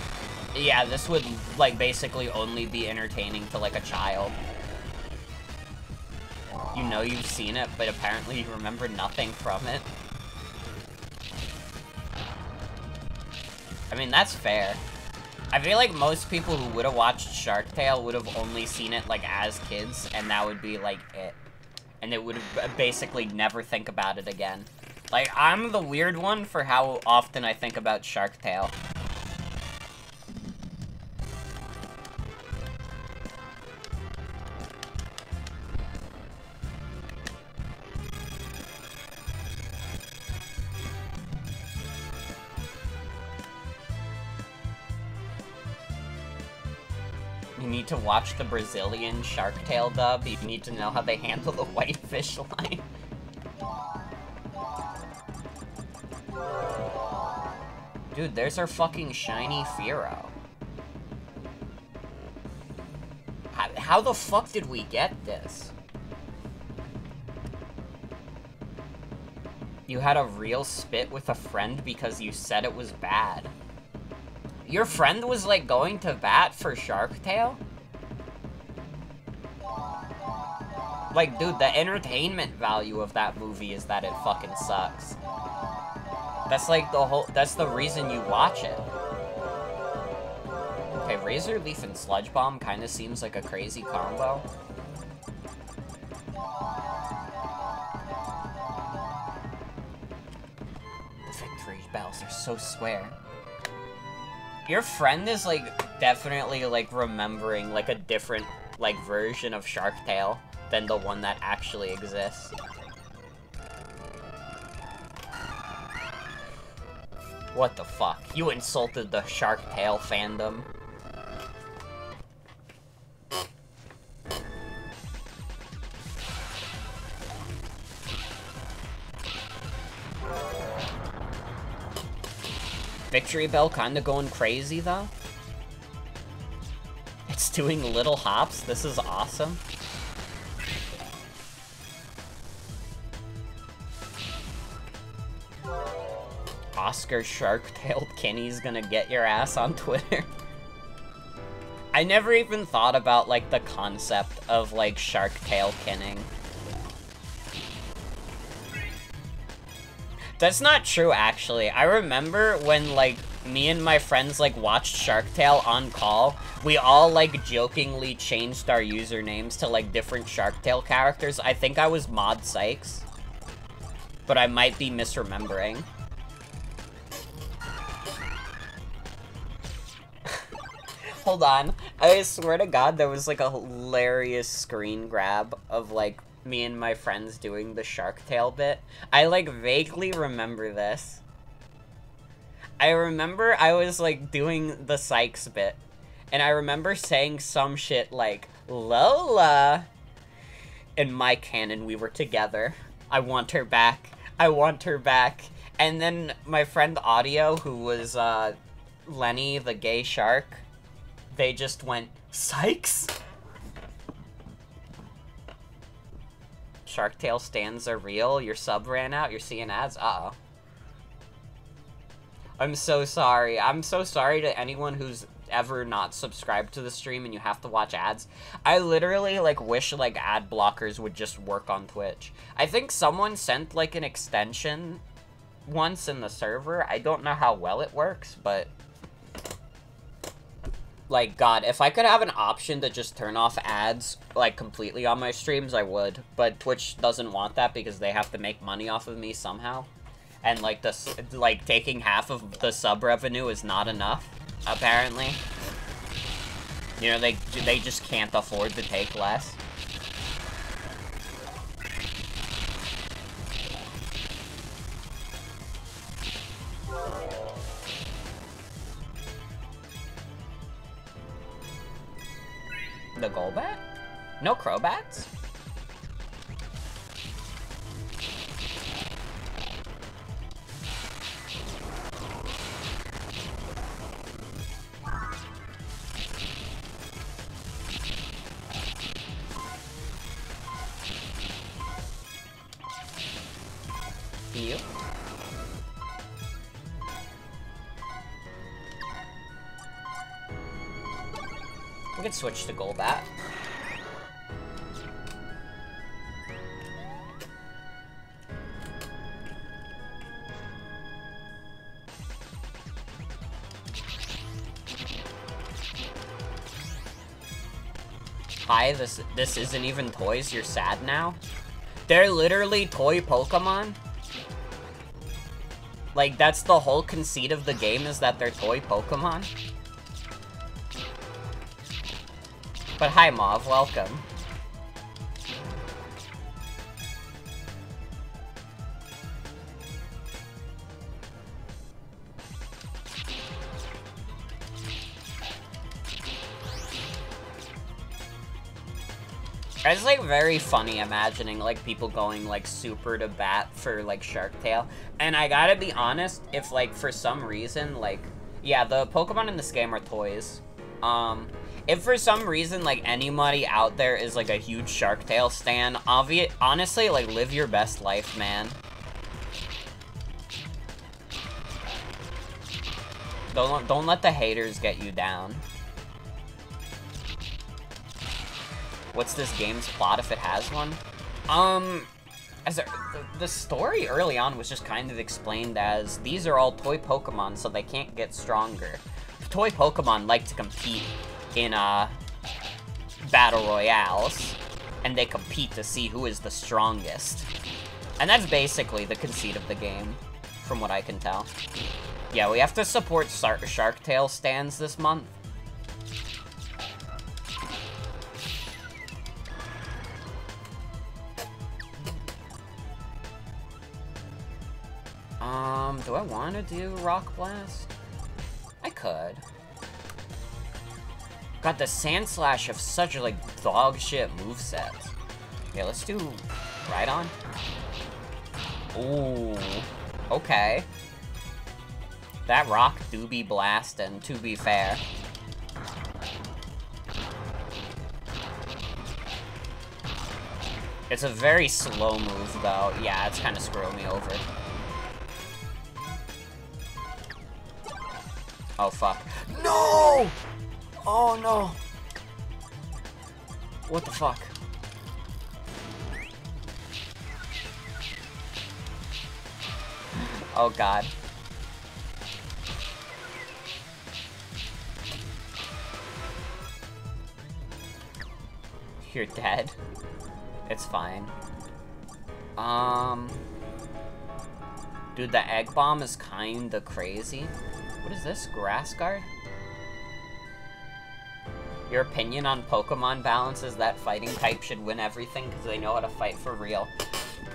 B: yeah, this would, like, basically only be entertaining to, like, a child. You know you've seen it, but apparently you remember nothing from it. I mean, that's fair. I feel like most people who would have watched Shark Tale would have only seen it, like, as kids, and that would be, like, it. And they would have basically never think about it again. Like, I'm the weird one for how often I think about Shark Tale. You need to watch the Brazilian Shark Tale dub. You need to know how they handle the whitefish line. Dude, there's our fucking shiny Firo. How the fuck did we get this? You had a real spit with a friend because you said it was bad. Your friend was, like, going to bat for Shark Tale? Like, dude, the entertainment value of that movie is that it fucking sucks. That's, like, that's the reason you watch it. Okay, Razor Leaf and Sludge Bomb kind of seems like a crazy combo. Victory bells are so square. Your friend is, like, definitely, like, remembering, like, a different, like, version of Shark Tale than the one that actually exists. What the fuck? You insulted the Shark Tale fandom. Victory Bell kinda going crazy, though. It's doing little hops. This is awesome. Oscar Shark-tailed Kenny's gonna get your ass on Twitter. I never even thought about, like, the concept of, like, Shark Tale kinning. That's not true, actually. I remember when, like, me and my friends, like, watched Shark Tale on call, we all, like, jokingly changed our usernames to, like, different Shark Tale characters. I think I was Mod Sykes, but I might be misremembering. Hold on. I swear to God, there was, like, a hilarious screen grab of, like, me and my friends doing the Shark Tale bit. I, like, vaguely remember this. I remember I was, like, doing the Sykes bit, and I remember saying some shit like, Lola! In my canon, we were together. I want her back. I want her back. And then my friend Audio, who was, Lenny the gay shark, they just went, Sykes? Shark Tale stands are real. Your sub ran out. You're seeing ads. Uh-oh. I'm so sorry. I'm so sorry to anyone who's ever not subscribed to the stream and you have to watch ads. I literally, like, wish, like, ad blockers would just work on Twitch. I think someone sent, like, an extension once in the server. I don't know how well it works, but... Like, God, if I could have an option to just turn off ads, like, completely on my streams, I would. But Twitch doesn't want that because they have to make money off of me somehow. And, like, taking half of the sub revenue is not enough, apparently. You know, they just can't afford to take less. The Golbat? No Crobats? You? We could switch to Golbat. Hi, this isn't even toys, you're sad now? They're literally toy Pokemon? Like, that's the whole conceit of the game, is that they're toy Pokemon? But hi, Mauve, welcome.
A: It's, like, very funny imagining, like, people going, like, super to bat for, like, Shark Tale. And I gotta be honest, if, like, for some reason, like... Yeah, the Pokemon in this game are toys. If for some reason, like, anybody out there is, like, a huge Shark Tale stan, honestly, like, live your best life, man. Don't let the haters get you down. What's this game's plot if it has one? The story early on was just kind of explained as, these are all toy Pokemon, so they can't get stronger. Toy Pokemon like to compete in, battle royales, and they compete to see who is the strongest. And that's basically the conceit of the game, from what I can tell. Yeah, we have to support Shark Tale stands this month. Do I want to do Rock Blast? I could. God, the Sand Slash have such a, like, dog shit moveset. Okay, let's do Rhydon. Ooh. Okay. That rock do be blasting, to be fair. It's a very slow move, though. Yeah, it's kind of screwing me over. Oh, fuck. No! Oh, no. What the fuck? Oh, God. You're dead. It's fine. Dude, the Egg Bomb is kinda crazy. What is this? Grass Guard? Your opinion on Pokemon balance is that fighting type should win everything because they know how to fight for real.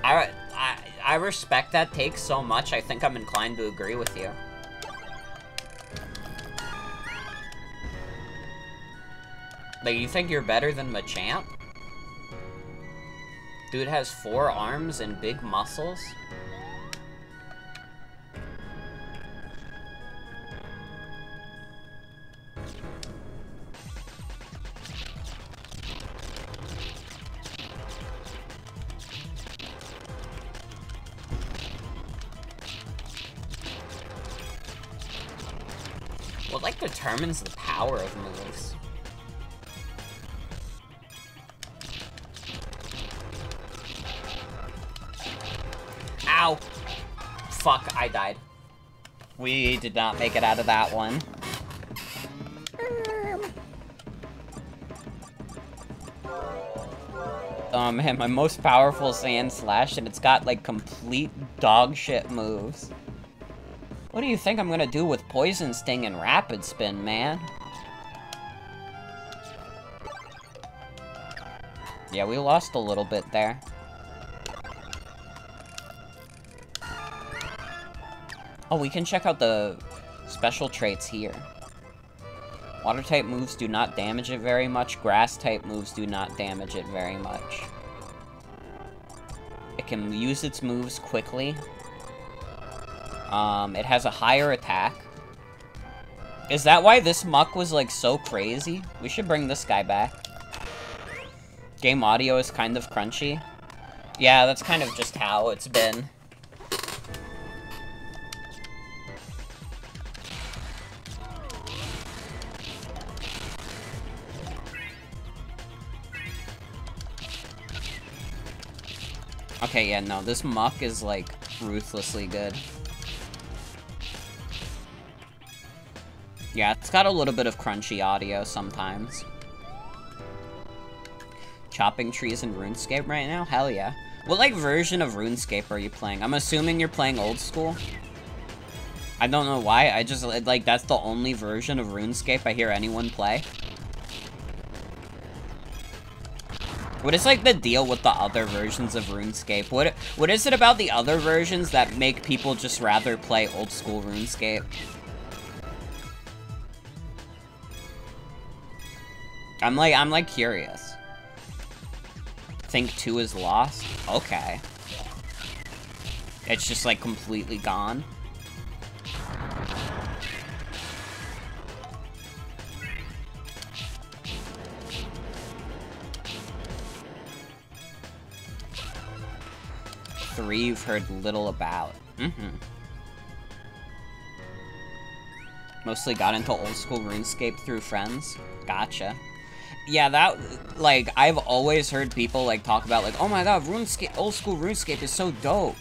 A: I respect that take so much, I think I'm inclined to agree with you. Like, you think you're better than Machamp? Dude has 4 arms and big muscles? What, like, determines the power of moves? Ow! Fuck, I died. We did not make it out of that one. Man, my most powerful Sand Slash, and it's got, like, complete dog shit moves. What do you think I'm gonna do with Poison Sting and Rapid Spin, man? Yeah, we lost a little bit there. Oh, we can check out the special traits here. Water-type moves do not damage it very much. Grass-type moves do not damage it very much. It can use its moves quickly. It has a higher attack. Is that why this muck was, like, so crazy? We should bring this guy back. Game audio is kind of crunchy. Yeah, that's kind of just how it's been. Okay, yeah, no, this muck is, like, ruthlessly good. Yeah, it's got a little bit of crunchy audio sometimes. Chopping trees in RuneScape right now? Hell yeah. What, like, version of RuneScape are you playing? I'm assuming you're playing old school? I don't know why, I just, like, that's the only version of RuneScape I hear anyone play. What is, like, the deal with the other versions of RuneScape? What is it about the other versions that make people just rather play old school RuneScape? I'm like curious.
B: think 2 is lost? Okay. It's just, like, completely gone. Three you've heard little about. Mostly got into old school RuneScape through friends. Gotcha. Yeah, that, like, I've always heard people, like, talk about, like, oh my god, RuneScape, old school RuneScape is so dope.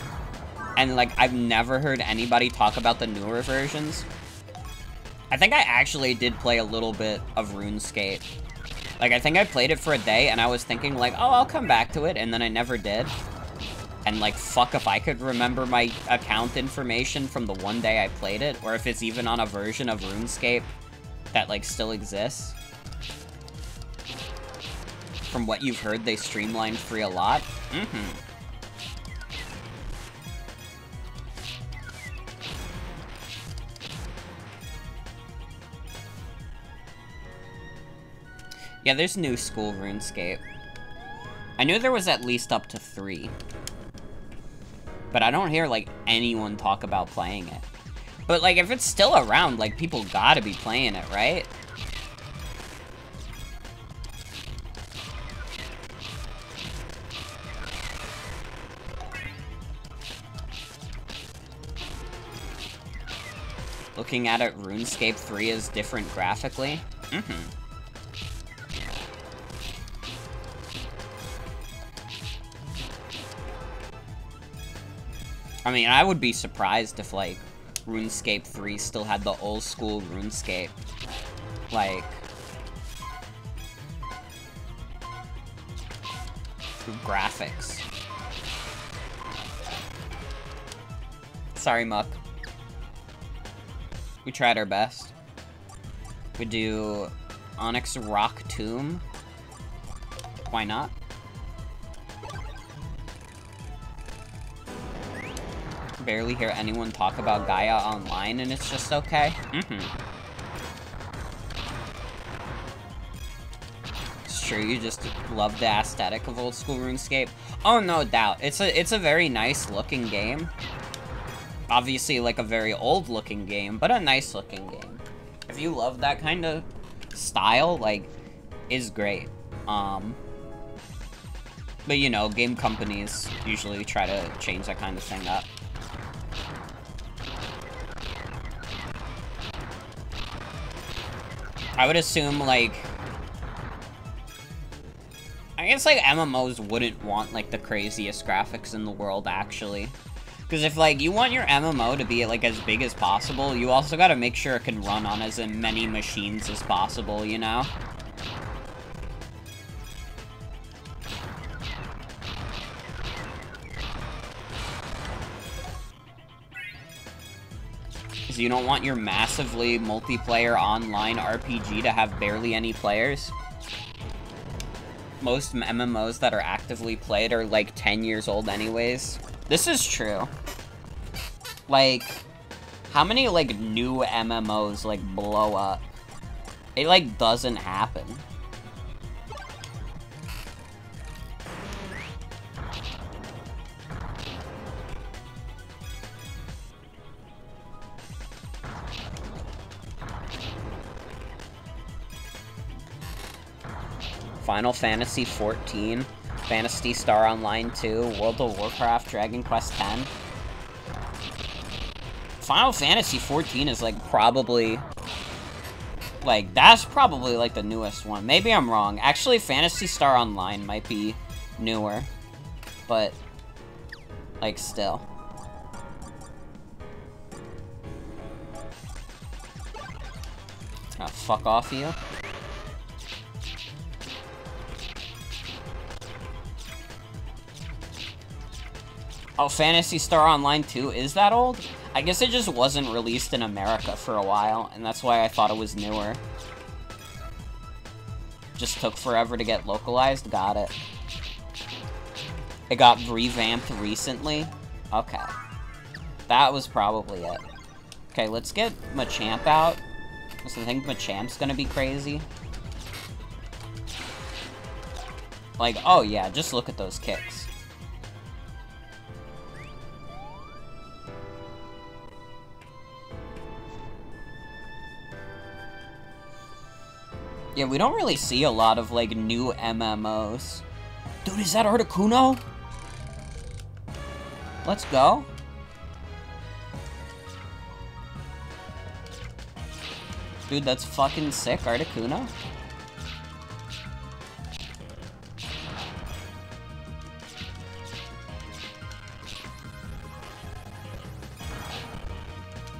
B: And, like, I've never heard anybody talk about the newer versions. I think I actually did play a little bit of RuneScape. Like, I think I played it for a day, and I was thinking, like, oh, I'll come back to it, and then I never did. And, like, fuck if I could remember my account information from the one day I played it, or if it's even on a version of RuneScape that, like, still exists. From what you've heard, they streamlined 3 a lot. Yeah, there's new school RuneScape. I knew there was at least up to 3. But I don't hear, like, anyone talk about playing it. But, like, if it's still around, like, people gotta be playing it, right? Looking at it, RuneScape 3 is different graphically. I mean, I would be surprised if, like, RuneScape 3 still had the old school RuneScape. Like... graphics. Sorry, Muck. We tried our best. We do Onyx Rock Tomb. Why not? Barely hear anyone talk about Gaia online, and it's just okay. It's true, you just love the aesthetic of old school RuneScape. Oh, no doubt. It's a very nice looking game. Obviously, like a very old looking game, but a nice looking game. If you love that kind of style, like, is great. But you know, game companies usually try to change that kind of thing up. I would assume, like... I guess, like, MMOs wouldn't want, like, the craziest graphics in the world, actually. Because if, like, you want your MMO to be, like, as big as possible, you also gotta make sure it can run on as many machines as possible, you know? Because you don't want your massively multiplayer online RPG to have barely any players. Most MMOs that are actively played are, like, 10 years old anyways. This is true. Like, how many, like, new MMOs, like, blow up? It, like, doesn't happen. Final Fantasy 14, Phantasy Star Online 2, World of Warcraft, Dragon Quest X. Final Fantasy 14 is, like, probably... like, that's probably, like, the newest one. Maybe I'm wrong. Actually, Phantasy Star Online might be newer. But, like, still. Oh, fuck off, you. Oh, Phantasy Star Online 2 is that old? I guess it just wasn't released in America for a while, and that's why I thought it was newer. Just took forever to get localized? Got it. It got revamped recently? Okay. That was probably it. Okay, let's get Machamp out. Because I think Machamp's gonna be crazy. Like, oh yeah, just look at those kicks. Yeah, we don't really see a lot of, like, new MMOs. Dude, is that Articuno? Let's go. Dude, that's fucking sick, Articuno.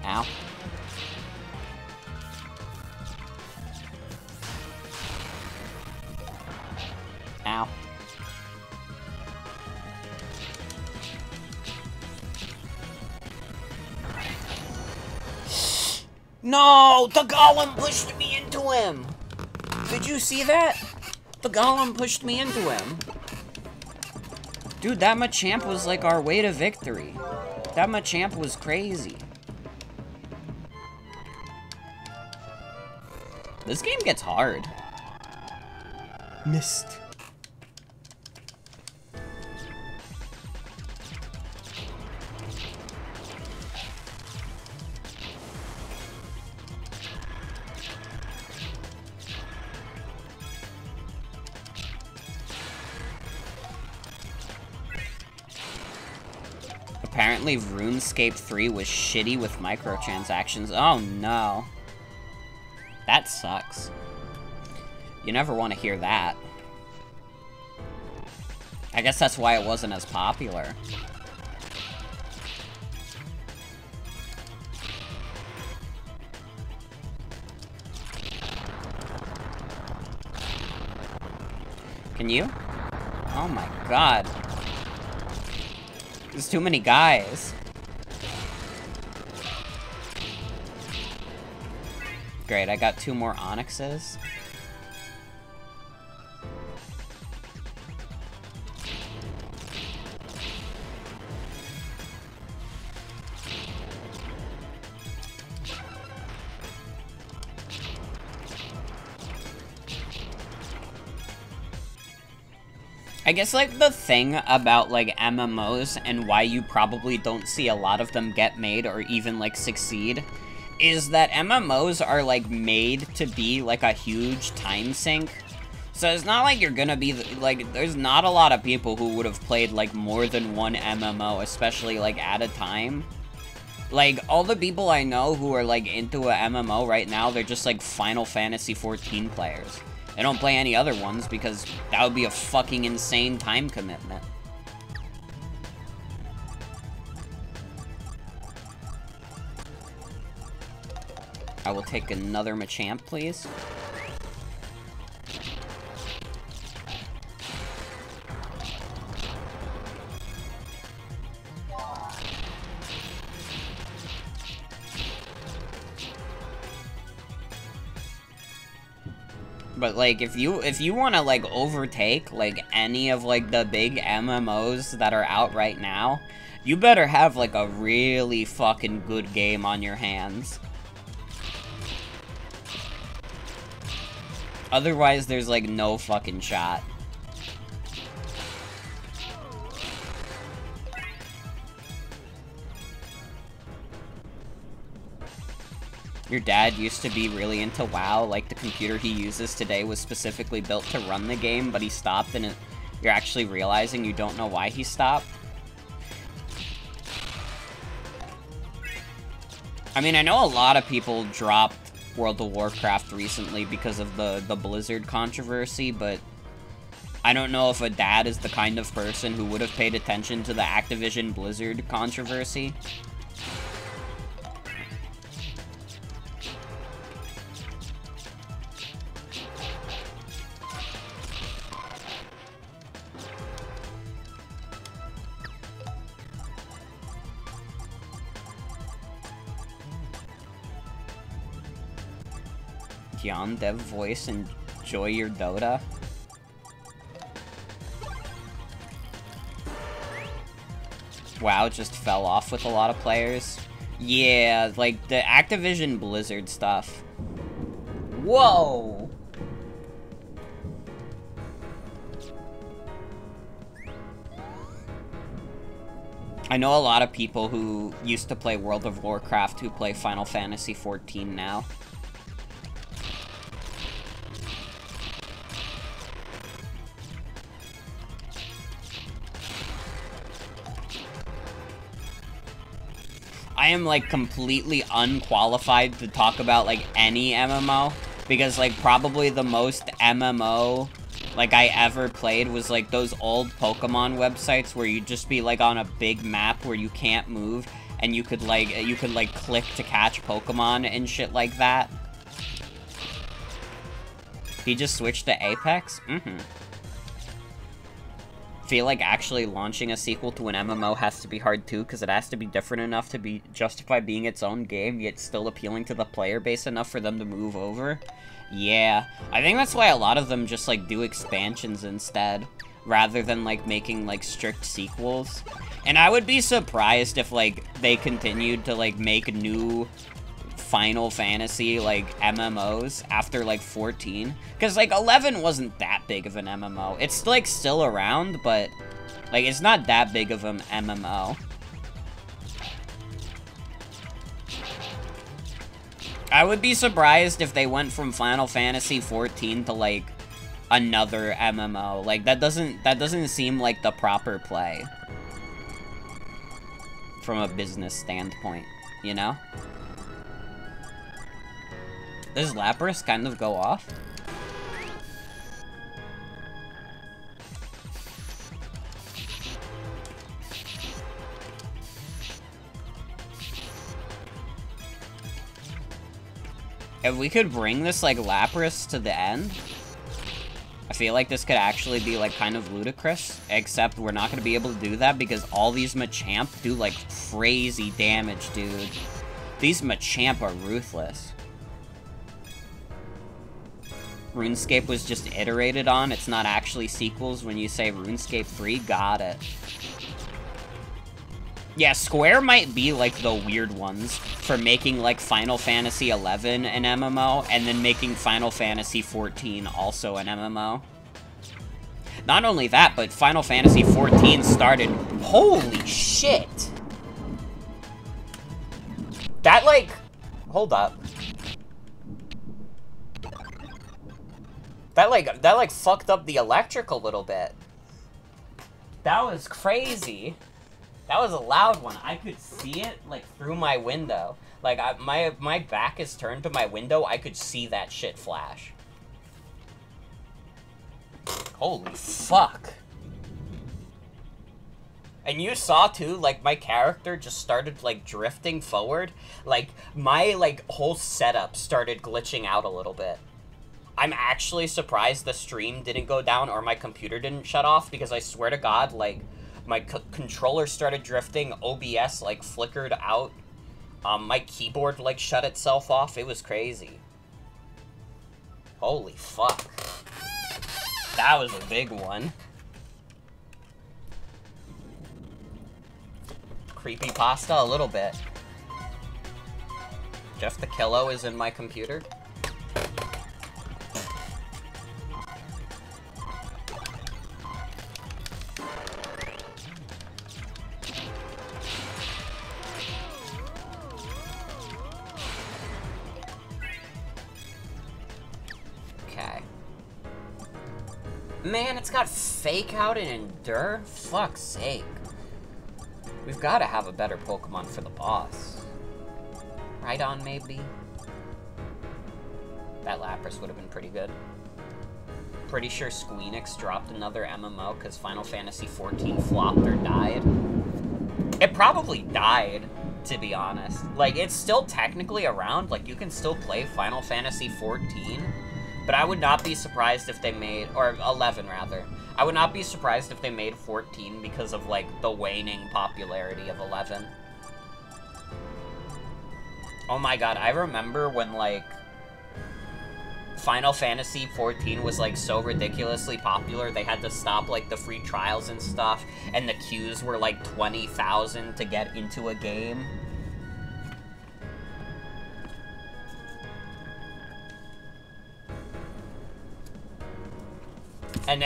B: Ow. Ow. No! The golem pushed me into him! Did you see that? The golem pushed me into him. Dude, that Machamp was like our way to victory. That Machamp was crazy. This game gets hard. Missed. Apparently RuneScape 3 was shitty with microtransactions. Oh no. That sucks. You never want to hear that. I guess that's why it wasn't as popular. Can you? Oh my god. There's too many guys. Great, I got 2 more Onyxes. I guess, like, the thing about, like, MMOs and why you probably don't see a lot of them get made or even, like, succeed is that MMOs are, like, made to be, like, a huge time sink. So it's not like you're gonna be, like, there's not a lot of people who would have played, like, more than one MMO, especially, like, at a time. Like, all the people I know who are, like, into a MMO right now, they're just, like, Final Fantasy 14 players. They don't play any other ones because that would be a fucking insane time commitment. I will take another Machamp, please. But, like, if you want to, like, overtake, like, any of, like, the big MMOs that are out right now, you better have, like, a really fucking good game on your hands. Otherwise, there's, like, no fucking shot. Your dad used to be really into WoW, like the computer he uses today was specifically built to run the game, but he stopped and you're actually realizing you don't know why he stopped. I mean, I know a lot of people dropped World of Warcraft recently because of the Blizzard controversy, but I don't know if a dad is the kind of person who would have paid attention to the Activision Blizzard controversy. Yon Dev voice, enjoy your Dota. WoW just fell off with a lot of players. Yeah, like the Activision Blizzard stuff. Whoa! I know a lot of people who used to play World of Warcraft who play Final Fantasy XIV now. I am, like, completely unqualified to talk about, like, any MMO, because, like, probably the most MMO, like, I ever played was, like, those old Pokemon websites where you'd just be, like, on a big map where you can't move, and you could, like, click to catch Pokemon and shit like that. He just switched to Apex? Mm-hmm. Feel like actually launching a sequel to an MMO has to be hard too, because it has to be different enough to justify being its own game, yet still appealing to the player base enough for them to move over. Yeah, I think that's why a lot of them just, like, do expansions instead, rather than, like, making, like, strict sequels. And I would be surprised if, like, they continued to, like, make new Final Fantasy, like, MMOs after, like, 14. Because, like, 11 wasn't that big of an MMO. It's, like, still around, but, like, it's not that big of an MMO. I would be surprised if they went from Final Fantasy 14 to, like, another MMO. Like, that doesn't seem like the proper play. From a business standpoint, you know? Does Lapras kind of go off? If we could bring this, like, Lapras to the end, I feel like this could actually be, like, kind of ludicrous, except we're not gonna be able to do that because all these Machamp do, like, crazy damage, dude. These Machamp are ruthless. RuneScape was just iterated on. It's not actually sequels when you say RuneScape 3. Got it. Yeah, Square might be, like, the weird ones for making, like, Final Fantasy 11 an MMO, and then making Final Fantasy 14 also an MMO. Not only that, but Final Fantasy 14 started... Holy shit! That, like... Hold up. That, like, fucked up the electric a little bit. That was crazy. That was a loud one. I could see it, like, through my window. Like, my back is turned to my window. I could see that shit flash. Holy fuck. And you saw, too, like, my character just started, like, drifting forward. Like, my, like, whole setup started glitching out a little bit. I'm actually surprised the stream didn't go down or my computer didn't shut off, because I swear to God, like, my controller started drifting, OBS, like, flickered out, my keyboard, like, shut itself off. It was crazy. Holy fuck. That was a big one. Creepypasta, a little bit. Jeff the Killo is in my computer. Man, it's got Fake Out and Endure? Fuck's sake. We've got to have a better Pokemon for the boss. Right on, maybe? That Lapras would have been pretty good. Pretty sure Squeenix dropped another MMO because Final Fantasy XIV flopped or died. It probably died, to be honest. Like, it's still technically around. Like, you can still play Final Fantasy XIV. But I would not be surprised if they made, or 11 rather, I would not be surprised if they made 14 because of, like, the waning popularity of 11. Oh my god, I remember when, like, Final Fantasy XIV was, like, so ridiculously popular, they had to stop, like, the free trials and stuff, and the queues were, like, 20,000 to get into a game. And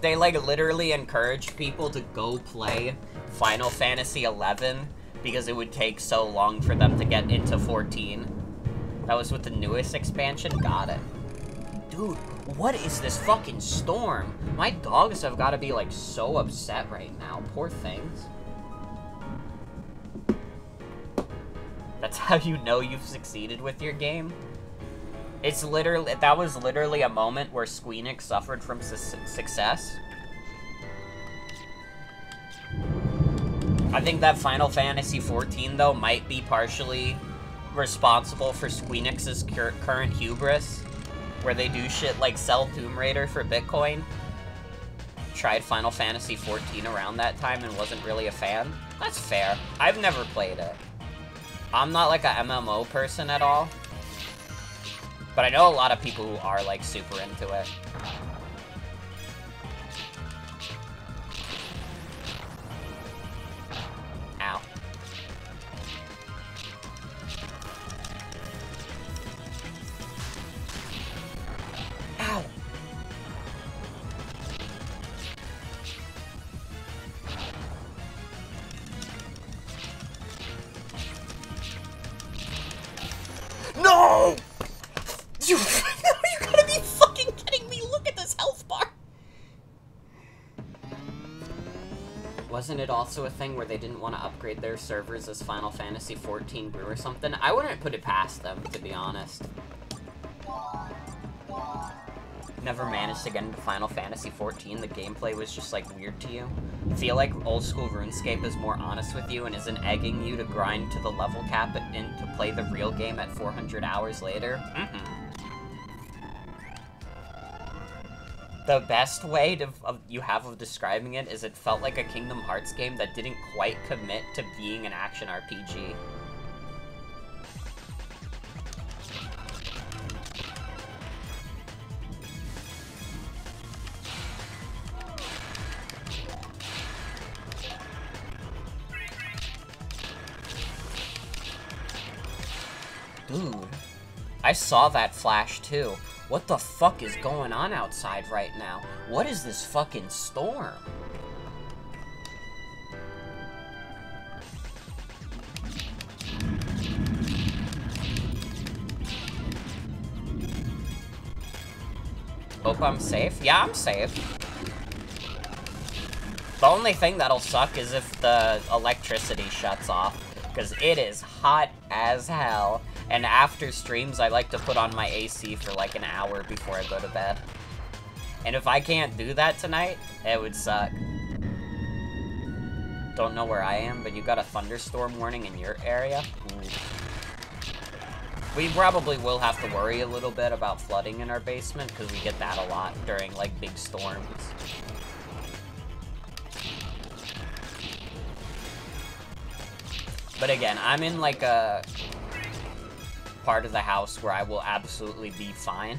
B: they like literally encouraged people to go play Final Fantasy 11 because it would take so long for them to get into 14. That was with the newest expansion. Got it. Dude, what is this fucking storm? My dogs have got to be like so upset right now. Poor things. That's how you know you've succeeded with your game. It's literally, that was literally a moment where Squeenix suffered from success. I think that Final Fantasy XIV, though, might be partially responsible for Squeenix's current hubris, where they do shit like sell Tomb Raider for Bitcoin. Tried Final Fantasy XIV around that time and wasn't really a fan. That's fair. I've never played it. I'm not like a MMO person at all. But I know a lot of people who are, like, super into it. Ow. Ow! No! You gotta be fucking kidding me! Look at this health bar! Wasn't it also a thing where they didn't want to upgrade their servers as Final Fantasy XIV grew or something? I wouldn't put it past them, to be honest. Never managed to get into Final Fantasy XIV. The gameplay was just, like, weird to you. Feel like old school RuneScape is more honest with you and isn't egging you to grind to the level cap and to play the real game at 400 hours later? The best way you have of describing it is it felt like a Kingdom Hearts game that didn't quite commit to being an action RPG. Dude, I saw that flash too. What the fuck is going on outside right now? What is this fucking storm? Hope I'm safe. Yeah, I'm safe. The only thing that'll suck is if the electricity shuts off, because it is hot as hell. And after streams, I like to put on my AC for like an hour before I go to bed. And if I can't do that tonight, it would suck. Don't know where I am, but you got a thunderstorm warning in your area? Ooh. We probably will have to worry a little bit about flooding in our basement, because we get that a lot during like big storms. But again, I'm in like a part of the house where I will absolutely be fine.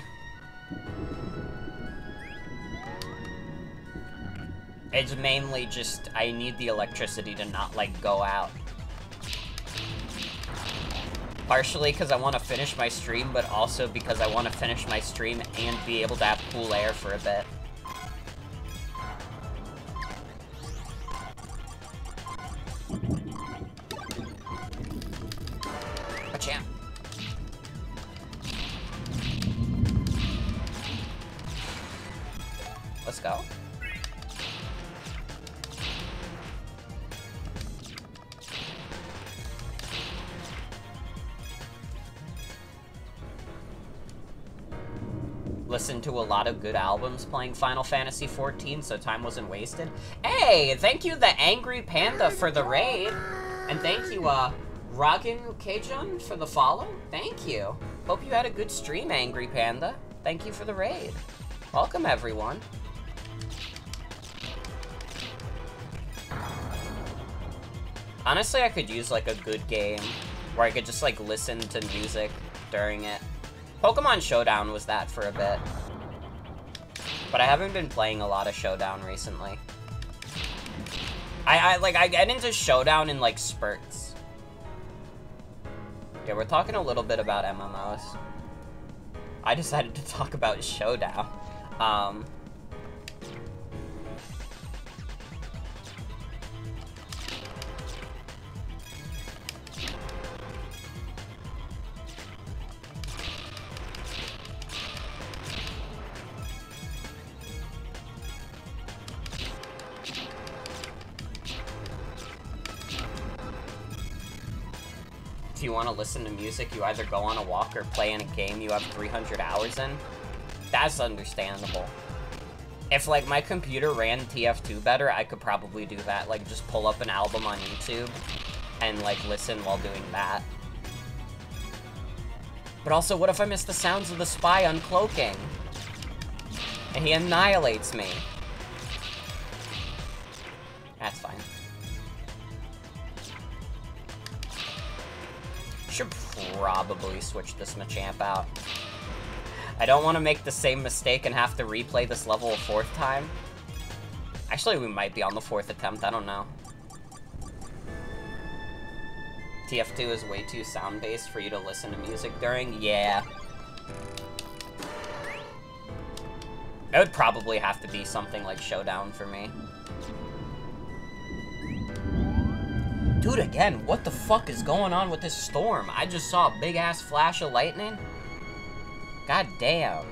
B: It's mainly just, I need the electricity to not, like, go out. Partially because I want to finish my stream, but also because I want to finish my stream and be able to have cool air for a bit. Acham. Let's go. Listened to a lot of good albums playing Final Fantasy XIV, so time wasn't wasted. Hey, thank you, the Angry Panda, for the raid. And thank you, Ragin Kejun, for the follow. Thank you. Hope you had a good stream, Angry Panda. Thank you for the raid. Welcome, everyone. Honestly, I could use, like, a good game where I could just, like, listen to music during it. Pokemon Showdown was that for a bit. But I haven't been playing a lot of Showdown recently. I get into Showdown in, like, spurts. Yeah, we're talking a little bit about MMOs. I decided to talk about Showdown.
A: you want to listen to music, you either go on a walk or play in a game you have 300 hours in. That's understandable. If, like, my computer ran TF2 better, I could probably do that. Like, just pull up an album on YouTube and, like, listen while doing that. But also, what if I miss the sounds of the spy uncloaking? And he annihilates me. That's fine. Should probably switch this Machamp out. I don't want to make the same mistake and have to replay this level a 4th time. Actually, we might be on the 4th attempt, I don't know. TF2 is way too sound-based for you to listen to music during? Yeah. It would probably have to be something like Showdown for me. Dude, again, what the fuck is going on with this storm? I just saw a big-ass flash of lightning. God damn.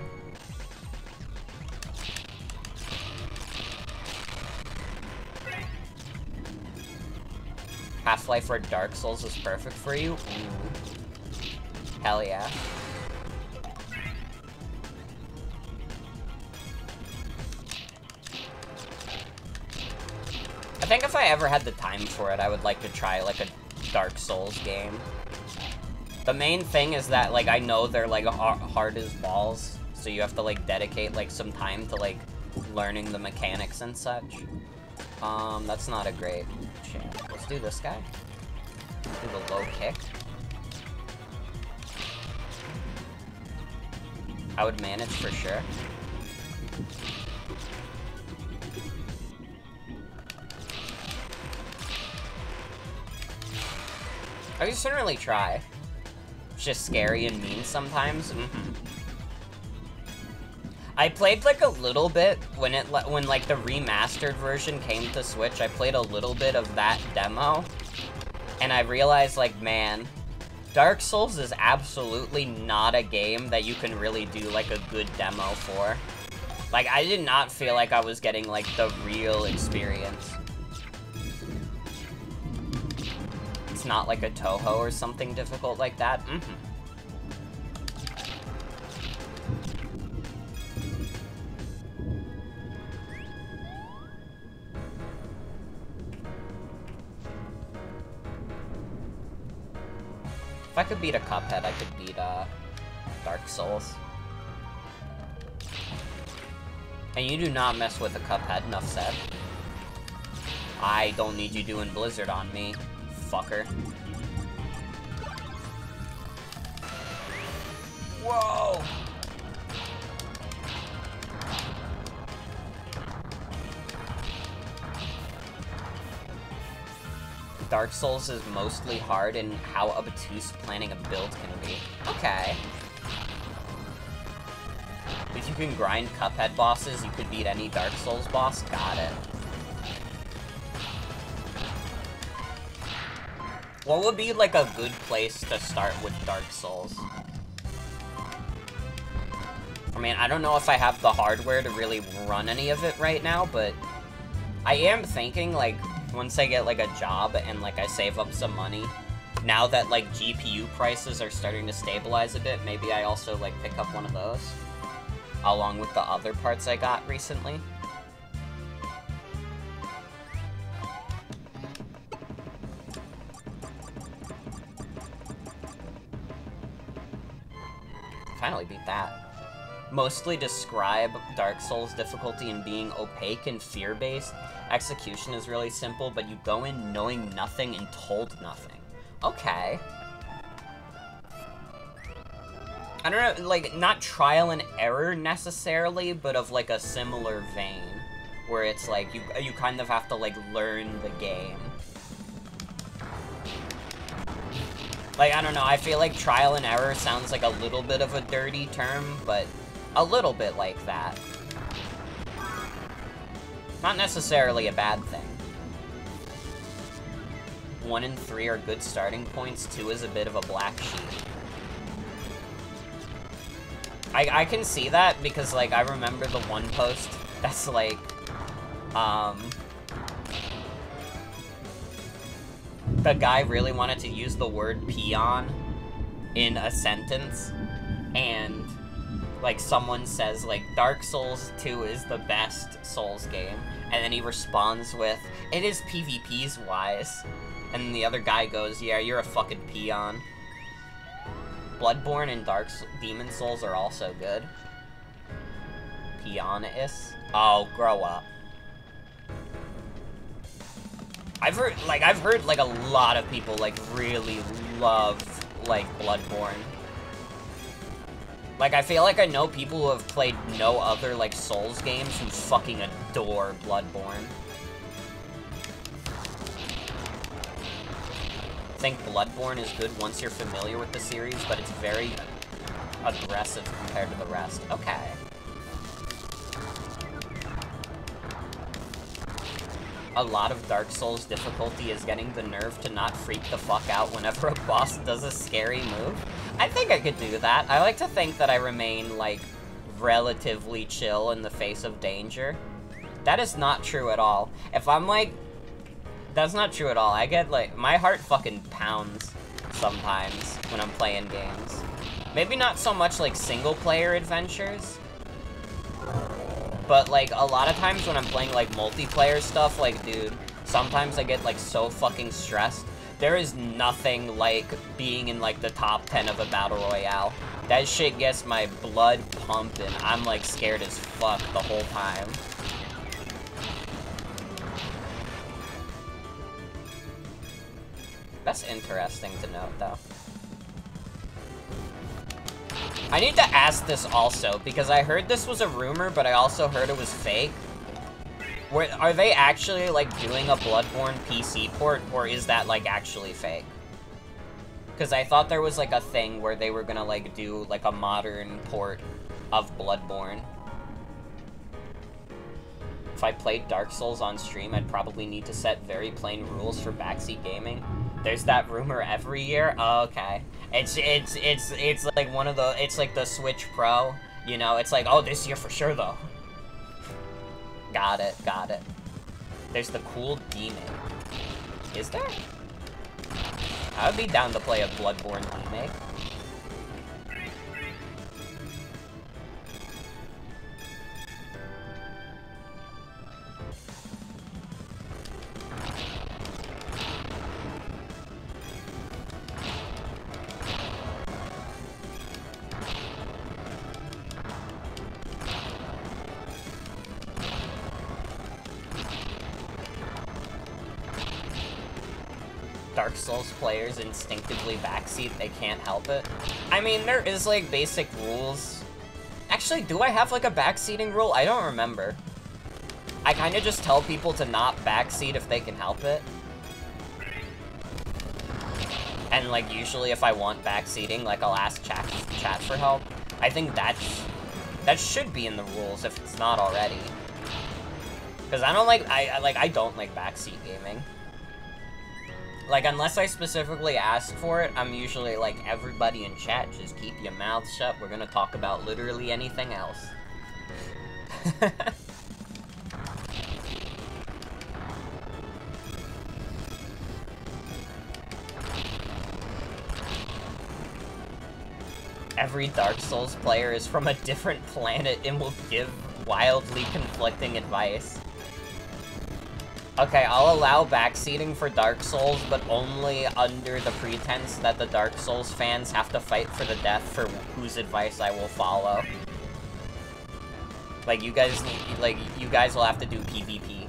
A: Half-Life or Dark Souls is perfect for you? Ooh. Hell yeah. I think if I ever had the time for it, I would like to try, like, a Dark Souls game. The main thing is that, like, I know they're, like, hard as balls, so you have to, like, dedicate, like, some time to, like, learning the mechanics and such. That's not a great chance. Let's do this guy. Do the low kick. I would manage for sure. I could certainly try. It's just scary and mean sometimes. I played like a little bit when like the remastered version came to Switch. I played a little bit of that demo, and I realized, like, man, Dark Souls is absolutely not a game that you can really do like a good demo for. Like, I did not feel like I was getting like the real experience. It's not like a Toho or something difficult like that. If I could beat a Cuphead, I could beat Dark Souls. And you do not mess with a Cuphead, enough said. I don't need you doing Blizzard on me, fucker. Whoa! Dark Souls is mostly hard in how obtuse planning a build can be. Okay. If you can grind Cuphead bosses, you could beat any Dark Souls boss. Got it. What would be, like, a good place to start with Dark Souls? I mean, I don't know if I have the hardware to really run any of it right now, but I am thinking, like, once I get, like, a job and, like, I save up some money, now that, like, GPU prices are starting to stabilize a bit, maybe I also, like, pick up one of those, along with the other parts I got recently. Finally beat that. Mostly describe Dark Souls difficulty in being opaque and fear-based. Execution is really simple, but you go in knowing nothing and told nothing. Okay. I don't know, like, not trial and error necessarily, but of, like, a similar vein. Where it's, like, you kind of have to, like, learn the game. Like, I don't know, I feel like trial and error sounds like a little bit of a dirty term, but a little bit like that. Not necessarily a bad thing. 1 and 3 are good starting points, 2 is a bit of a black sheep. I can see that because, like, I remember the one post that's the guy really wanted to use the word peon in a sentence, and like someone says like Dark Souls 2 is the best Souls game, and then he responds with, "It is PvP's wise," and the other guy goes, "Yeah, you're a fucking peon." Bloodborne and Demon Souls are also good. Peon-is? Oh, grow up. I've heard like a lot of people like really love like Bloodborne. Like I feel like I know people who have played no other like Souls games who fucking adore Bloodborne. I think Bloodborne is good once you're familiar with the series, but it's very aggressive compared to the rest. Okay. A lot of Dark Souls difficulty is getting the nerve to not freak the fuck out whenever a boss does a scary move. I think I could do that. I like to think that I remain, like, relatively chill in the face of danger. That is not true at all. If I'm, like... That's not true at all. I get, like... My heart fucking pounds sometimes when I'm playing games. Maybe not so much, like, single-player adventures. But, like, a lot of times when I'm playing, like, multiplayer stuff, like, dude, sometimes I get, like, so fucking stressed. There is nothing like being in, like, the top 10 of a battle royale. That shit gets my blood pumping. I'm, like, scared as fuck the whole time. That's interesting to note, though. I need to ask this also, because I heard this was a rumor, but I also heard it was fake. Are they actually, like, doing a Bloodborne PC port, or is that, like, actually fake? Because I thought there was, like, a thing where they were gonna, like, do, like, a modern port of Bloodborne. If I played Dark Souls on stream, I'd probably need to set very plain rules for backseat gaming. There's that rumor every year? Oh, okay. It's like one of the, it's like the Switch Pro, you know, it's like, oh, this year for sure, though. Got it, got it. There's the cool demon. Is there? I would be down to play a Bloodborne remake. Dark Souls players instinctively backseat, they can't help it. I mean, there is, like, basic rules. Actually, do I have, like, a backseating rule? I don't remember. I kind of just tell people to not backseat if they can help it. And, like, usually if I want backseating, like, I'll ask chat for help. I think that should be in the rules if it's not already. Because I don't like, I don't like backseat gaming. Like, unless I specifically ask for it, I'm usually like, everybody in chat, just keep your mouth shut. We're gonna talk about literally anything else. Every Dark Souls player is from a different planet and will give wildly conflicting advice. Okay, I'll allow backseating for Dark Souls, but only under the pretense that the Dark Souls fans have to fight for the death for whose advice I will follow. Like, you guys will have to do PvP.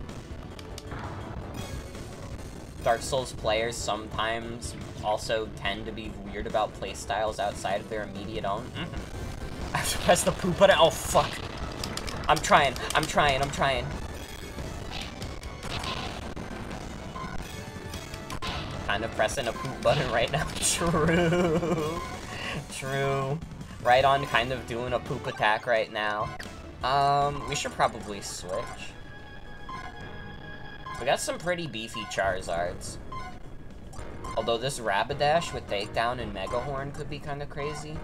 A: Dark Souls players sometimes also tend to be weird about playstyles outside of their immediate own. I have to press the poop button. Oh, fuck. I'm trying. Kind of pressing a poop button right now. True. True. Right on, kind of doing a poop attack right now. We should probably switch. We got some pretty beefy Charizards. Although this Rapidash with Takedown and Mega Horn could be kind of crazy.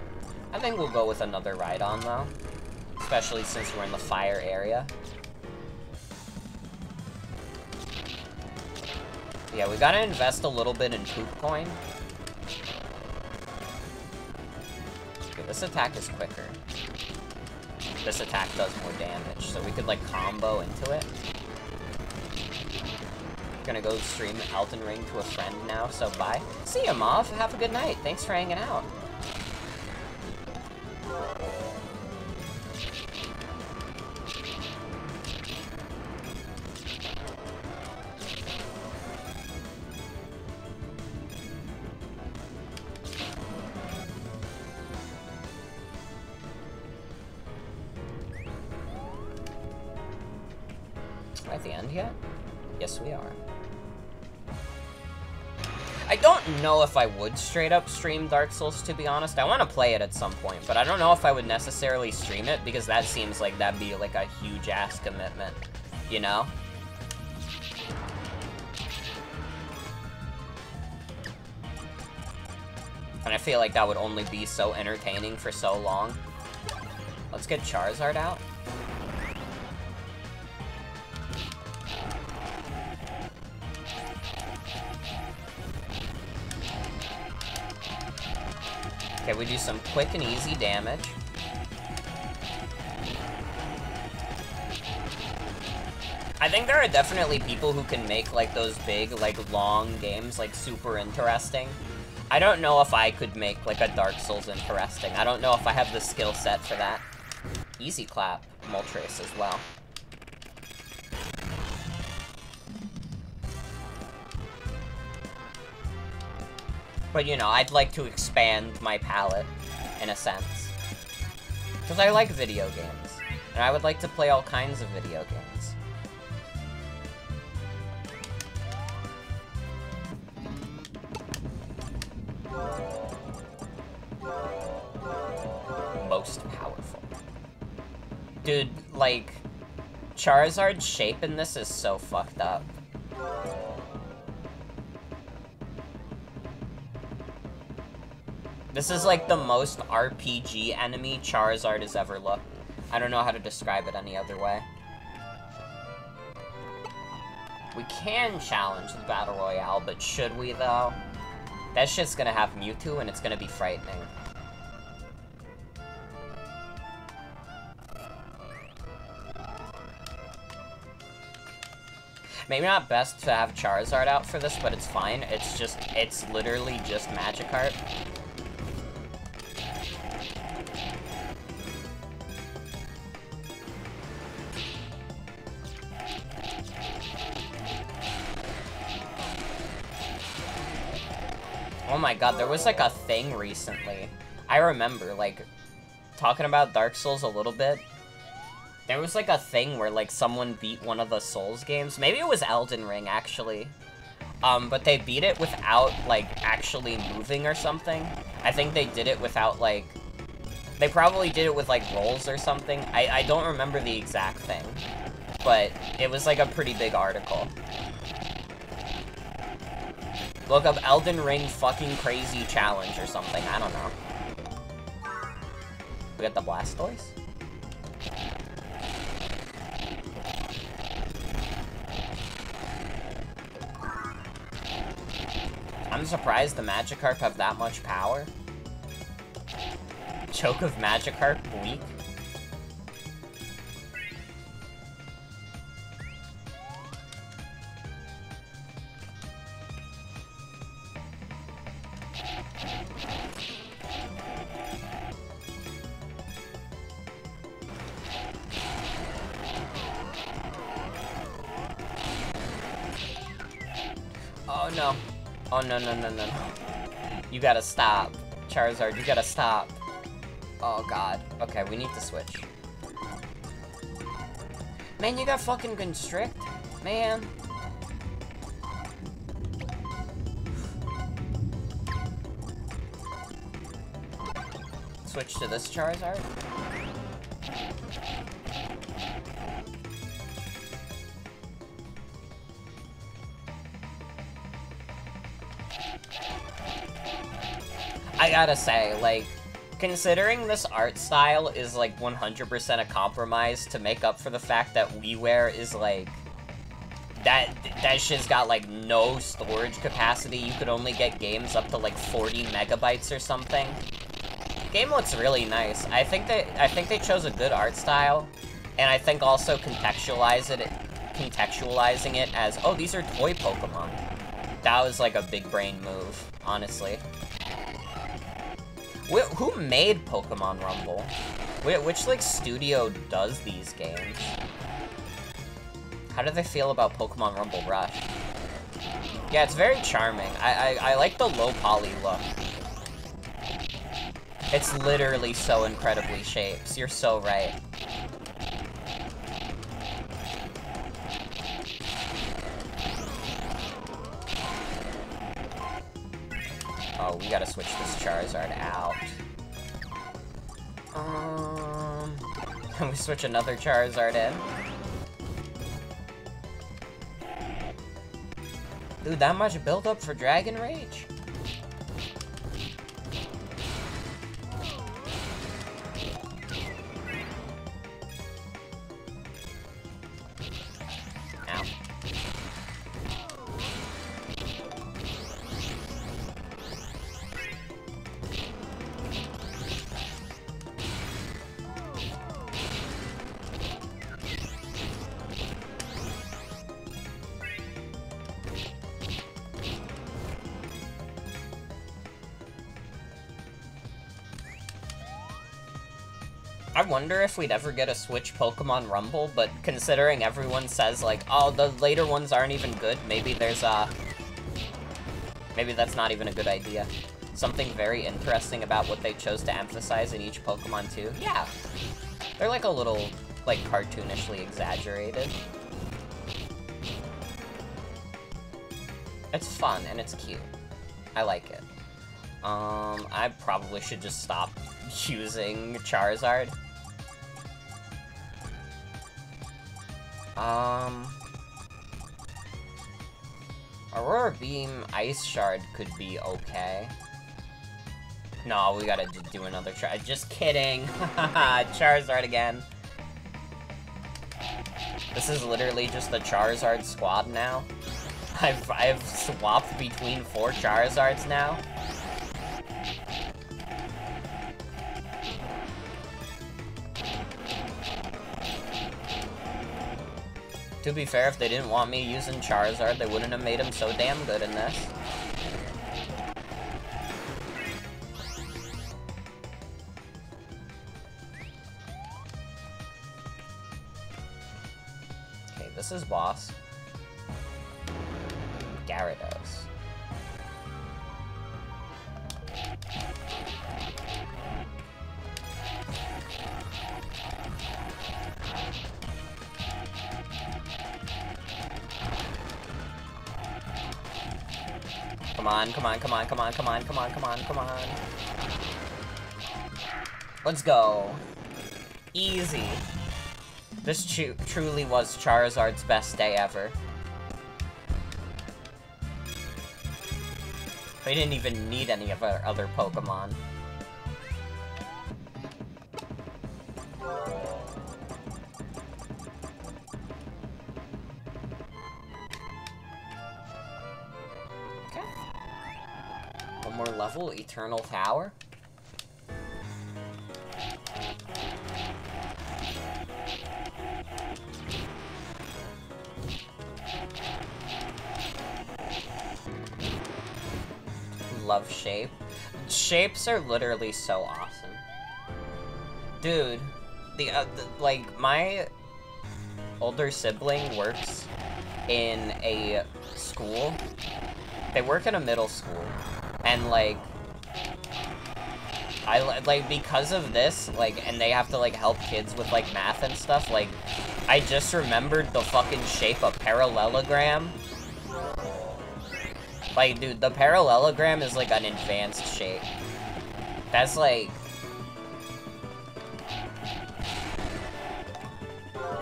A: I think we'll go with another Rhydon though. Especially since we're in the fire area.
B: Yeah, we gotta invest a little bit in poop coin. Okay, this attack is quicker. This attack does more damage, so we could, like, combo into it. Gonna go stream Elden Ring to a friend now, so bye. See ya, Mauve. Have a good night. Thanks for hanging out. We're at the end yet? Yes, we are. I don't know if I would straight up stream Dark Souls, to be honest. I want to play it at some point, but I don't know if I would necessarily stream it, because that seems like that'd be like a huge-ass commitment, you know? And I feel like that would only be so entertaining for so long. Let's get Charizard out. Okay, we do some quick and easy damage. I think there are definitely people who can make, like, those big, like, long games, like, super interesting. I don't know if I could make, like, a Dark Souls interesting. I don't know if I have the skill set for that. Easy clap, Moltres as well. But, you know, I'd like to expand my palette, in a sense. Because I like video games. And I would like to play all kinds of video games. Most powerful. Dude, like, Charizard's shape in this is so fucked up. This is, like, the most RPG enemy Charizard has ever looked. I don't know how to describe it any other way. We can challenge the Battle Royale, but should we, though? That shit's gonna have Mewtwo, and it's gonna be frightening. Maybe not best to have Charizard out for this, but it's fine. It's literally just Magikarp. Oh my god, there was, like, a thing recently. I remember, like, talking about Dark Souls a little bit. There was, like, a thing where, like, someone beat one of the Souls games. Maybe it was Elden Ring, actually. But they beat it without, like, actually moving or something. I think they did it without, like... They probably did it with, like, rolls or something. I don't remember the exact thing. But it was, like, a pretty big article. Look up Elden Ring fucking crazy challenge or something. I don't know. We got the Blastoise? I'm surprised the Magikarp have that much power. Choke of Magikarp, weak. Oh no. Oh no, no, no, no, no. You gotta stop. Charizard, you gotta stop. Oh god. Okay, we need to switch. Man, you got fucking Constrict? Man. Switch to this Charizard? I gotta say, like, considering this art style is, like, 100% a compromise to make up for the fact that WiiWare is, like, That shit's got, like, no storage capacity. You could only get games up to, like, 40 megabytes or something. Game looks really nice. I think they chose a good art style, and I think also contextualizing it as, oh, these are toy Pokemon. That was, like, a big brain move, honestly. Who made Pokemon Rumble? Which, like, studio does these games? How do they feel about Pokemon Rumble Rush? Yeah, it's very charming. I like the low poly look. It's literally so incredibly shapes. You're so right. Oh, we gotta switch this Charizard out. Can we switch another Charizard in? Dude, that much build-up for Dragon Rage? Ow. I wonder if we'd ever get a Switch Pokemon Rumble, but considering everyone says, like, oh, the later ones aren't even good, maybe there's maybe that's not even a good idea. Something very interesting about what they chose to emphasize in each Pokemon too. Yeah. They're, like, a little, like, cartoonishly exaggerated. It's fun, and it's cute. I like it. I probably should just stop using Charizard. Aurora Beam Ice Shard could be okay. No, we gotta do another try. Just kidding. Charizard again. This is literally just the Charizard squad now. I've swapped between 4 Charizards now. To be fair, if they didn't want me using Charizard, they wouldn't have made him so damn good in this. Okay, this is boss. Gyarados. Come on, come on, come on, come on, come on, come on, come on, come on. Let's go. Easy. This truly was Charizard's best day ever. We didn't even need any of our other Pokemon. More level, Eternal Tower. Love shape. Shapes are literally so awesome. Dude, like, my older sibling works in a school. They work in a middle school. And, like, because of this, like, and they have to, like, help kids with, like, math and stuff, like, I just remembered the fucking shape of parallelogram. Like, dude, the parallelogram is, like, an advanced shape. That's, like...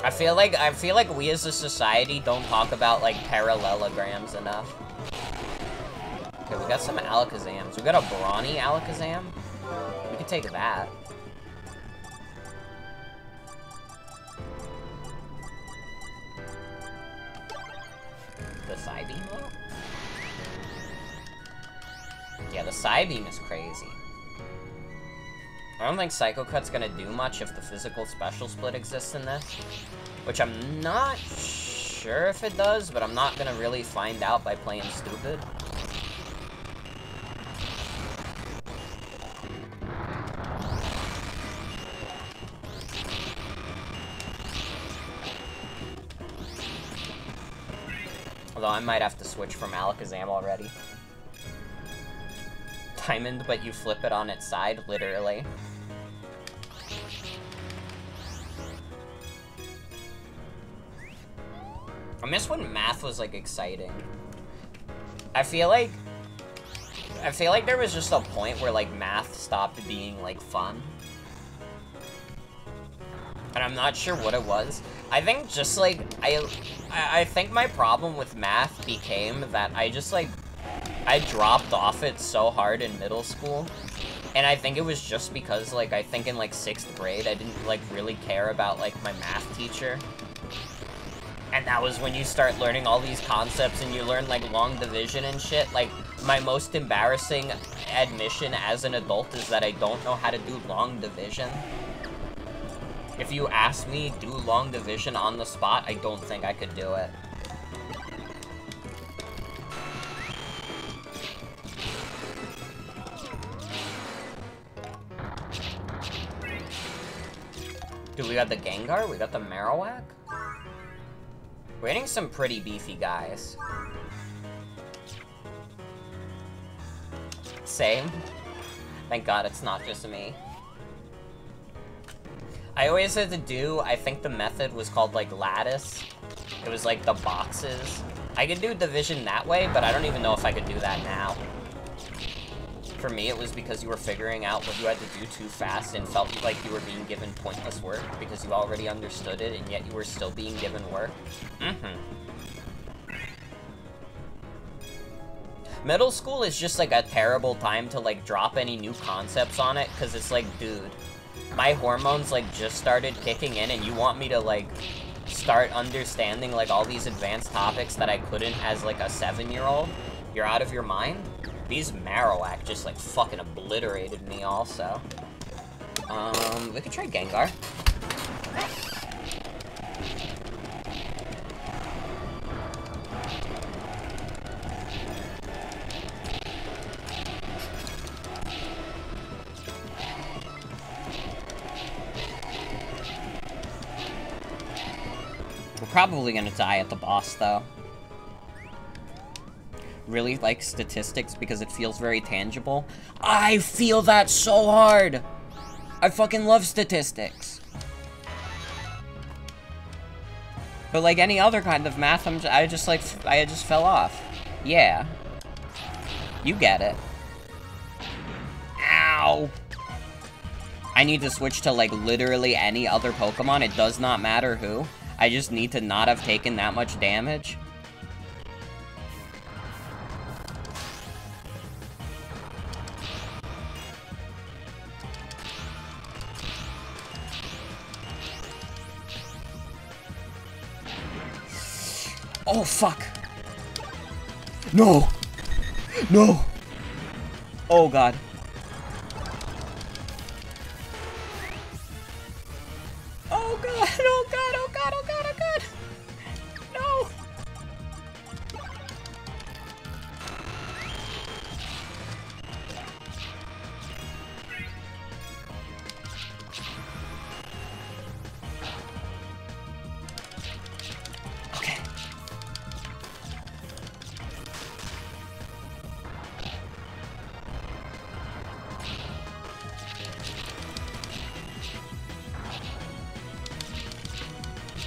B: I feel like we as a society don't talk about, like, parallelograms enough. Okay, we got some Alakazams. We got a Brawny Alakazam. We could take that. Psybeam, though? Yeah, the Psybeam is crazy. I don't think Psycho Cut's gonna do much if the physical special split exists in this. Which I'm not sure if it does, but I'm not gonna really find out by playing stupid. Although I might have to switch from Alakazam already. Diamond, but you flip it on its side, literally. I miss when math was, like, exciting. I feel like there was just a point where, like, math stopped being, like, fun. And I'm not sure what it was. I think just, like, I think my problem with math became that I just, like, I dropped off it so hard in middle school. And I think it was just because, like, I think in, like, 6th grade, I didn't, like, really care about, like, my math teacher. And that was when you start learning all these concepts and you learn, like, long division and shit. Like, my most embarrassing admission as an adult is that I don't know how to do long division. If you ask me do long division on the spot, I don't think I could do it. Dude, we got the Gengar, we got the Marowak. We're getting some pretty beefy guys. Same. Thank God it's not just me. I always had to do, I think the method was called, like, lattice. It was, like, the boxes. I could do division that way, but I don't even know if I could do that now. For me, it was because you were figuring out what you had to do too fast and felt like you were being given pointless work because you already understood it, and yet you were still being given work. Middle school is just, like, a terrible time to, like, drop any new concepts on it, because it's like, dude, my hormones, like, just started kicking in, and you want me to, like, start understanding, like, all these advanced topics that I couldn't as, like, a 7-year-old? You're out of your mind? These Marowak just, like, fucking obliterated me also. We could try Gengar. We're probably gonna die at the boss, though. Really like statistics because it feels very tangible. I feel that so hard! I fucking love statistics. But like any other kind of math, I just fell off. Yeah. You get it. Ow! I need to switch to, like, literally any other Pokemon. It does not matter who. I just need to not have taken that much damage. Oh, fuck. No. No. Oh, God. Oh, God. Oh, God. Oh, God. Oh, God. Oh, God. No. Okay.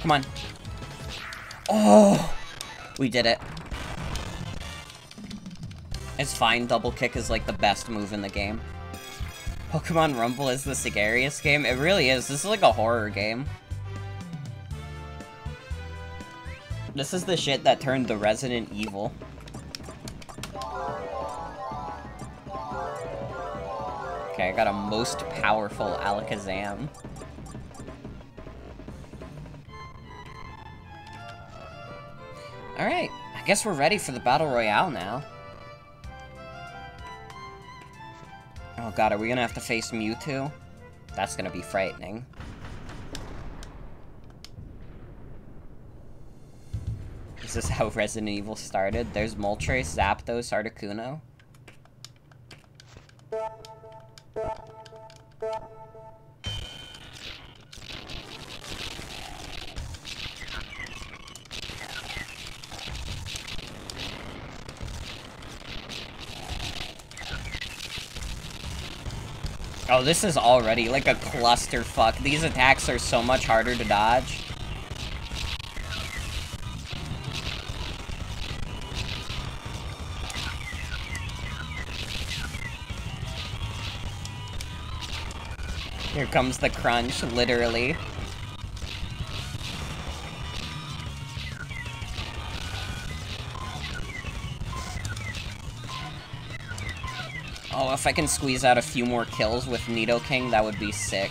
B: Come on. Oh, we did it. It's fine, double kick is like the best move in the game. Pokemon Rumble is the scariest game? It really is. This is like a horror game. This is the shit that turned to Resident Evil. Okay, I got a most powerful Alakazam. Alright, I guess we're ready for the Battle Royale now. Oh god, are we gonna have to face Mewtwo? That's gonna be frightening. Is this how Resident Evil started? There's Moltres, Zapdos, Articuno. Oh, this is already like a clusterfuck. These attacks are so much harder to dodge. Here comes the crunch, literally. Oh, if I can squeeze out a few more kills with Nidoking, that would be sick.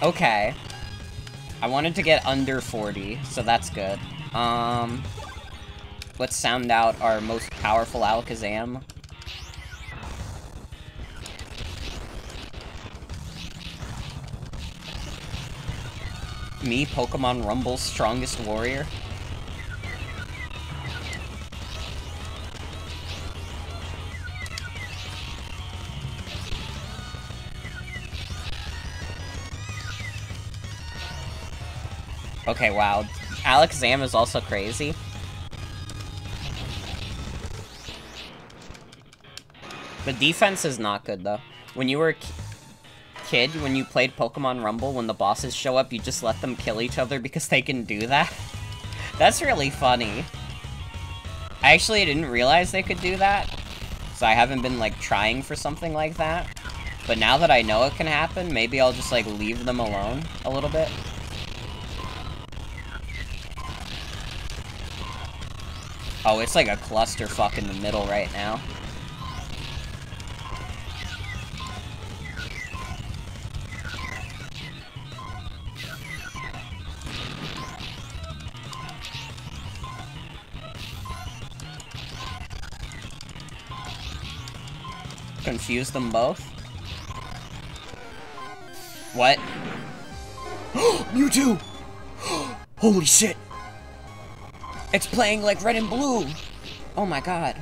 B: Okay. I wanted to get under 40, so that's good. Let's sound out our most powerful Alakazam. Me, Pokemon Rumble's strongest warrior. Okay, wow. Alakazam is also crazy. The defense is not good, though. When you were a kid, when you played Pokemon Rumble, when the bosses show up, you just let them kill each other because they can do that? That's really funny. I actually didn't realize they could do that, so I haven't been, like, trying for something like that. But now that I know it can happen, maybe I'll just, like, leave them alone a little bit. Oh, it's like a clusterfuck in the middle right now. Confuse them both. What? Mewtwo! Holy shit! It's playing like red and blue! Oh my god.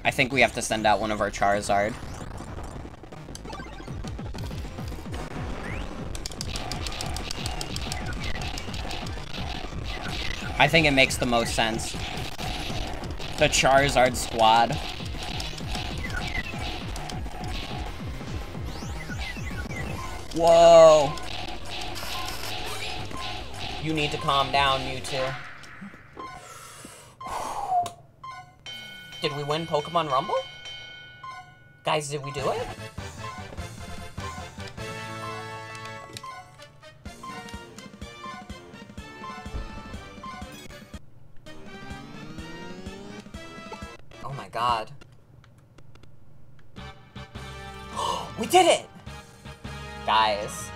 B: I think we have to send out one of our Charizard. I think it makes the most sense. The Charizard squad. Whoa! You need to calm down, Mewtwo. Did we win Pokemon Rumble? Guys, did we do it? Oh my god. We did it! Guys.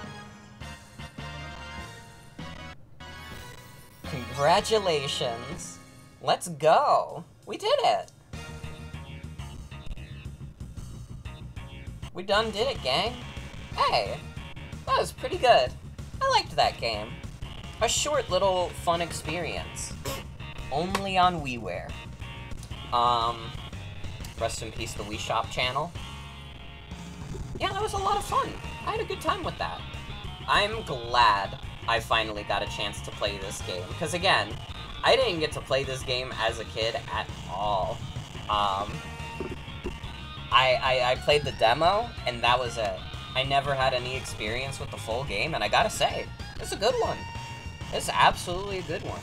B: Congratulations. Let's go. We did it. We done did it, gang. Hey, that was pretty good. I liked that game. A short little fun experience. Only on WiiWare. Rest in peace, the Wii Shop channel. Yeah, that was a lot of fun. I had a good time with that. I'm glad I finally got a chance to play this game. Because again, I didn't get to play this game as a kid at all. I played the demo, and that was it. I never had any experience with the full game, and I gotta say, it's a good one. It's absolutely a good one.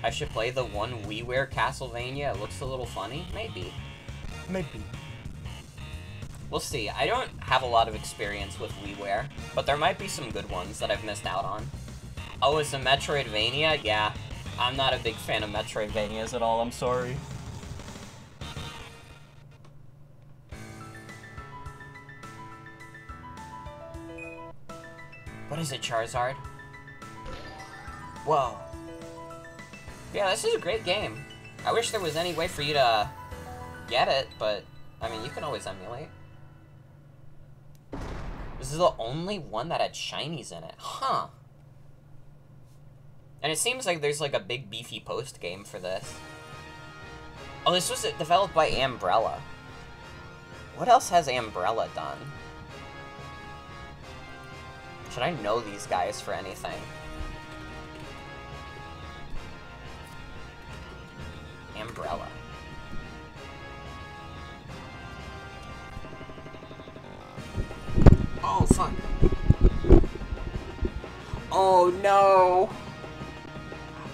B: I should play the one WiiWare Castlevania. It looks a little funny. Maybe. Maybe. We'll see. I don't have a lot of experience with WiiWare, but there might be some good ones that I've missed out on. Oh, it's a Metroidvania? Yeah. I'm not a big fan of Metroidvanias at all, I'm sorry. What is it, Charizard? Whoa. Yeah, this is a great game. I wish there was any way for you to get it, but, I mean, you can always emulate. This is the only one that had shinies in it. Huh. And it seems like there's, like, a big beefy post-game for this. Oh, this was developed by Umbrella. What else has Umbrella done? Should I know these guys for anything? Umbrella. Oh, fuck. Oh, no.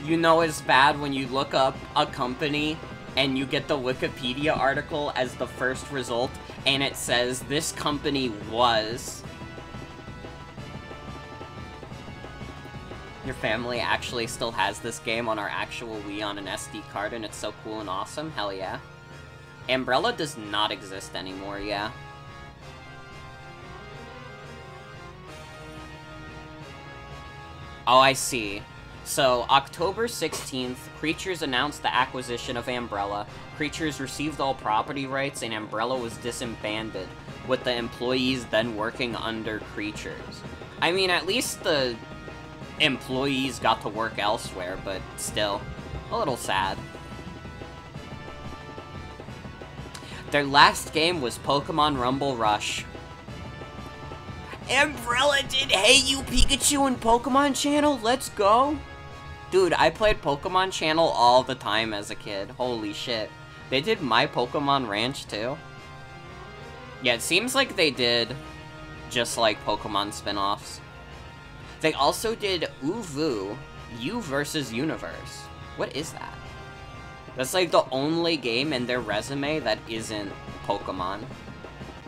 B: You know it's bad when you look up a company and you get the Wikipedia article as the first result, and it says, this company was... Your family actually still has this game on our actual Wii on an SD card, and it's so cool and awesome? Hell yeah. Umbrella does not exist anymore, yeah. Oh, I see. So, October 16th, Creatures announced the acquisition of Umbrella. Creatures received all property rights, and Umbrella was disbanded, with the employees then working under Creatures. I mean, at least the employees got to work elsewhere, but still, a little sad. Their last game was Pokemon Rumble Rush. Umbrella did Hey You Pikachu and Pokemon Channel? Let's go! Dude, I played Pokemon Channel all the time as a kid. Holy shit. They did My Pokemon Ranch, too. Yeah, it seems like they did just, like, Pokemon spin-offs. They also did Uvu, U versus Universe. What is that? That's, like, the only game in their resume that isn't Pokemon.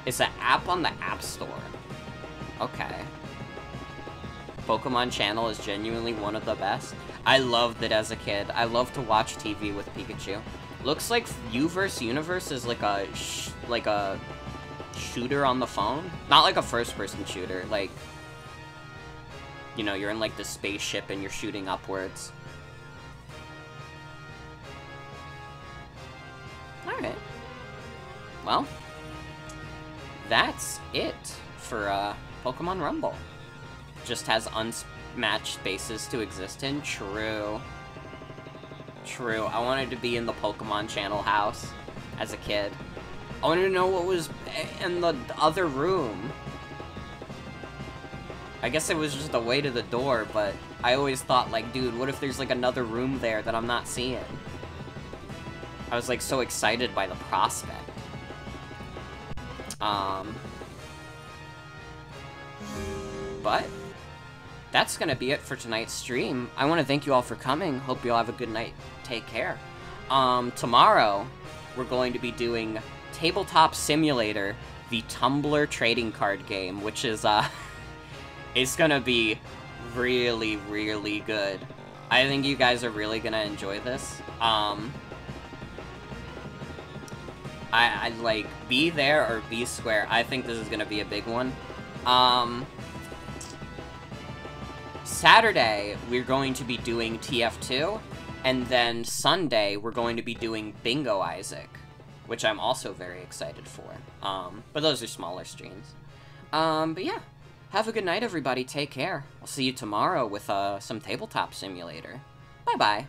B: It's an app on the App Store. Okay. Pokemon Channel is genuinely one of the best. I loved it as a kid. I loved to watch TV with Pikachu. Looks like U vs. Universe is like a shooter on the phone. Not like a first-person shooter. Like, you know, you're in like the spaceship and you're shooting upwards. Alright. Well, that's it for Pokemon Rumble. Just has unmatched spaces to exist in. True. True. I wanted to be in the Pokemon Channel house as a kid. I wanted to know what was in the other room. I guess it was just a way to the door, but I always thought, like, dude, what if there's, like, another room there that I'm not seeing? I was, like, so excited by the prospect. But that's gonna be it for tonight's stream. I want to thank you all for coming. Hope you all have a good night. Take care. Tomorrow, we're going to be doing Tabletop Simulator, the Tumblr trading card game, which is, it's gonna be really, really good. I think you guys are really gonna enjoy this. I like, be there or be square. I think this is gonna be a big one. Saturday, we're going to be doing TF2, and then Sunday, we're going to be doing Bingo Isaac, which I'm also very excited for. But those are smaller streams. But yeah, have a good night, everybody. Take care. I'll see you tomorrow with, some Tabletop Simulator. Bye-bye.